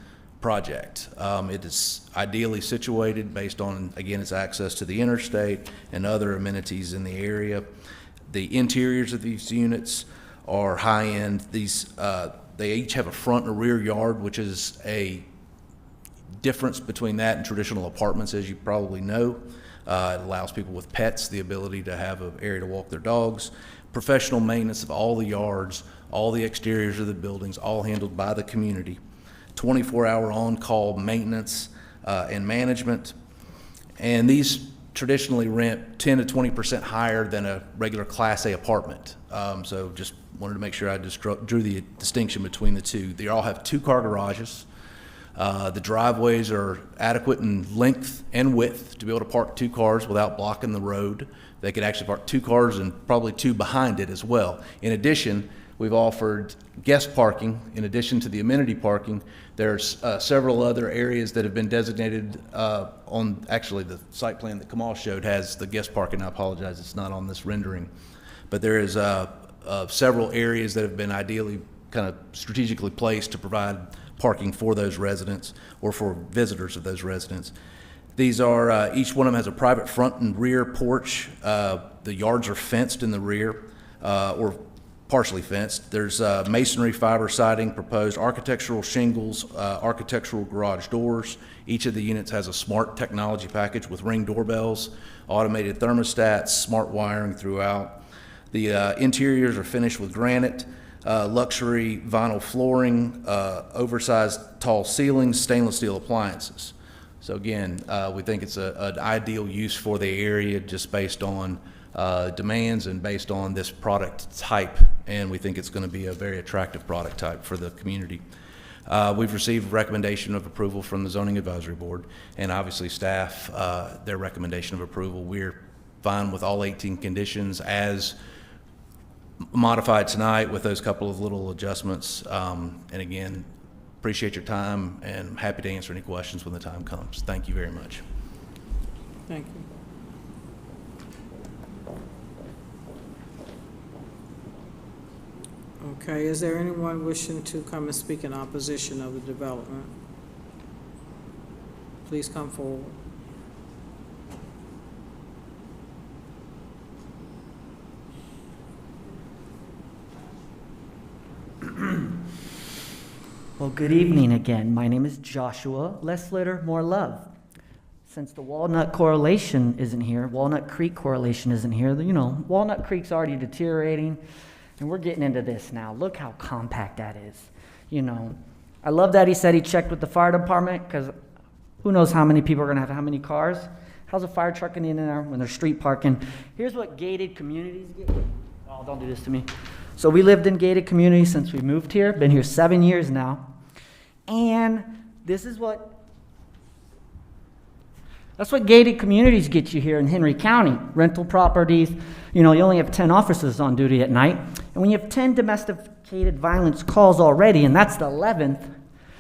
project. It is ideally situated based on, again, its access to the interstate and other amenities in the area. The interiors of these units are high-end. These, they each have a front and a rear yard, which is a difference between that and traditional apartments, as you probably know. It allows people with pets the ability to have an area to walk their dogs. Professional maintenance of all the yards, all the exteriors of the buildings, all handled by the community. 24-hour on-call maintenance and management. And these traditionally rent 10 to 20% higher than a regular Class A apartment. So just wanted to make sure I just drew the distinction between the two. They all have 2-car garages. The driveways are adequate in length and width to be able to park 2 cars without blocking the road. They could actually park 2 cars and probably 2 behind it as well. In addition, we've offered guest parking. In addition to the amenity parking, there's several other areas that have been designated on, actually the site plan that Kamal showed has the guest parking. I apologize, it's not on this rendering. But there is several areas that have been ideally kind of strategically placed to provide parking for those residents or for visitors of those residents. These are, each one of them has a private front and rear porch. The yards are fenced in the rear or partially fenced. There's masonry fiber siding proposed, architectural shingles, architectural garage doors. Each of the units has a smart technology package with Ring doorbells, automated thermostats, smart wiring throughout. The interiors are finished with granite, luxury vinyl flooring, oversized tall ceilings, stainless steel appliances. So again, we think it's an ideal use for the area just based on demands and based on this product type, and we think it's going to be a very attractive product type for the community. We've received recommendation of approval from the Zoning Advisory Board, and obviously staff, their recommendation of approval. We're fine with all 18 conditions as modified tonight with those couple of little adjustments. And again, appreciate your time and happy to answer any questions when the time comes. Thank you very much. Thank you. Okay, is there anyone wishing to come and speak in opposition of the development? Please come forward. Well, good evening again. My name is Joshua. Less litter, more love. Since the Walnut correlation isn't here, Walnut Creek correlation isn't here, you know, Walnut Creek's already deteriorating, and we're getting into this now. Look how compact that is. You know, I love that he said he checked with the fire department, because who knows how many people are going to have how many cars. How's a fire truck getting in there when they're street parking? Here's what gated communities get. Oh, don't do this to me. So we lived in gated communities since we moved here, been here 7 years now. And this is that's what gated communities get you here in Henry County. Rental properties, you know, you only have 10 officers on duty at night. And when you have 10 domesticated violence calls already, and that's the 11th,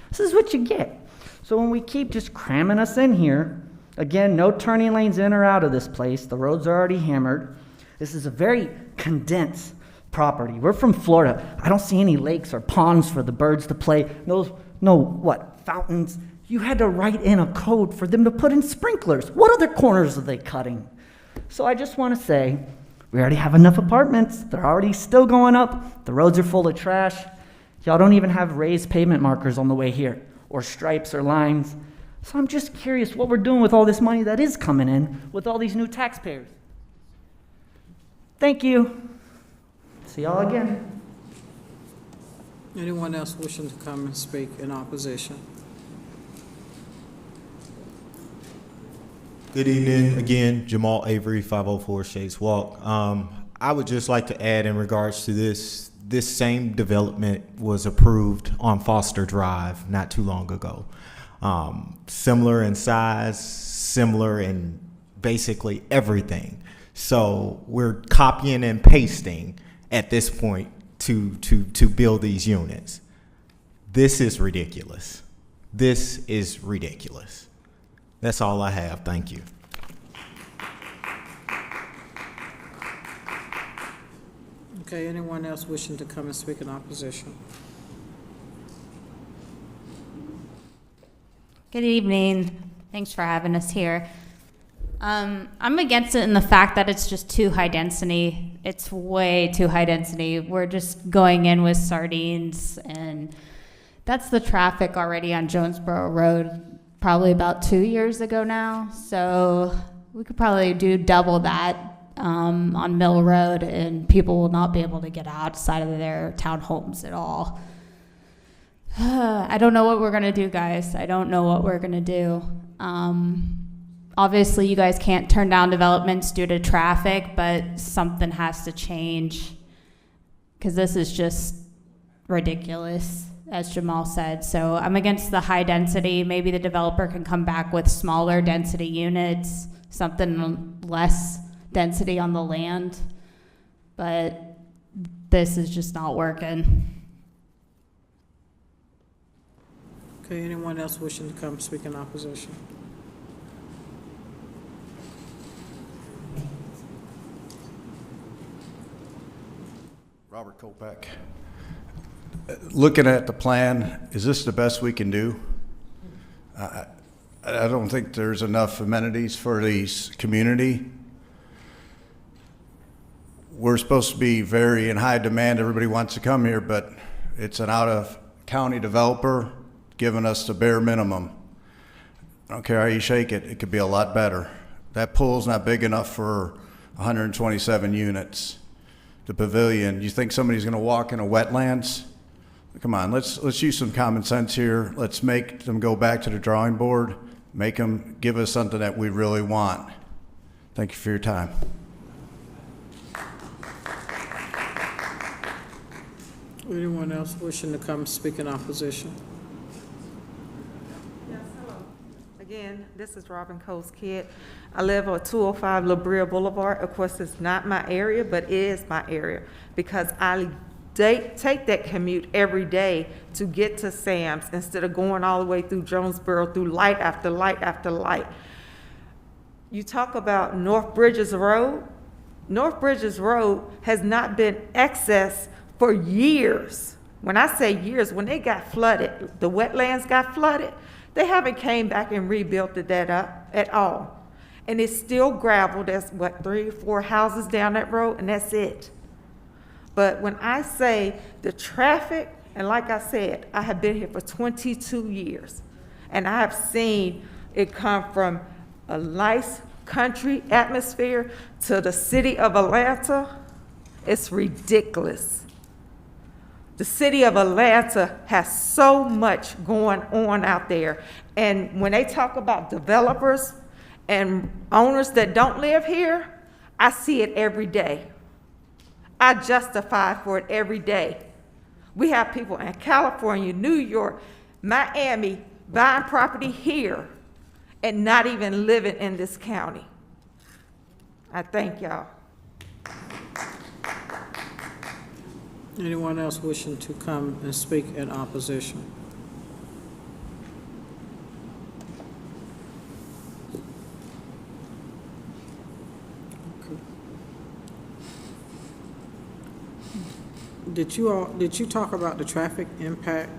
this is what you get. So when we keep just cramming us in here, again, no turning lanes in or out of this place. The roads are already hammered. This is a very condensed property. We're from Florida. I don't see any lakes or ponds for the birds to play. No fountains. You had to write in a code for them to put in sprinklers. What other corners are they cutting? So I just want to say, we already have enough apartments. They're already still going up. The roads are full of trash. Y'all don't even have raised pavement markers on the way here, or stripes or lines. So I'm just curious what we're doing with all this money that is coming in with all these new taxpayers. Thank you. See y'all again. Anyone else wishing to come and speak in opposition? Good evening again, Jamal Avery, 504 Shades Walk. I would just like to add in regards to this same development was approved on Foster Drive not too long ago. Similar in size, similar in basically everything. So we're copying and pasting at this point to build these units. This is ridiculous. This is ridiculous. That's all I have. Thank you. Okay, anyone else wishing to come and speak in opposition? Good evening. Thanks for having us here. I'm against it in the fact that it's just too high density. It's way too high density. We're just going in with sardines, and that's the traffic already on Jonesboro Road probably about 2 years ago now. So we could probably do double that on Mill Road, and people will not be able to get outside of their townhomes at all. I don't know what we're gonna do, guys. I don't know what we're gonna do. Obviously, you guys can't turn down developments due to traffic, but something has to change because this is just ridiculous, as Jamal said. So I'm against the high density. Maybe the developer can come back with smaller density units, something less density on the land, but this is just not working. Okay, anyone else wishing to come speak in opposition? Robert Kopech. Looking at the plan, is this the best we can do? I don't think there's enough amenities for the community. We're supposed to be very in high demand. Everybody wants to come here, but it's an out-of-county developer giving us the bare minimum. I don't care how you shake it, it could be a lot better. That pool's not big enough for 127 units. The pavilion, you think somebody's gonna walk into wetlands? Come on, let's use some common sense here. Let's make them go back to the drawing board, make them give us something that we really want. Thank you for your time. Anyone else wishing to come speak in opposition? Again, this is Robin Coles Kidd. I live on 205 La Brea Boulevard. Of course, it's not my area, but it is my area because I take that commute every day to get to Sam's instead of going all the way through Jonesboro through light after light after light. You talk about North Bridges Road. North Bridges Road has not been accessed for years. When I say years, when they got flooded, the wetlands got flooded, they haven't came back and rebuilt that up at all. And it's still gravel. There's what, 3 or 4 houses down that road, and that's it. But when I say the traffic, and like I said, I have been here for 22 years, and I have seen it come from a nice country atmosphere to the city of Atlanta. It's ridiculous. The city of Atlanta has so much going on out there. And when they talk about developers and owners that don't live here, I see it every day. I justify for it every day. We have people in California, New York, Miami buying property here and not even living in this county. I thank y'all. Anyone else wishing to come and speak in opposition? Okay. Did you talk about the traffic impact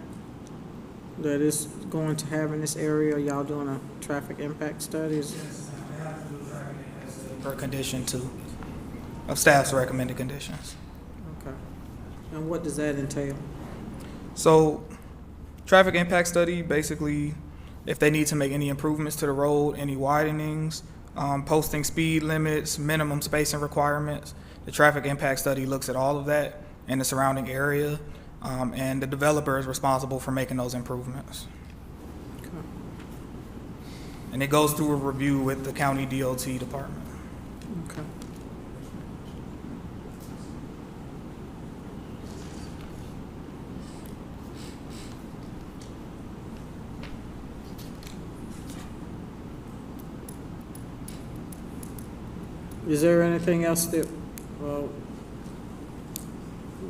that it's going to have in this area? Y'all doing a traffic impact studies? Yes, I have to do traffic impact per condition 2 of staff's recommended conditions. Okay. And what does that entail? So, traffic impact study, basically, if they need to make any improvements to the road, any widenings, posting speed limits, minimum spacing requirements, the traffic impact study looks at all of that in the surrounding area, and the developer is responsible for making those improvements. Okay. And it goes through a review with the county DOT department. Okay. Is there anything else that,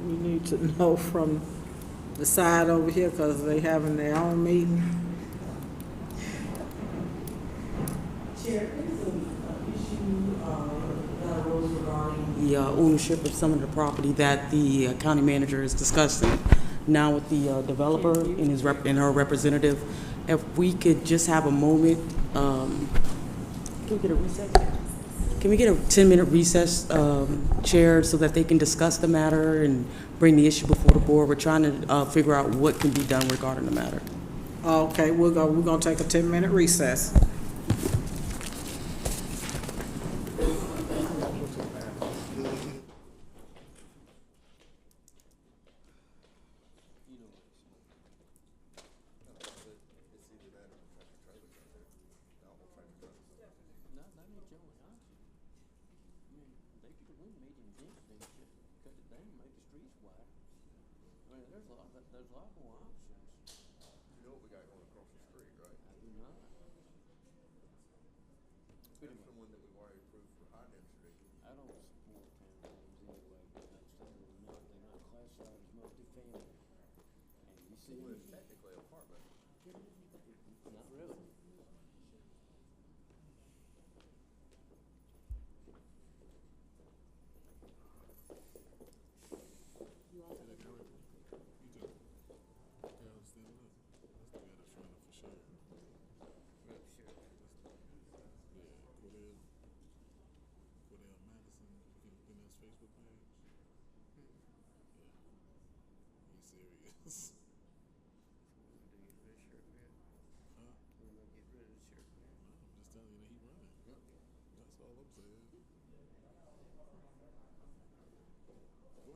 we need to know from the side over here, because they having their own meeting? Chair, there's an issue that arose regarding the ownership of some of the property that the county manager is discussing now with the developer and and her representative. If we could just have a moment, can we get a recess? Can we get a 10-minute recess, Chair, so that they can discuss the matter and bring the issue before the board? We're trying to figure out what can be done regarding the matter. Okay, we're gonna take a 10-minute recess.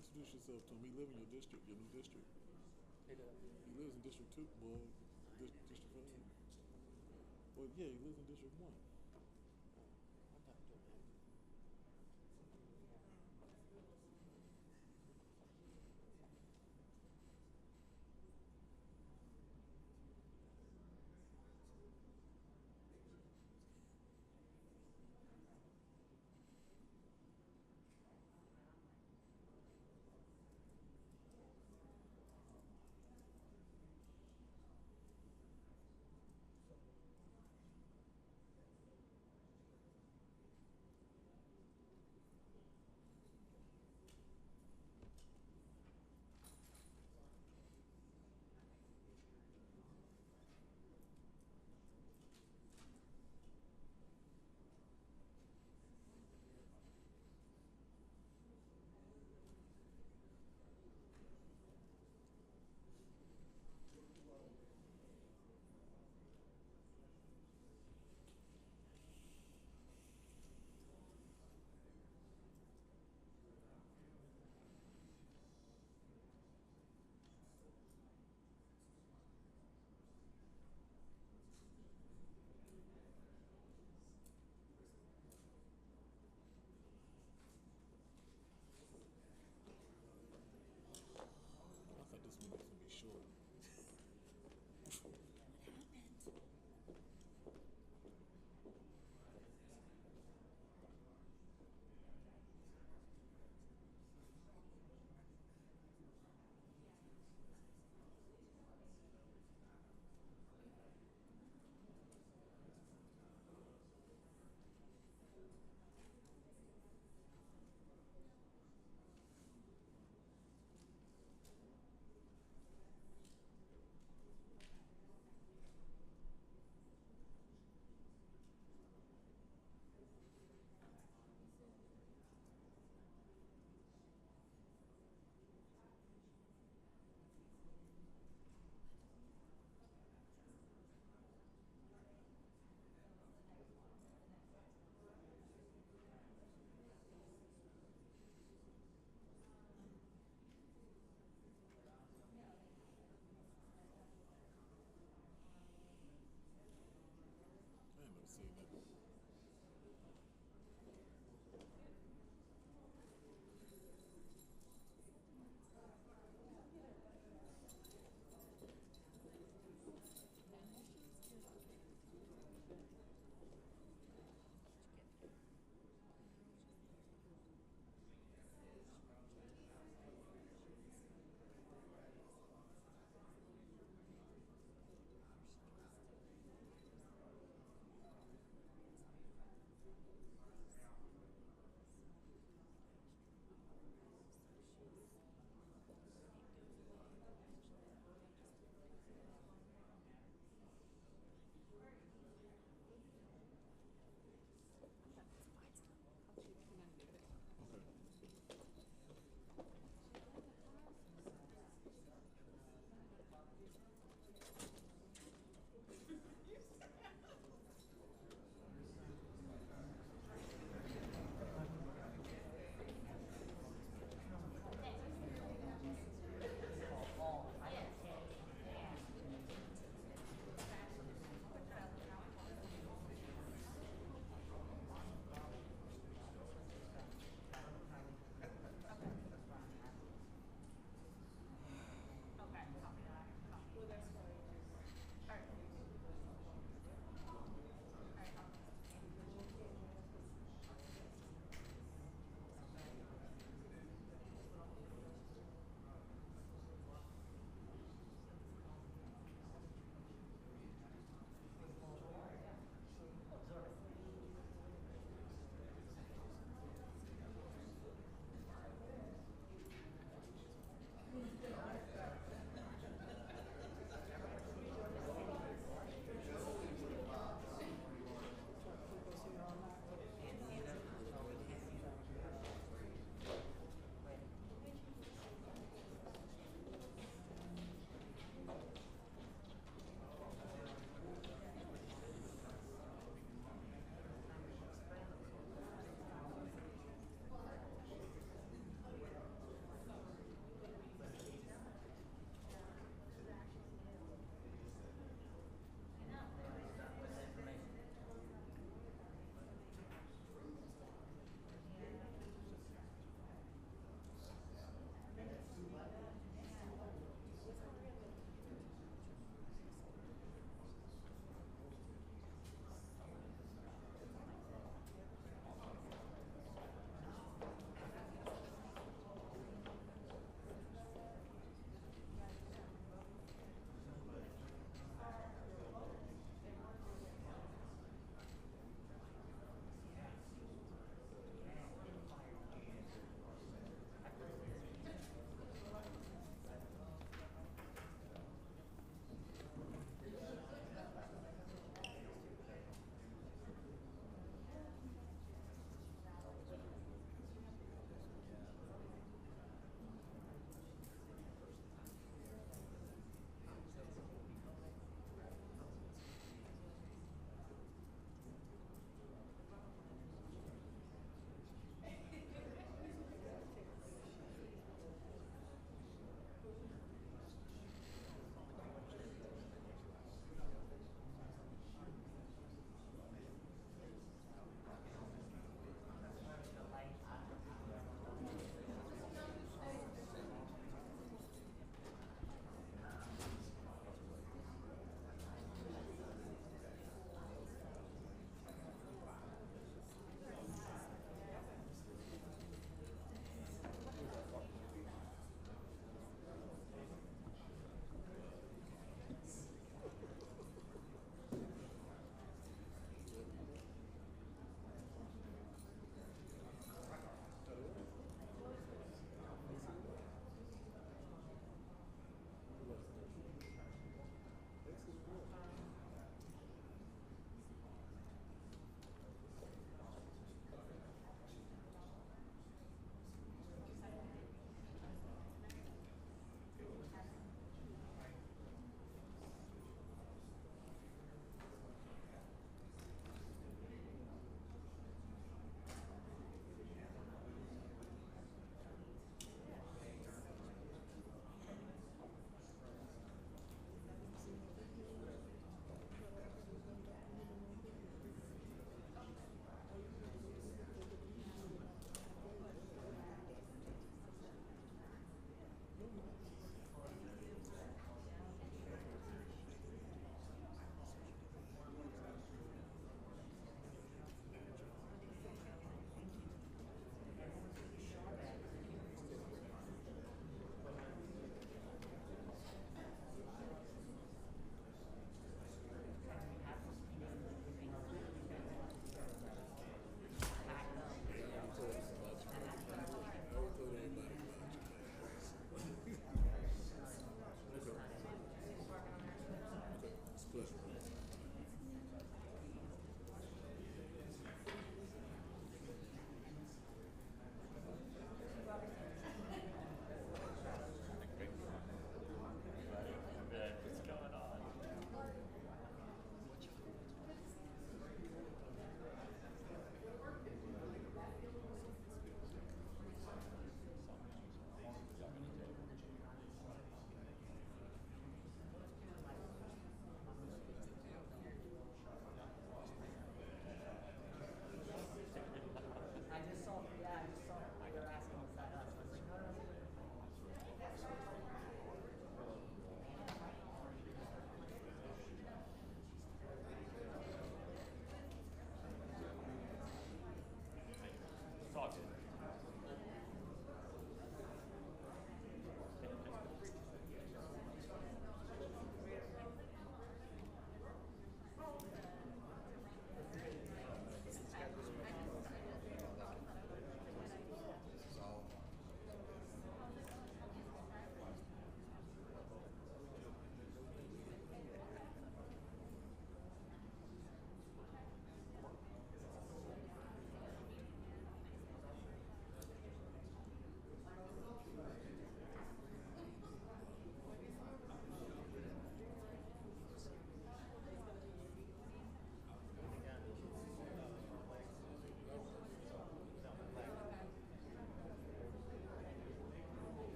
Introduce yourself to him. He live in your district, your new district. He lives in District 2, well, District 5. Well, yeah, he lives in District 1.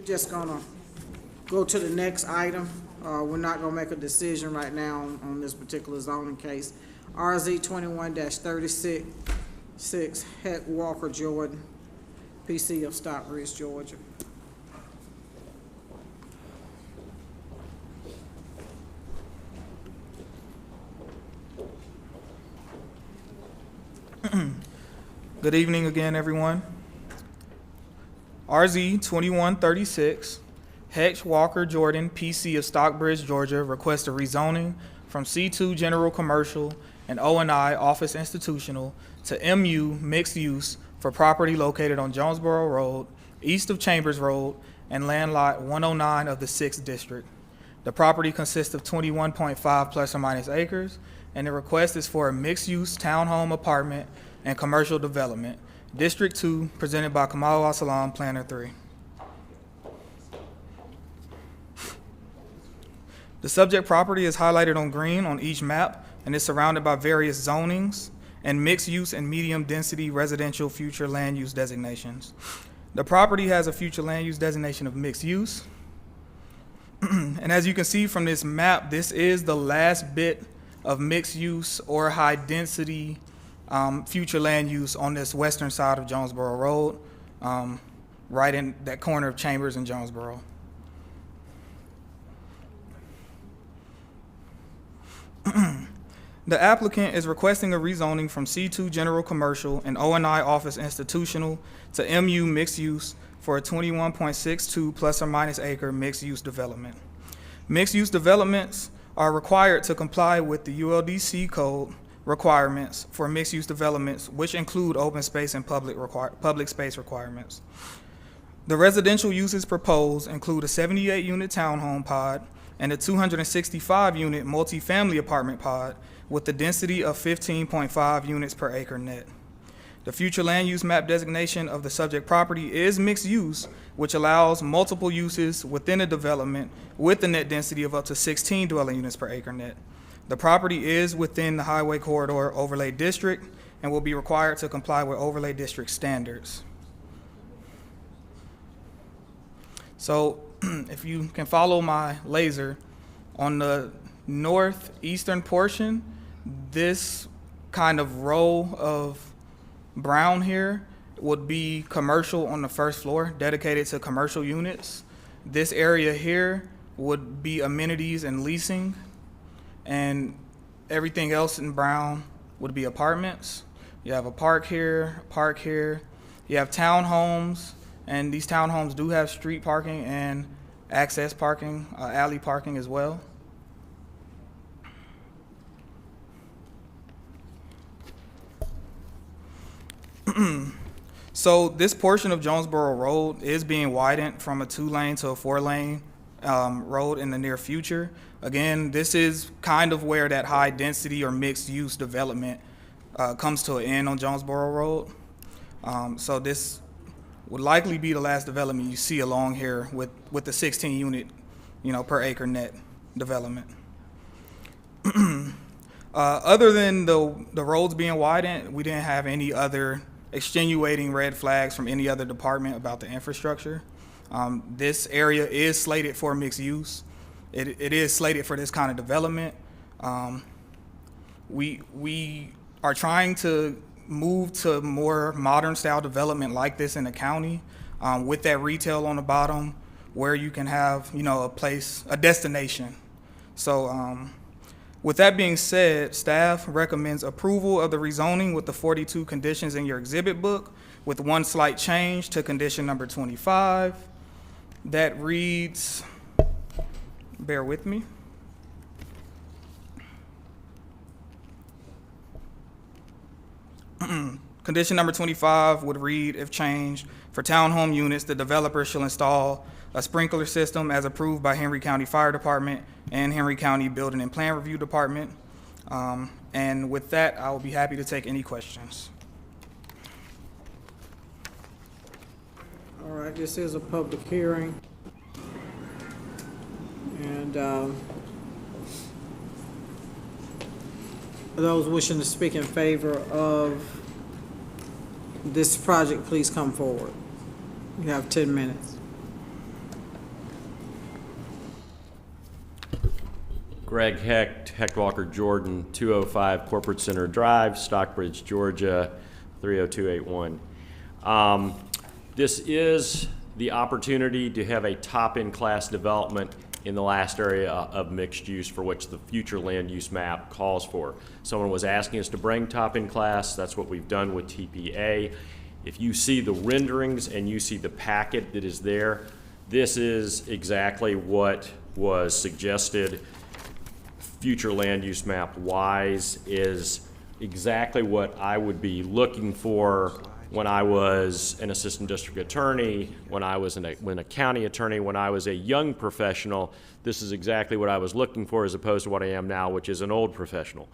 just gonna go to the next item. We're not gonna make a decision right now on this particular zoning case. RZ 21-36, Heck Walker Jordan, PC of Stockbridge, Georgia. Good evening again, everyone. RZ 2136, Hex Walker Jordan, PC of Stockbridge, Georgia, requests a rezoning from C2 General Commercial and O&I Office Institutional to MU Mixed Use for property located on Jonesboro Road, east of Chambers Road, and land lot 109 of the 6th District. The property consists of 21.5 plus or minus acres, and the request is for a mixed-use townhome apartment and commercial development. District 2, presented by Kamal Asalam, Planner 3. The subject property is highlighted on green on each map and is surrounded by various zonings and mixed-use and medium-density residential future land use designations. The property has a future land use designation of mixed use. And as you can see from this map, this is the last bit of mixed use or high density future land use on this western side of Jonesboro Road, right in that corner of Chambers and Jonesboro. The applicant is requesting a rezoning from C2 General Commercial and O&I Office Institutional to MU Mixed Use for a 21.62 plus or minus acre mixed use development. Mixed use developments are required to comply with the ULDC code requirements for mixed-use developments, which include open space and public space requirements. The residential uses proposed include a 78-unit townhome pod and a 265-unit multifamily apartment pod with a density of 15.5 units per acre net. The future land use map designation of the subject property is mixed use, which allows multiple uses within a development with a net density of up to 16 dwelling units per acre net. The property is within the Highway Corridor Overlay District and will be required to comply with Overlay District standards. So if you can follow my laser, on the northeastern portion, this kind of row of brown here would be commercial on the first floor, dedicated to commercial units. This area here would be amenities and leasing, and everything else in brown would be apartments. You have a park here, a park here. You have townhomes, and these townhomes do have street parking and access parking, alley parking as well. So this portion of Jonesboro Road is being widened from a 2-lane to a 4-lane road in the near future. Again, this is kind of where that high density or mixed use development comes to an end on Jonesboro Road. So this would likely be the last development you see along here with the 16 unit, per acre net development. Other than the roads being widened, we didn't have any other extenuating red flags from any other department about the infrastructure. This area is slated for mixed use. It is slated for this kind of development. We are trying to move to more modern style development like this in the county, with that retail on the bottom where you can have, a destination. So with that being said, staff recommends approval of the rezoning with the 42 conditions in your exhibit book, with one slight change to condition number 25. That reads, bear with me. Condition number 25 would read, if changed, for townhome units, the developer shall install a sprinkler system as approved by Henry County Fire Department and Henry County Building and Plan Review Department. And with that, I will be happy to take any questions. All right, this is a public hearing. And those wishing to speak in favor of this project, please come forward. You have 10 minutes. Greg Hecht, Hecht Walker Jordan, 205 Corporate Center Drive, Stockbridge, Georgia, 30281. This is the opportunity to have a top-in-class development in the last area of mixed use for which the future land use map calls for. Someone was asking us to bring top-in-class. That's what we've done with TPA. If you see the renderings and you see the packet that is there, this is exactly what was suggested. Future land use map wise is exactly what I would be looking for when I was an assistant district attorney, when I was when a county attorney, when I was a young professional. This is exactly what I was looking for as opposed to what I am now, which is an old professional.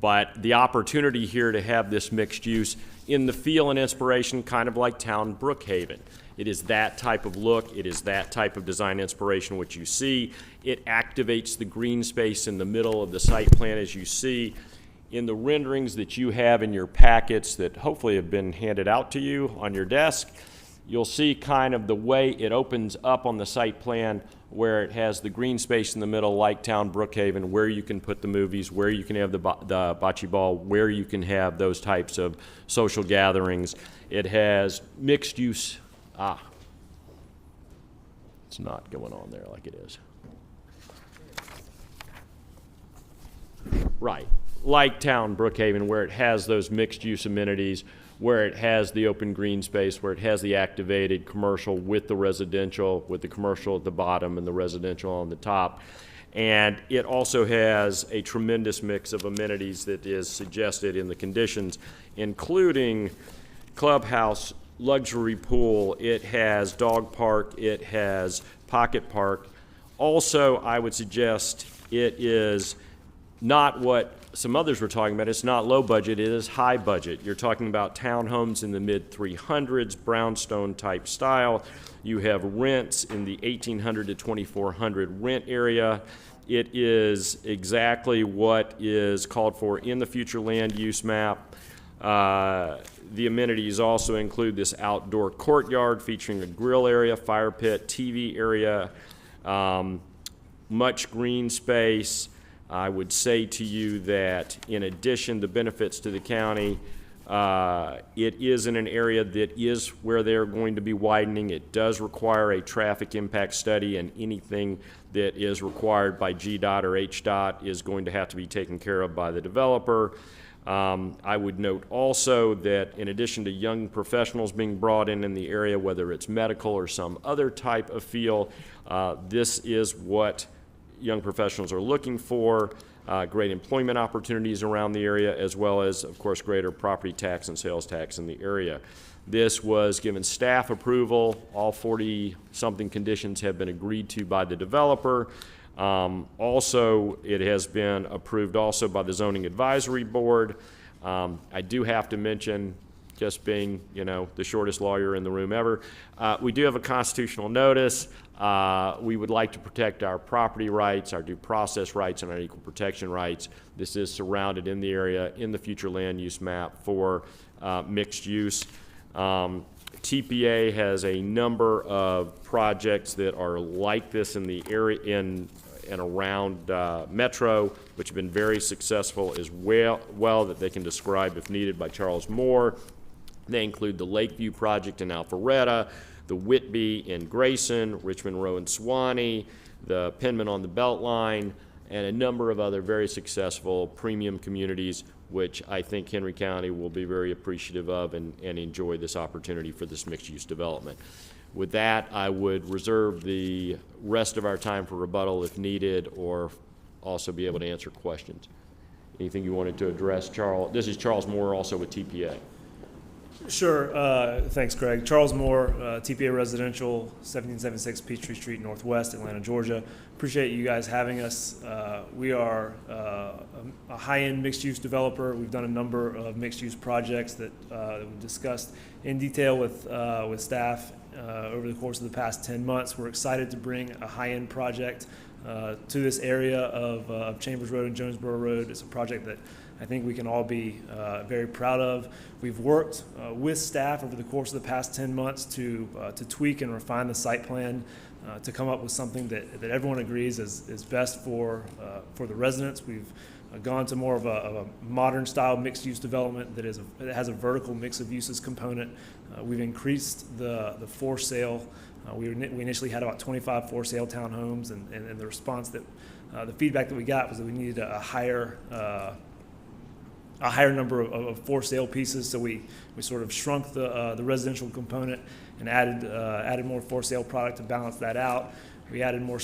But the opportunity here to have this mixed use in the feel and inspiration, kind of like Town Brookhaven. It is that type of look. It is that type of design inspiration which you see. It activates the green space in the middle of the site plan as you see. In the renderings that you have in your packets that hopefully have been handed out to you on your desk, you'll see kind of the way it opens up on the site plan where it has the green space in the middle like Town Brookhaven, where you can put the movies, where you can have the bocce ball, where you can have those types of social gatherings. It has mixed use. It's not going on there like it is. Right. Like Town Brookhaven, where it has those mixed-use amenities, where it has the open green space, where it has the activated commercial with the residential, with the commercial at the bottom and the residential on the top. And it also has a tremendous mix of amenities that is suggested in the conditions, including clubhouse, luxury pool, it has dog park, it has pocket park. Also, I would suggest it is not what some others were talking about. It's not low budget, it is high budget. You're talking about townhomes in the mid 300s, brownstone type style. You have rents in the 1800 to 2400 rent area. It is exactly what is called for in the future land use map. The amenities also include this outdoor courtyard featuring a grill area, fire pit, TV area, much green space. I would say to you that in addition to benefits to the county, it is in an area that is where they're going to be widening. It does require a traffic impact study, and anything that is required by GDOT or HDOT is going to have to be taken care of by the developer. I would note also that in addition to young professionals being brought in the area, whether it's medical or some other type of field, this is what young professionals are looking for, great employment opportunities around the area, as well as, of course, greater property tax and sales tax in the area. This was given staff approval. All 40-something conditions have been agreed to by the developer. Also, it has been approved also by the Zoning Advisory Board. I do have to mention, just being, the shortest lawyer in the room ever, we do have a constitutional notice. We would like to protect our property rights, our due process rights, and our equal protection rights. This is surrounded in the area in the future land use map for mixed use. TPA has a number of projects that are like this in the area and around Metro, which have been very successful as well that they can describe if needed by Charles Moore. They include the Lakeview project in Alpharetta, the Whitby in Grayson, Richmond Row in Suwanee, the Penman on the Beltline, and a number of other very successful premium communities, which I think Henry County will be very appreciative of and enjoy this opportunity for this mixed-use development. With that, I would reserve the rest of our time for rebuttal if needed, or also be able to answer questions. Anything you wanted to address, Charles? This is Charles Moore, also with TPA. Sure. Thanks, Greg. Charles Moore, TPA Residential, 1776 Peachtree Street, Northwest, Atlanta, Georgia. Appreciate you guys having us. We are a high-end mixed-use developer. We've done a number of mixed-use projects that we've discussed in detail with staff over the course of the past 10 months. We're excited to bring a high-end project to this area of Chambers Road and Jonesboro Road. It's a project that I think we can all be very proud of. We've worked with staff over the course of the past 10 months to tweak and refine the site plan to come up with something that everyone agrees is best for the residents. We've gone to more of a modern style mixed use development that has a vertical mix of uses component. We've increased the for sale. We initially had about 25 for sale townhomes, and the response that the feedback that we got was that we needed a higher number of for sale pieces. So we sort of shrunk the residential component and added more for sale product to balance that out. We added more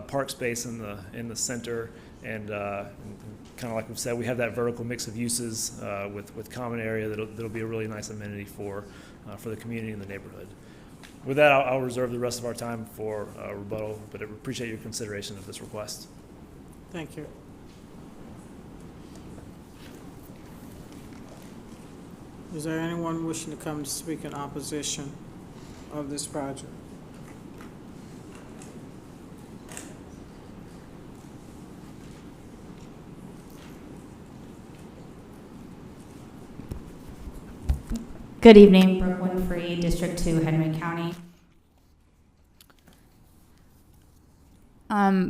park space in the center, and kind of like we've said, we have that vertical mix of uses with common area that'll be a really nice amenity for the community and the neighborhood. With that, I'll reserve the rest of our time for rebuttal, but I appreciate your consideration of this request. Thank you. Is there anyone wishing to come to speak in opposition of this project? Good evening, Brooke Winfrey, District 2, Henry County.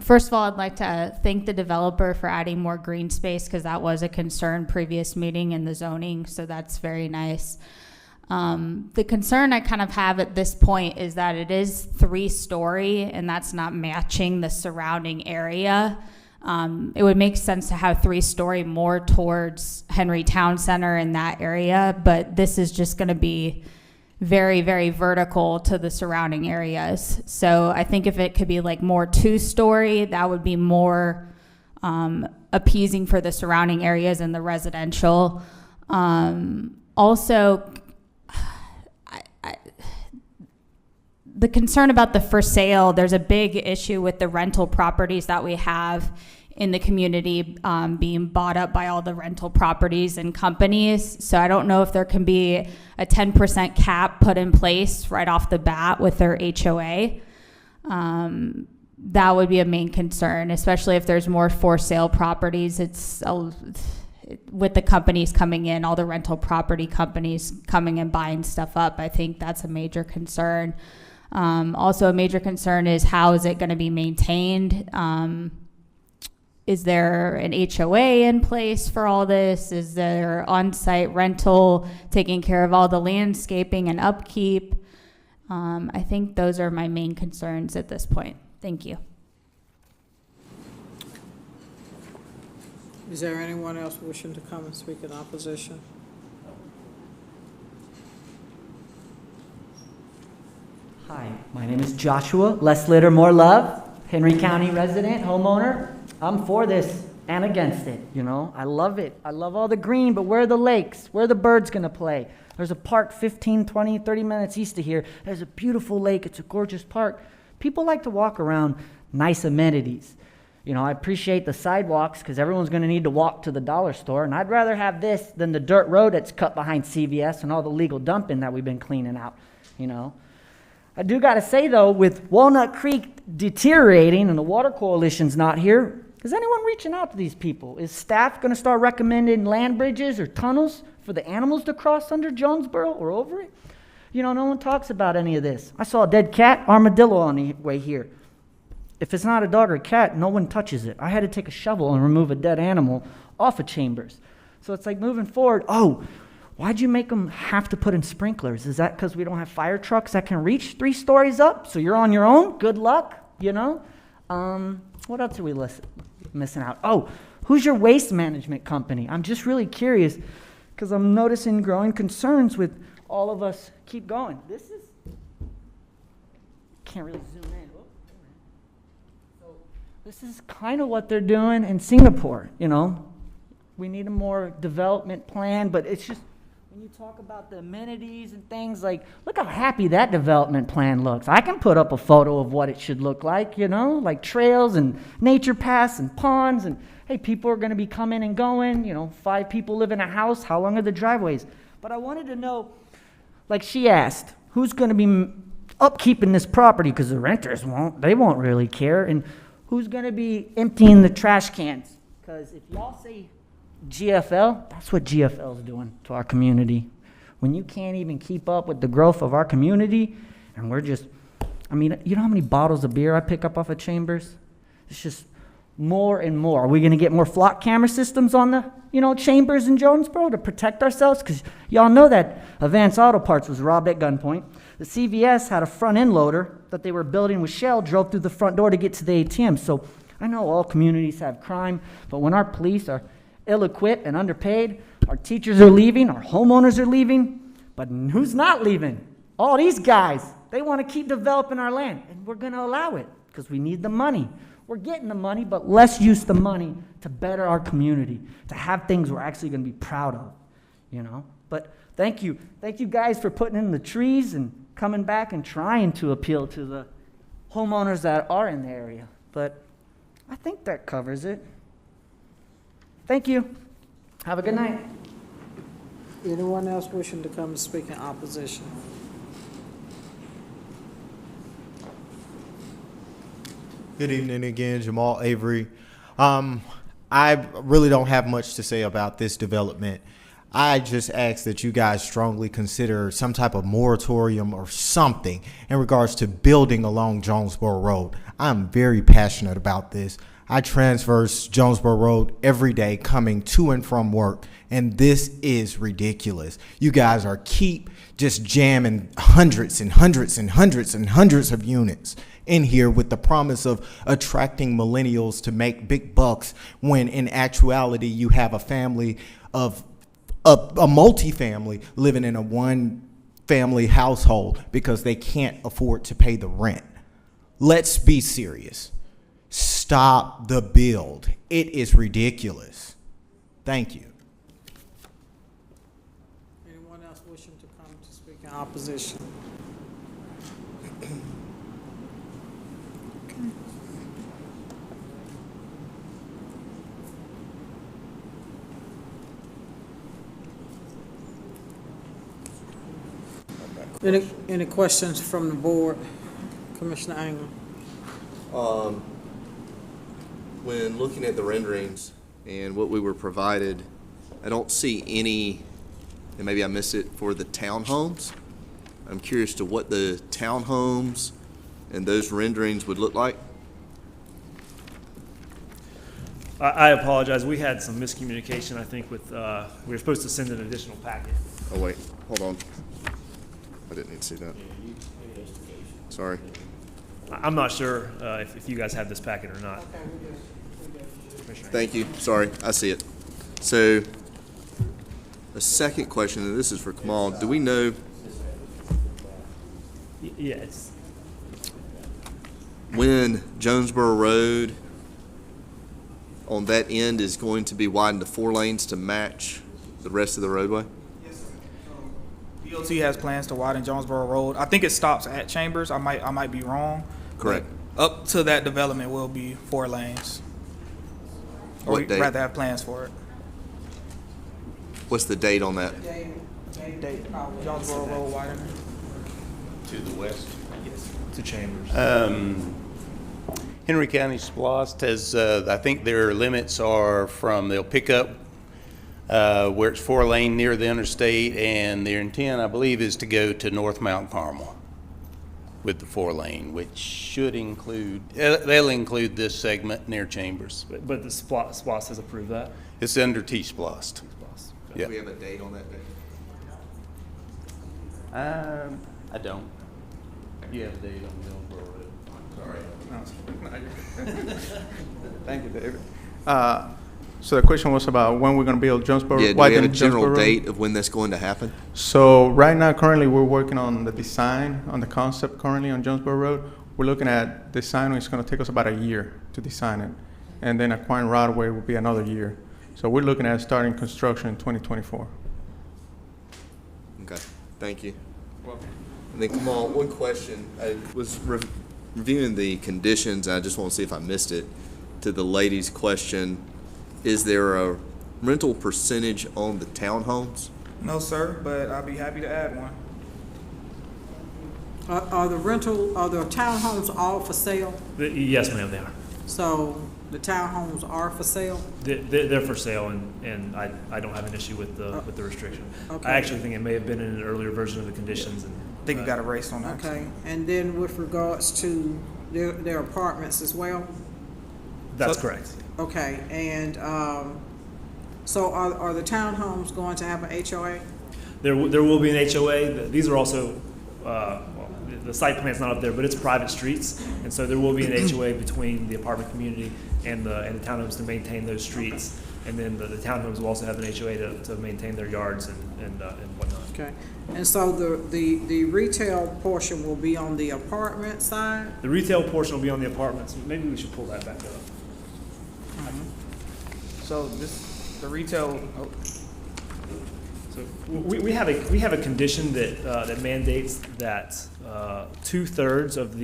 First of all, I'd like to thank the developer for adding more green space, because that was a concern previous meeting in the zoning, so that's very nice. The concern I kind of have at this point is that it is 3-story, and that's not matching the surrounding area. It would make sense to have 3-story more towards Henry Town Center in that area, but this is just going to be very, very vertical to the surrounding areas. So I think if it could be like more 2-story, that would be more appeasing for the surrounding areas and the residential. Also, the concern about the for sale, there's a big issue with the rental properties that we have in the community being bought up by all the rental properties and companies. So I don't know if there can be a 10% cap put in place right off the bat with their HOA. That would be a main concern, especially if there's more for sale properties. With the companies coming in, all the rental property companies coming and buying stuff up, I think that's a major concern. Also, a major concern is how is it going to be maintained? Is there an HOA in place for all this? Is there on-site rental taking care of all the landscaping and upkeep? I think those are my main concerns at this point. Thank you. Is there anyone else wishing to come and speak in opposition? Hi, my name is Joshua. Less litter, more love. Henry County resident, homeowner. I'm for this and against it, you know. I love it. I love all the green, but where are the lakes? Where are the birds going to play? There's a park 15, 20, 30 minutes east of here. There's a beautiful lake. It's a gorgeous park. People like to walk around nice amenities. You know, I appreciate the sidewalks because everyone's going to need to walk to the dollar store, and I'd rather have this than the dirt road that's cut behind CVS and all the legal dumping that we've been cleaning out, you know. I do got to say, though, with Walnut Creek deteriorating and the Water Coalition's not here, is anyone reaching out to these people? Is staff going to start recommending land bridges or tunnels for the animals to cross under Jonesboro or over it? You know, no one talks about any of this. I saw a dead cat, armadillo on the way here. If it's not a dog or a cat, no one touches it. I had to take a shovel and remove a dead animal off of Chambers. So it's like moving forward, oh, why'd you make them have to put in sprinklers? Is that because we don't have fire trucks that can reach 3 stories up? So you're on your own? Good luck, you know? What else are we missing out? Oh, who's your waste management company? I'm just really curious because I'm noticing growing concerns with all of us. Keep going. This is, can't really zoom in. So this is kind of what they're doing in Singapore, you know? We need a more development plan, but it's just, when you talk about the amenities and things, like, look how happy that development plan looks. I can put up a photo of what it should look like, you know, like trails and nature paths and ponds, and hey, people are going to be coming and going, you know, 5 people live in a house, how long are the driveways? But I wanted to know, like she asked, who's going to be upkeeping this property, because the renters they won't really care, and who's going to be emptying the trash cans? Because if y'all say GFL, that's what GFL is doing to our community. When you can't even keep up with the growth of our community, and we're just I mean, you know how many bottles of beer I pick up off of Chambers? It's just more and more. Are we going to get more flock camera systems on the, Chambers in Jonesboro to protect ourselves? Because y'all know that Advance Auto Parts was robbed at gunpoint. The CVS had a front end loader that they were building with Shell, drove through the front door to get to the ATM. So I know all communities have crime, but when our police are ill-equipped and underpaid, our teachers are leaving, our homeowners are leaving, but who's not leaving? All these guys. They want to keep developing our land, and we're going to allow it because we need the money. We're getting the money, but let's use the money to better our community, to have things we're actually going to be proud of, But thank you. Thank you guys for putting in the trees and coming back and trying to appeal to the homeowners that are in the area. But I think that covers it. Thank you. Have a good night. Anyone else wishing to come and speak in opposition? Good evening again, Jamal Avery. I really don't have much to say about this development. I just ask that you guys strongly consider some type of moratorium or something in regards to building along Jonesboro Road. I'm very passionate about this. I transverse Jonesboro Road every day coming to and from work, and this is ridiculous. You guys are keep just jamming hundreds and hundreds and hundreds and hundreds of units in here with the promise of attracting millennials to make big bucks, when in actuality you have a family of a multifamily living in a one family household because they can't afford to pay the rent. Let's be serious. Stop the build. It is ridiculous. Thank you. Anyone else wishing to come to speak in opposition? Any questions from the board? Commissioner Anglin? When looking at the renderings and what we were provided, I don't see any, and maybe I missed it, for the townhomes. I'm curious to what the townhomes and those renderings would look like. I apologize. We had some miscommunication, I think, with, we were supposed to send an additional packet. Oh, wait, hold on. I didn't need to see that. Sorry. I'm not sure if you guys have this packet or not. Thank you. Sorry, I see it. So, a second question, and this is for Kamal. Do we know Yes. when Jonesboro Road on that end is going to be widened to 4 lanes to match the rest of the roadway? DOT has plans to widen Jonesboro Road. I think it stops at Chambers. I might be wrong. Correct. But up to that development will be 4 lanes. Or What we'd date? rather have plans for it. What's the date on that? Jonesboro Road widening. To the west? Yes. To Chambers. Henry County SPLOST has, I think their limits are from, they'll pick up where it's 4 lane near the interstate, and their intent, I believe, is to go to North Mount Carmel with the 4 lane, which should include, they'll include this segment near Chambers. But the SPLOST has approved that? It's under T-SPLOST. Do we have a date on that day? I don't. You have a date on Jonesboro Road. Sorry. Thank you, David. So the question was about when we're going to build Jonesboro. Yeah, do we have a general date of when that's going to happen? So right now, currently, we're working on the design, on the concept currently on Jonesboro Road. We're looking at design. It's going to take us about a year to design it. And then acquiring right of way will be another year. So we're looking at starting construction in 2024. Okay, thank you. And then Kamal, one question. I was reviewing the conditions, and I just want to see if I missed it, to the lady's question. Is there a rental percentage on the townhomes? No, sir, but I'll be happy to add one. Are the townhomes all for sale? Yes, ma'am, they are. So the townhomes are for sale? They're for sale, and I don't have an issue with the restriction. Okay. I actually think it may have been in an earlier version of the conditions. And think it got erased on that. Okay, and then with regards to their apartments as well? That's So- correct. Okay, and, so are the townhomes going to have an HOA? There will be an HOA. These are also, well, the site plan's not up there, but it's private streets. And so there will be an HOA between the apartment community and the townhomes to maintain those streets. And then the townhomes will also have an HOA to maintain their yards and whatnot. Okay, and so the retail portion will be on the apartment side? The retail portion will be on the apartments. Maybe we should pull that back up. So the retail, So we have a condition that mandates that 2/3 of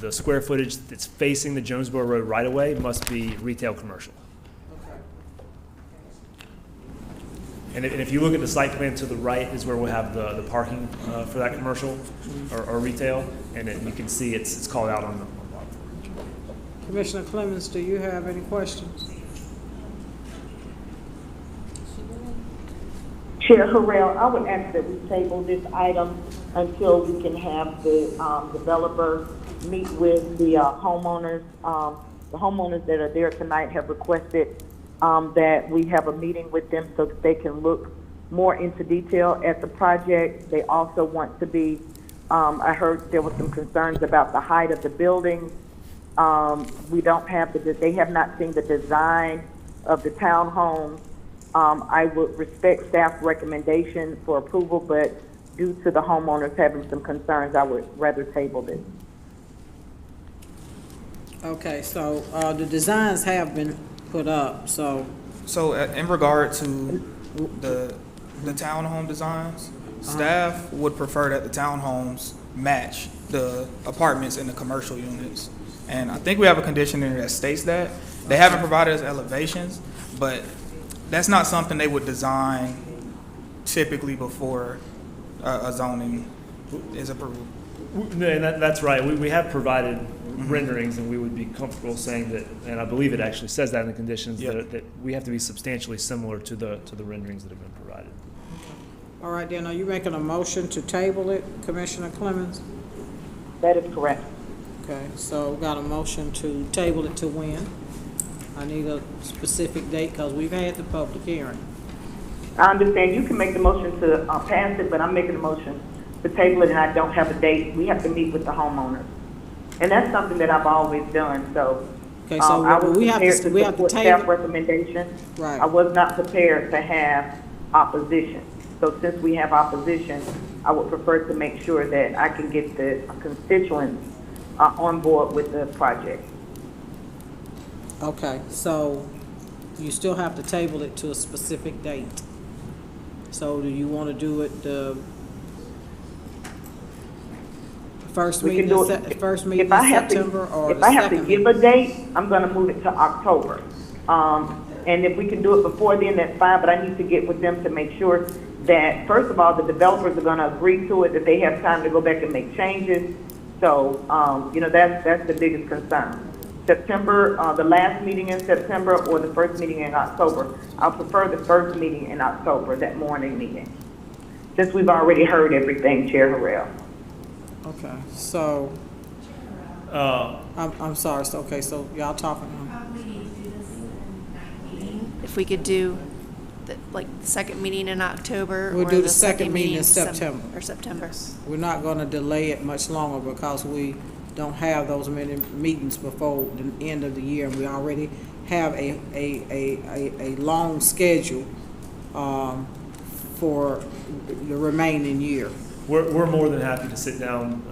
the square footage that's facing the Jonesboro Road right of way must be retail commercial. And if you look at the site plan to the right is where we'll have the parking for that commercial or retail, and you can see it's called out on the bottom. Commissioner Clemens, do you have any questions? Chair Harrell, I would ask that we table this item until we can have the developer meet with the homeowners. The homeowners that are there tonight have requested that we have a meeting with them so that they can look more into detail at the project. They also want to be, I heard there were some concerns about the height of the buildings. We don't have they have not seen the design of the townhomes. I would respect staff recommendation for approval, but due to the homeowners having some concerns, I would rather table this. Okay, so the designs have been put up, so. So in regard to the townhome designs, staff would prefer that the townhomes match the apartments and the commercial units. And I think we have a condition in there that states that. They haven't provided us elevations, but that's not something they would design typically before a zoning is approved. And that's right. We have provided renderings, and we would be comfortable saying that, and I believe it actually says that in the conditions, that we have to be substantially similar to the renderings that have been provided. All right, then, are you making a motion to table it, Commissioner Clemens? That is correct. Okay, so we got a motion to table it to when? I need a specific date because we've had the public hearing. I understand you can make the motion to pass it, but I'm making a motion to table it, and I don't have a date. We have to meet with the homeowners. And that's something that I've always done, so. Okay, so I was we have prepared to support table. staff recommendation. Right. I was not prepared to have opposition. So since we have opposition, I would prefer to make sure that I can get the constituents on board with the project. Okay, so you still have to table it to a specific date. So do you want to do it the first We can meeting, do it. first meeting in If I have September or If the I have to second give a date, I'm gonna move it to October. And if we can do it before then, that's fine, but I need to get with them to make sure that, first of all, the developers are gonna agree to it, that they have time to go back and make changes. So, that's the biggest concern. September, the last meeting in September or the first meeting in October. I'll prefer the first meeting in October, that morning meeting, since we've already heard everything, Chair Harrell. Okay, so, I'm sorry, so, okay, so y'all talking now. If we could do the second meeting in October. We'll or do the second meeting in September. Or September. We're not gonna delay it much longer because we don't have those many meetings before the end of the year. And we already have a long schedule, for the remaining year. We're more than happy to sit down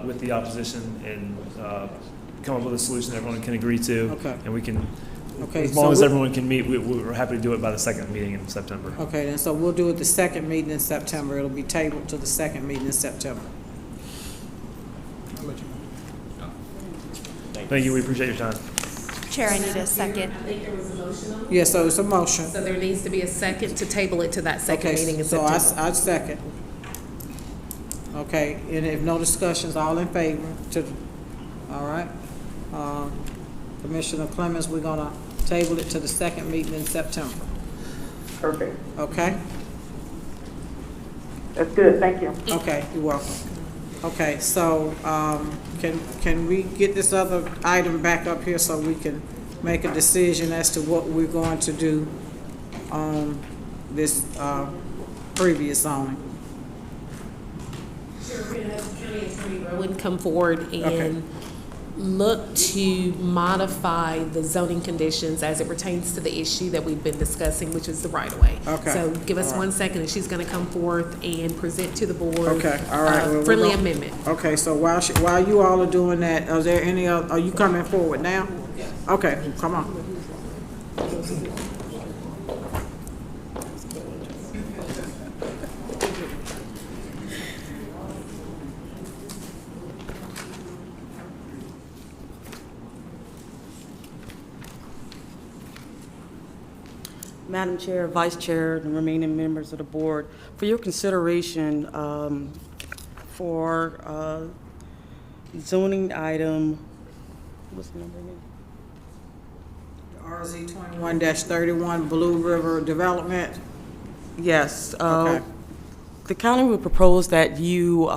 with the opposition and come up with a solution everyone can agree to. Okay. And we can, Okay, as long so as everyone can meet, we're happy to do it by the second meeting in September. Okay, then, so we'll do it the second meeting in September. It'll be tabled to the second meeting in September. Thank you, we appreciate your time. Chair, I need a second. Yeah, so it's a motion. So there needs to be a second to table it to that second Okay, meeting in so September. I second. Okay, and if no discussions, all in favor to, all right. Commissioner Clemens, we're gonna table it to the second meeting in September. Perfect. Okay? That's good, thank you. Okay, you're welcome. Okay, so, can we get this other item back up here so we can make a decision as to what we're going to do on this, previous zoning? Would come forward and look to modify the zoning conditions as it pertains to the issue that we've been discussing, which is the right-of-way. Okay. So give us All right. 1 second, and she's gonna come forth and present to the board. Okay, all right. Well, Friendly we're gonna- amendment. Okay, so while you all are doing that, are there any other, are you coming forward now? Okay, come on. Madam Chair, Vice Chair, and remaining members of the board, for your consideration for zoning item, what's the number again? RZ 21-31 Blue River Development. Yes. Okay. The county would propose that you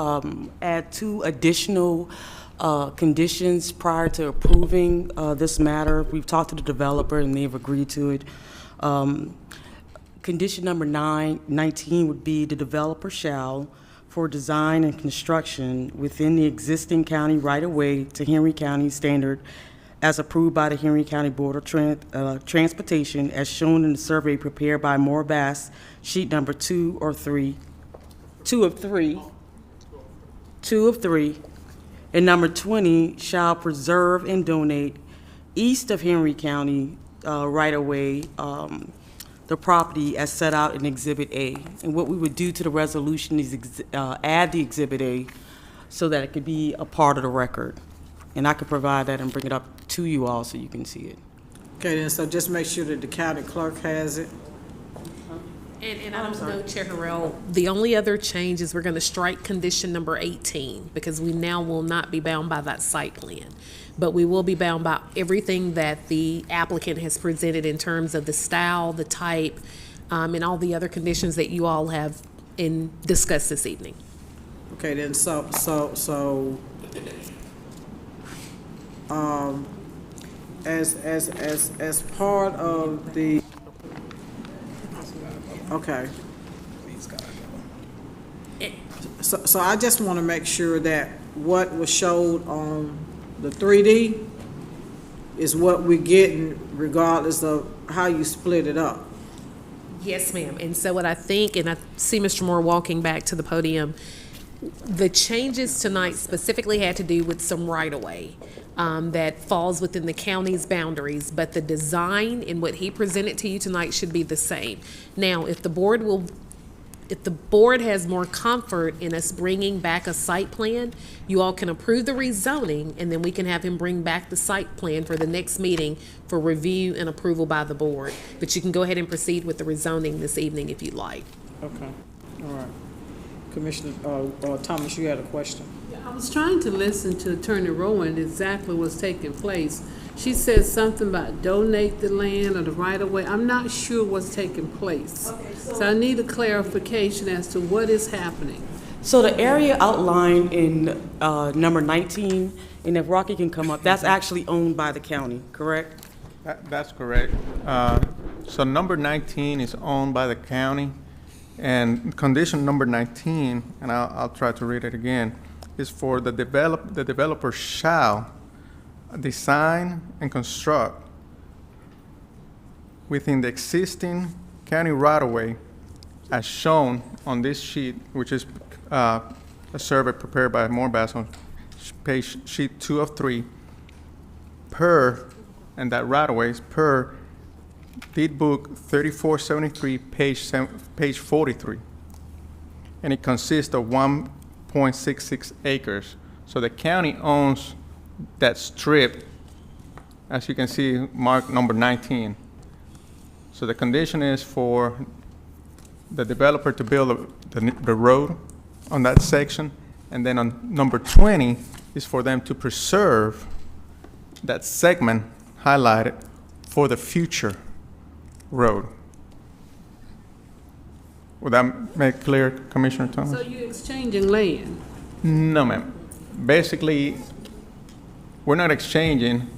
add 2 additional conditions prior to approving this matter. We've talked to the developer and they've agreed to it. Condition number 19 would be the developer shall, for design and construction within the existing county right-of-way to Henry County standard as approved by the Henry County Board of Transportation as shown in the survey prepared by Moore Bass, sheet number 2 of 3, and number 20 shall preserve and donate east of Henry County right-of-way the property as set out in Exhibit A. And what we would do to the resolution is add the Exhibit A so that it could be a part of the record. And I could provide that and bring it up to you all so you can see it. Okay, then, so just make sure that the county clerk has it. And I don't know, Chair Harrell, the only other change is we're gonna strike condition number 18, because we now will not be bound by that site plan. But we will be bound by everything that the applicant has presented in terms of the style, the type, and all the other conditions that you all have discussed this evening. Okay, then, as part of the, okay. So I just want to make sure that what was showed on the 3D is what we're getting regardless of how you split it up. Yes, ma'am. And so what I think, and I see Mr. Moore walking back to the podium, the changes tonight specifically had to do with some right-of-way that falls within the county's boundaries, but the design and what he presented to you tonight should be the same. Now, if the board has more comfort in us bringing back a site plan, you all can approve the rezoning, and then we can have him bring back the site plan for the next meeting for review and approval by the board. But you can go ahead and proceed with the rezoning this evening if you'd like. Okay, all right. Commissioner Thomas, you had a question? I was trying to listen to Attorney Rowan exactly what's taking place. She said something about donate the land or the right-of-way. I'm not sure what's taking place. Okay, so I need a clarification as to what is happening. So the area outlined in number 19, and if Rocky can come up, that's actually owned by the county, correct? That's correct. So number 19 is owned by the county, and condition number 19, and I'll try to read it again, is for the developer shall design and construct within the existing county right-of-way as shown on this sheet, which is a survey prepared by Moore Bass on sheet 2 of 3, per, and that right-of-way is per deed book 3473, page 43. And it consists of 1.66 acres. So the county owns that strip, as you can see, marked number 19. So the condition is for the developer to build the road on that section, and then on number 20 is for them to preserve that segment highlighted for the future road. Would that make clear, Commissioner Thomas? So you're exchanging land? No, ma'am. Basically, we're not exchanging.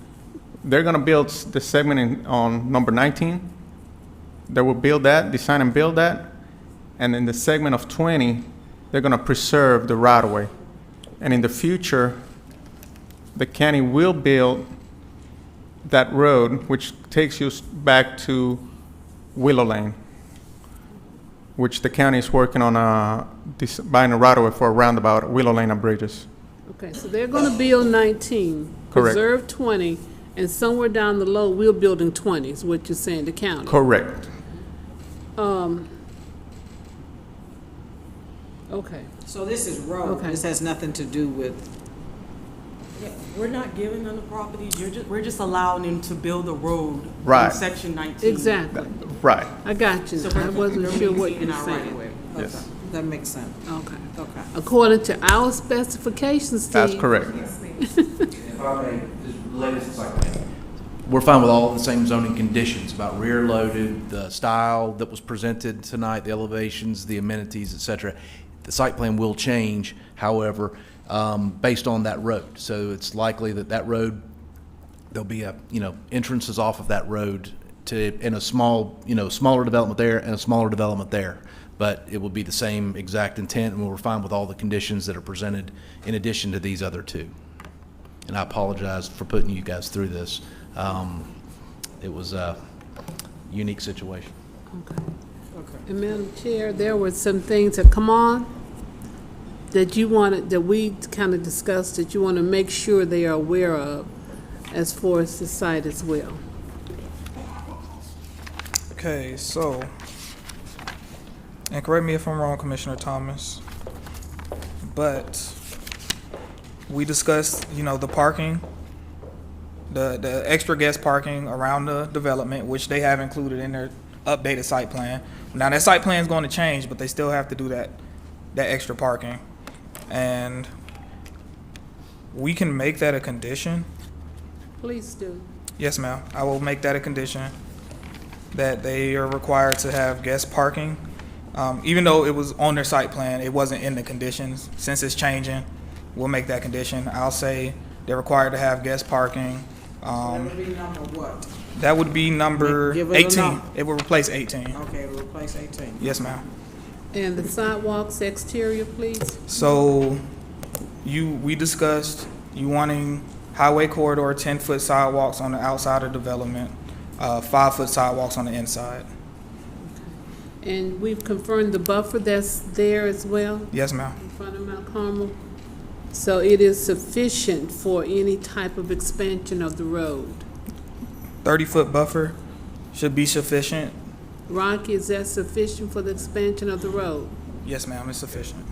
They're gonna build the segment on number 19. They will build that, design and build that. And in the segment of 20, they're gonna preserve the right-of-way. And in the future, the county will build that road, which takes you back to Willow Lane, which the county is working on buying a right-of-way for a roundabout, Willow Lane and Bridges. Okay, so they're gonna build 19. Correct. Preserve 20, and somewhere down the road, we're building 20, is what you're saying, the county? Correct. Okay. So this is road, Okay. this has nothing to do with, We're not giving them the properties, we're just allowing them to build a road in Right. section 19. Exactly. Right. I got you. So I wasn't sure what you were our saying. right-of-way. Yes. that makes sense. Okay. Okay. According to our specifications, Steve. That's correct. If I may, just related to site plan. We're fine with all the same zoning conditions about rear loaded, the style that was presented tonight, the elevations, the amenities, et cetera. The site plan will change, however, based on that road. So it's likely that that road, there'll be entrances off of that road in a smaller development there and a smaller development there. But it will be the same exact intent, and we're fine with all the conditions that are presented in addition to these other two. And I apologize for putting you guys through this. It was a unique situation. Okay. And Madam Chair, there were some things that come on that you wanted, that we kind of discussed, that you want to make sure they are aware of as far as the site as well. Okay, so, and correct me if I'm wrong, Commissioner Thomas, but we discussed, the parking, the extra guest parking around the development, which they have included in their updated site plan. Now, that site plan is going to change, but they still have to do that extra parking. And we can make that a condition. Please do. Yes, ma'am. I will make that a condition, that they are required to have guest parking. Even though it was on their site plan, it wasn't in the conditions. Since it's changing, we'll make that condition. I'll say they're required to have guest parking. That would be number what? That would be number Give us a 18. number. It will replace 18. Okay, we'll replace 18. Yes, ma'am. And the sidewalks exterior, please? So we discussed you wanting highway corridor 10-foot sidewalks on the outside of development, 5-foot sidewalks on the inside. And we've confirmed the buffer that's there as well? Yes, ma'am. In front of Mount Carmel? So it is sufficient for any type of expansion of the road? 30-foot buffer should be sufficient. Rocky, is that sufficient for the expansion of the road? Yes, ma'am, it's sufficient.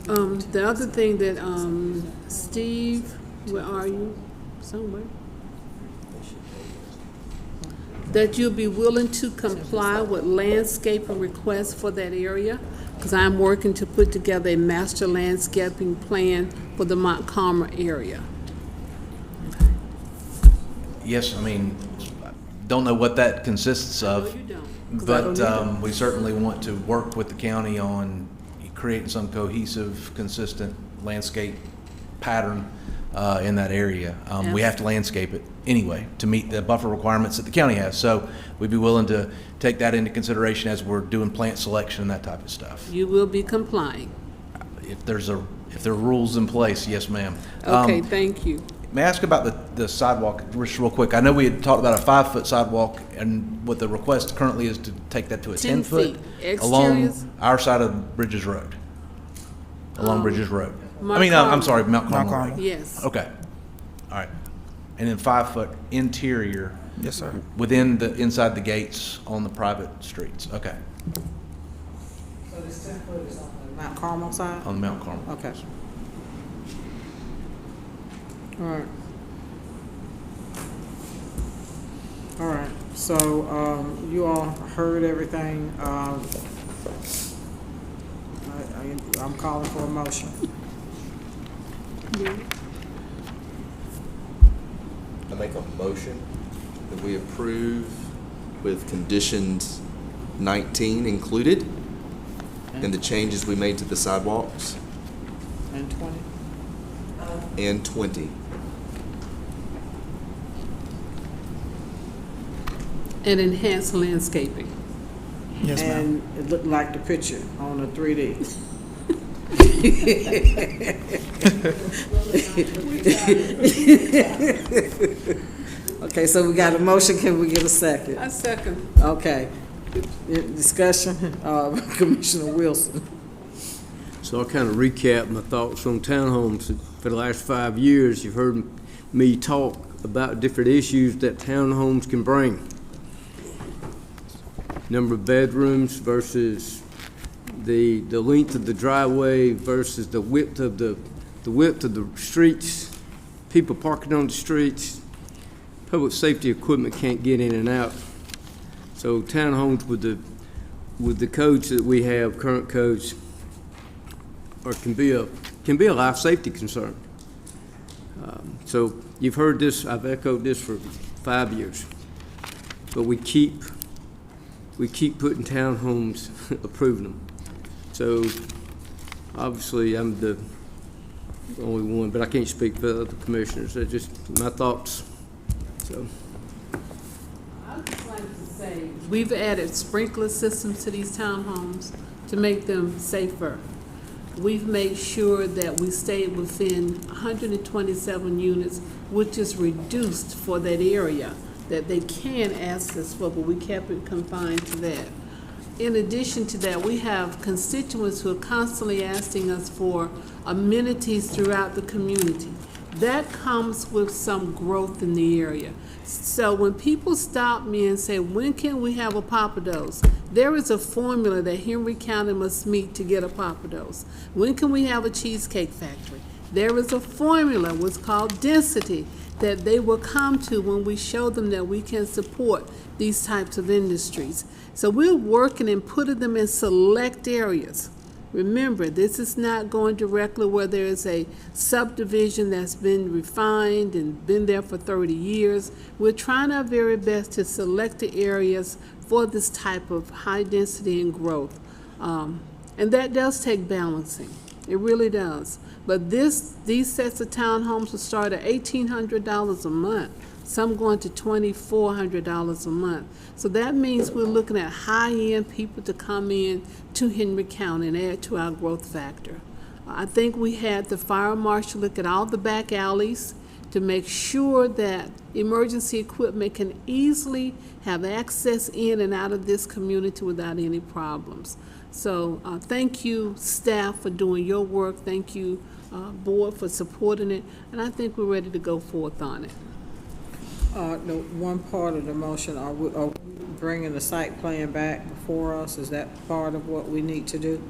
The other thing that, Steve, where are you? Somewhere. That you'll be willing to comply with landscaping requests for that area? Because I'm working to put together a master landscaping plan for the Mount Carmel area. Yes, don't know what that consists of. No, you don't. 'Cause I don't But we certainly want to work with the county on creating some cohesive, consistent landscape pattern in that area. We have to landscape it anyway to meet the buffer requirements that the county has. So we'd be willing to take that into consideration as we're doing plant selection and that type of stuff. You will be complying. If there are rules in place, yes, ma'am. Okay, thank you. May I ask about the sidewalk, just real quick? I know we had talked about a 5-foot sidewalk, and what the request currently is to take that to a 10 10-foot feet. along Exteriors? our side of Bridges Road. Along Bridges Road. Mount I'm Carmel. sorry, Mount Carmel. Mount Carmel. Yes. Okay. All right. And then 5-foot interior. Yes, sir. Inside the gates on the private streets. Okay. So this 10-foot is on the Mount Carmel side? On the Mount Carmel. Okay. All right. All right, so, you all heard everything, I'm calling for a motion. I make a motion that we approve with conditions 19 included and the changes we made to the sidewalks. And 20? And 20. And enhanced landscaping. Yes, ma'am. And it looked like the picture on the 3D. Okay, so we got a motion, can we get a second? I second. Okay. Discussion, Commissioner Wilson. So I'll kind of recap my thoughts on townhomes. For the last 5 years, you've heard me talk about different issues that townhomes can bring. Number of bedrooms versus the length of the driveway versus the width of the streets, people parking on the streets. Public safety equipment can't get in and out. So townhomes with the codes that we have, current codes, can be a life safety concern. So you've heard this, I've echoed this for 5 years, but we keep putting townhomes, approving them. So obviously I'm the only one, but I can't speak for the other commissioners. They're just my thoughts. So. I'd just like to say, we've added sprinkler systems to these townhomes to make them safer. We've made sure that we stayed within 127 units, which is reduced for that area that they can ask us for, but we kept it confined to that. In addition to that, we have constituents who are constantly asking us for amenities throughout the community. That comes with some growth in the area. So when people stop me and say, when can we have a Papados? There is a formula that Henry County must meet to get a Papados. When can we have a Cheesecake Factory? There is a formula, what's called density, that they will come to when we show them that we can support these types of industries. So we're working and putting them in select areas. Remember, this is not going directly where there is a subdivision that's been refined and been there for 30 years. We're trying our very best to select the areas for this type of high density and growth. And that does take balancing. It really does. But these sets of townhomes will start at $1,800 a month, some going to $2,400 a month. So that means we're looking at high-end people to come in to Henry County and add to our growth factor. I think we had the fire marshal look at all the back alleys to make sure that emergency equipment can easily have access in and out of this community without any problems. So thank you, staff, for doing your work. Thank you, board, for supporting it. And I think we're ready to go forth on it. No, one part of the motion, are we bringing the site plan back before us? Is that part of what we need to do?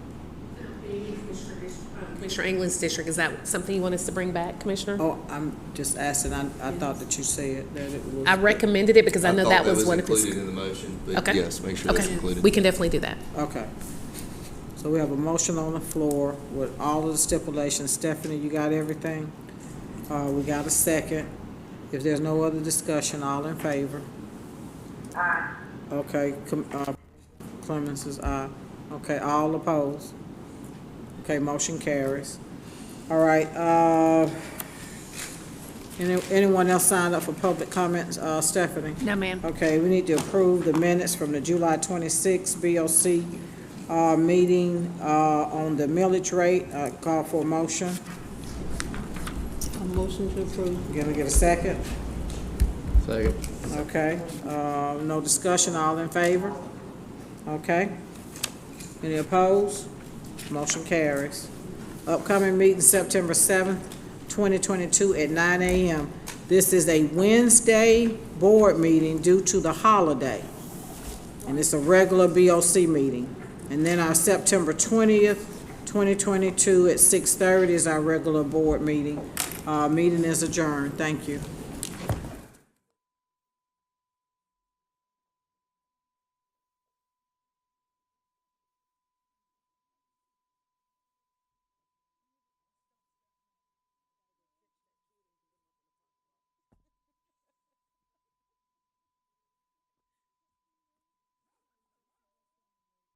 Commissioner England's district, is that something you want us to bring back, Commissioner? Oh, I'm just asking, I thought that you said that it was. I recommended it because I know that was one of his. included in the motion, but Okay. yes, make sure that's included. We can definitely do that. Okay. So we have a motion on the floor with all of the stipulations. Stephanie, you got everything? We got a second. If there's no other discussion, all in favor? Aye. Okay, Clemens is aye. Okay, all opposed? Okay, motion carries. All right, anyone else signed up for public comments? Stephanie? No, ma'am. Okay, we need to approve the minutes from the July 26th BOC meeting on the millage rate. Call for a motion. A motion to approve. Gonna get a second? Second. Okay, no discussion, all in favor? Okay. Any opposed? Motion carries. Upcoming meeting September 7th, 2022 at 9 a.m. This is a Wednesday board meeting due to the holiday. And it's a regular BOC meeting. And then our September 20th, 2022 at 6:30 is our regular board meeting. Meeting is adjourned. Thank you.